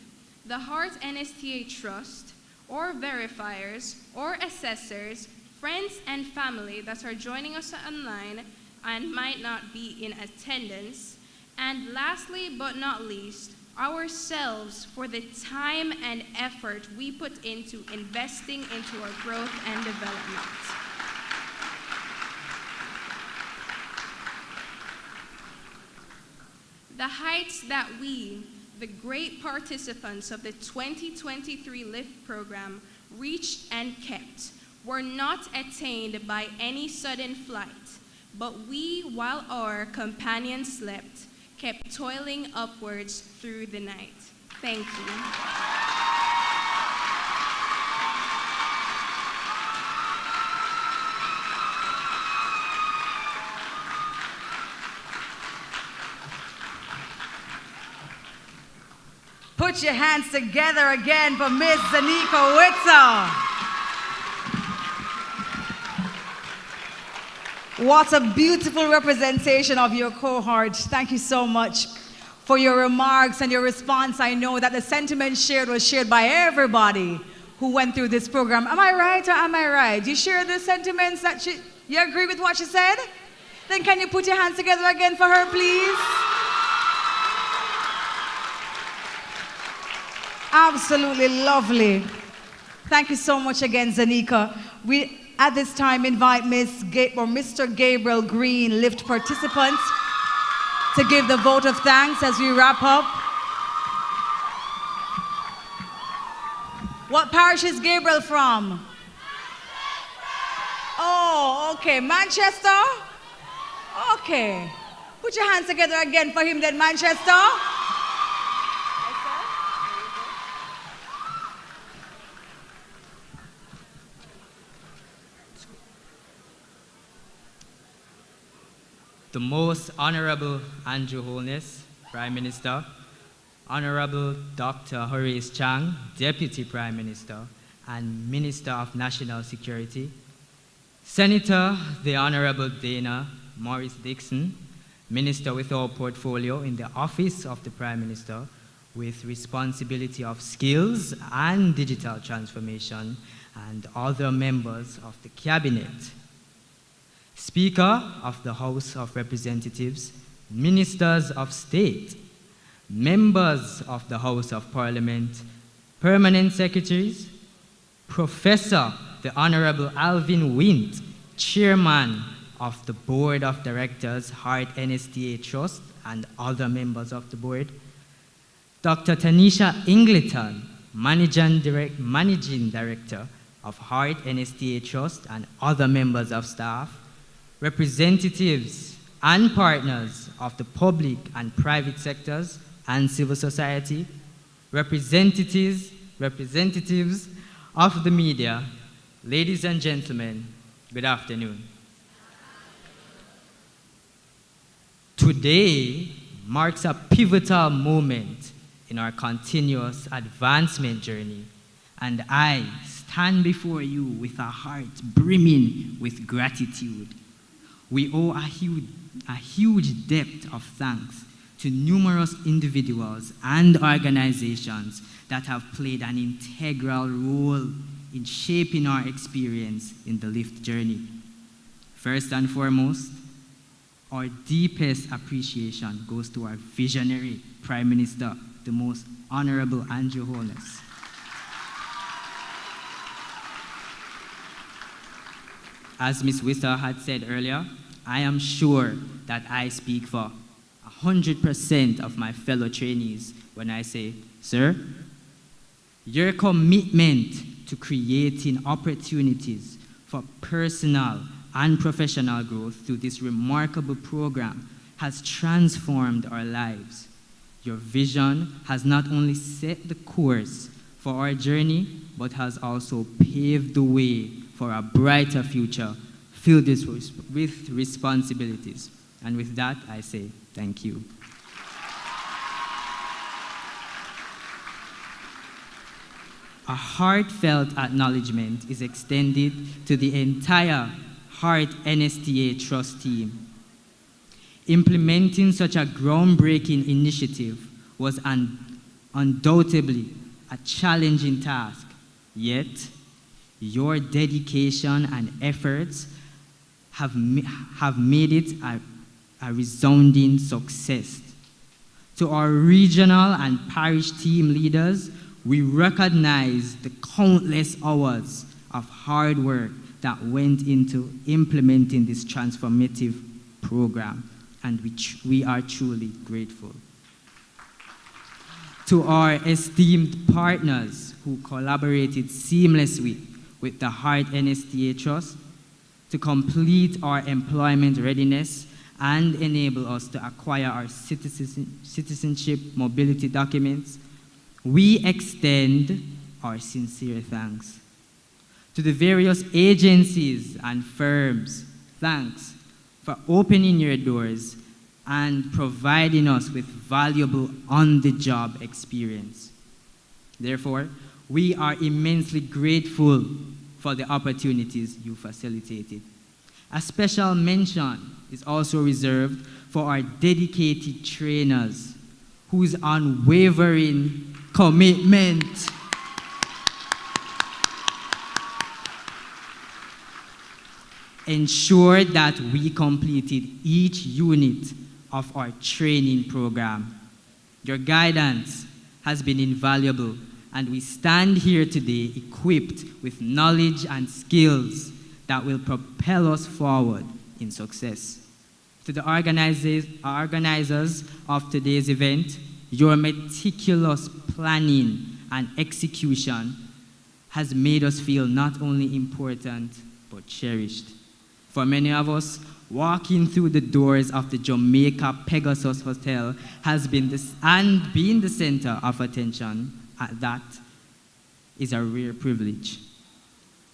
the Hart NSTA Trust, or verifiers, or assessors, friends and family that are joining us online and might not be in attendance, And lastly but not least, ourselves for the time and effort we put into investing into our growth and development. The heights that we, the great participants of the 2023 LIFT program, reached and kept were not attained by any sudden flight, but we, while our companions slept, kept toiling upwards through the night. Thank you. Put your hands together again for Miss Zanika Witzer. What a beautiful representation of your cohort. Thank you so much for your remarks and your response. I know that the sentiment shared was shared by everybody who went through this program. Am I right or am I right? You share the sentiments that you agree with what she said? Then can you put your hands together again for her, please? Absolutely lovely. Thank you so much again, Zanika. We, at this time, invite Mr. Gabriel Green, LIFT participants, to give the vote of thanks as we wrap up. What parish is Gabriel from? Oh, okay, Manchester? Okay. Put your hands together again for him then, Manchester. The Most Honorable Andrew Holness, Prime Minister, Honorable Dr. Horace Chang, Deputy Prime Minister and Minister of National Security, Senator the Honorable Dana Morris Dixon, Minister with our portfolio in the Office of the Prime Minister with responsibility of skills and digital transformation, and other members of the Cabinet, Speaker of the House of Representatives, Ministers of State, members of the House of Parliament, permanent secretaries, Professor the Honorable Alvin Wint, Chairman of the Board of Directors, Heart NSTA Trust, and other members of the board, Dr. Tanisha Ingleton, Managing Director of Heart NSTA Trust, and other members of staff, representatives and partners of the public and private sectors and civil society, representatives of the media, ladies and gentlemen, good afternoon. Today marks a pivotal moment in our continuous advancement journey, and I stand before you with a heart brimming with gratitude. We owe a huge debt of thanks to numerous individuals and organizations that have played an integral role in shaping our experience in the LIFT journey. First and foremost, our deepest appreciation goes to our visionary Prime Minister, the Most Honorable Andrew Holness. As Ms. Witzer had said earlier, I am sure that I speak for 100% of my fellow trainees when I say, sir, your commitment to creating opportunities for personal and professional growth through this remarkable program has transformed our lives. Your vision has not only set the course for our journey, but has also paved the way for a brighter future filled with responsibilities. And with that, I say thank you. A heartfelt acknowledgement is extended to the entire Heart NSTA Trust team. Implementing such a groundbreaking initiative was undoubtedly a challenging task, yet your dedication and efforts have made it a resounding success. To our regional and parish team leaders, we recognize the countless hours of hard work that went into implementing this transformative program, and we are truly grateful. To our esteemed partners who collaborated seamlessly with the Heart NSTA Trust to complete our employment readiness and enable us to acquire our citizenship mobility documents, we extend our sincere thanks. To the various agencies and firms, thanks for opening your doors and providing us with valuable on-the-job experience. Therefore, we are immensely grateful for the opportunities you facilitated. A special mention is also reserved for our dedicated trainers whose unwavering commitment ensured that we completed each unit of our training program. Your guidance has been invaluable, and we stand here today equipped with knowledge and skills that will propel us forward in success. To the organizers of today's event, your meticulous planning and execution has made us feel not only important, but cherished. For many of us, walking through the doors of the Jamaica Pegasus Hotel has been being the center of attention. That is a rare privilege.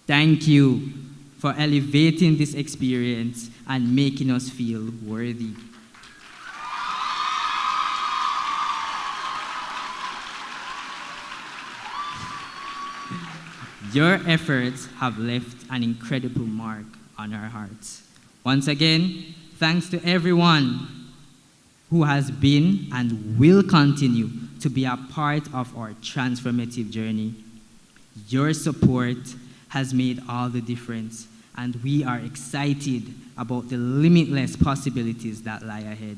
Thank you for elevating this experience and making us feel worthy. Your efforts have left an incredible mark on our hearts. Once again, thanks to everyone who has been and will continue to be a part of our transformative journey. Your support has made all the difference, and we are excited about the limitless possibilities that lie ahead.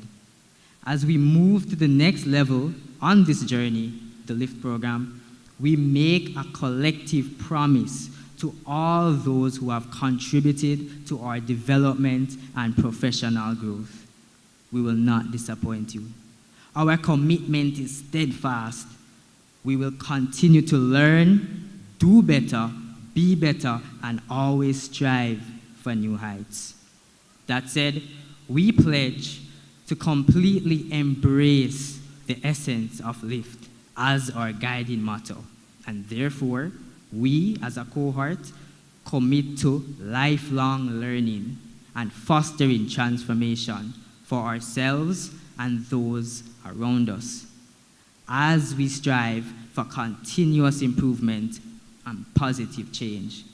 As we move to the next level on this journey, the LIFT program, we make a collective promise to all those who have contributed to our development and professional growth. We will not disappoint you. Our commitment is steadfast. We will continue to learn, do better, be better, and always strive for new heights. That said, we pledge to completely embrace the essence of LIFT as our guiding motto, and therefore, we as a cohort commit to lifelong learning and fostering transformation for ourselves and those around us, as we strive for continuous improvement and positive change.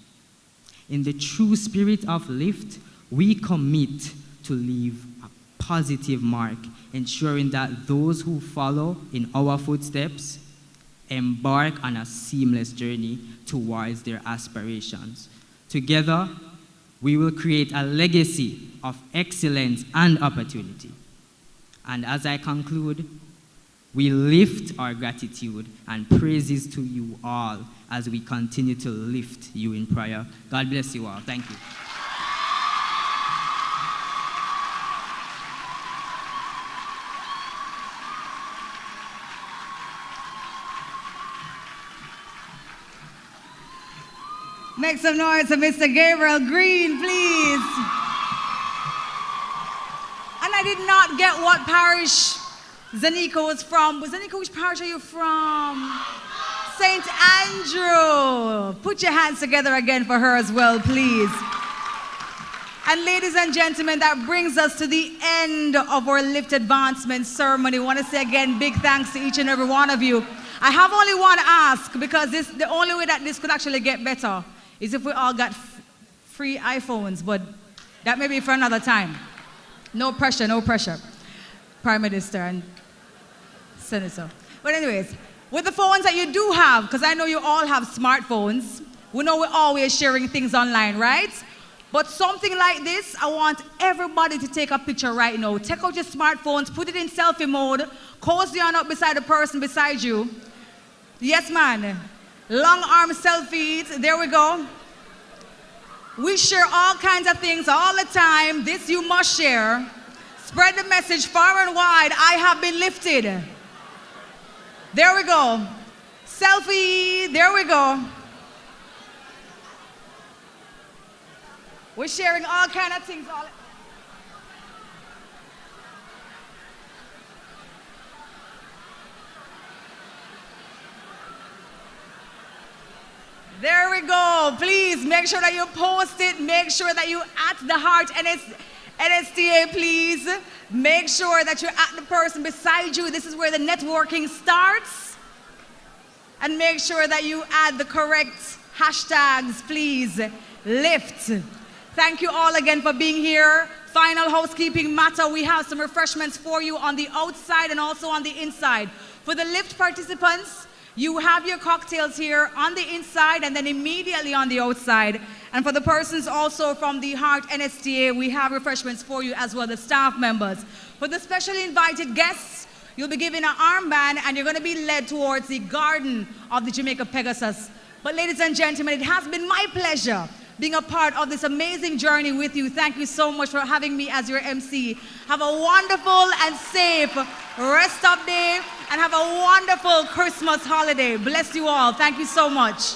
In the true spirit of LIFT, we commit to leave a positive mark, ensuring that those who follow in our footsteps embark on a seamless journey towards their aspirations. Together, we will create a legacy of excellence and opportunity. And as I conclude, we lift our gratitude and praises to you all as we continue to lift you in prayer. God bless you all. Thank you. Make some noise for Mr. Gabriel Green, please. And I did not get what parish Zanika was from. Zanika, which parish are you from? St. Andrew. Put your hands together again for her as well, please. And ladies and gentlemen, that brings us to the end of our Lift Advancement ceremony. I want to say again, big thanks to each and every one of you. I have only one ask, because the only way that this could actually get better is if we all got free iPhones, but that may be for another time. No pressure, no pressure. Prime Minister and Senator. But anyways, with the phones that you do have, because I know you all have smartphones, we know we're always sharing things online, right? But something like this, I want everybody to take a picture right now. Take out your smartphones, put it in selfie mode, cozy on up beside the person beside you. Yes, man. Long arm selfies, there we go. We share all kinds of things all the time. This you must share. Spread the message far and wide. I have been lifted. There we go. Selfie, there we go. We're sharing all kinds of things. There we go. Please make sure that you post it. Make sure that you at the Heart NSTA, please. Make sure that you're at the person beside you. This is where the networking starts. And make sure that you add the correct hashtags, please. Lift. Thank you all again for being here. Final housekeeping matter. We have some refreshments for you on the outside and also on the inside. For the lift participants, you have your cocktails here on the inside and then immediately on the outside. And for the persons also from the Heart NSTA, we have refreshments for you as well, the staff members. For the specially invited guests, you'll be given an armband and you're going to be led towards the garden of the Jamaica Pegasus. But ladies and gentlemen, it has been my pleasure being a part of this amazing journey with you. Thank you so much for having me as your MC. Have a wonderful and safe rest of day and have a wonderful Christmas holiday. Bless you all. Thank you so much.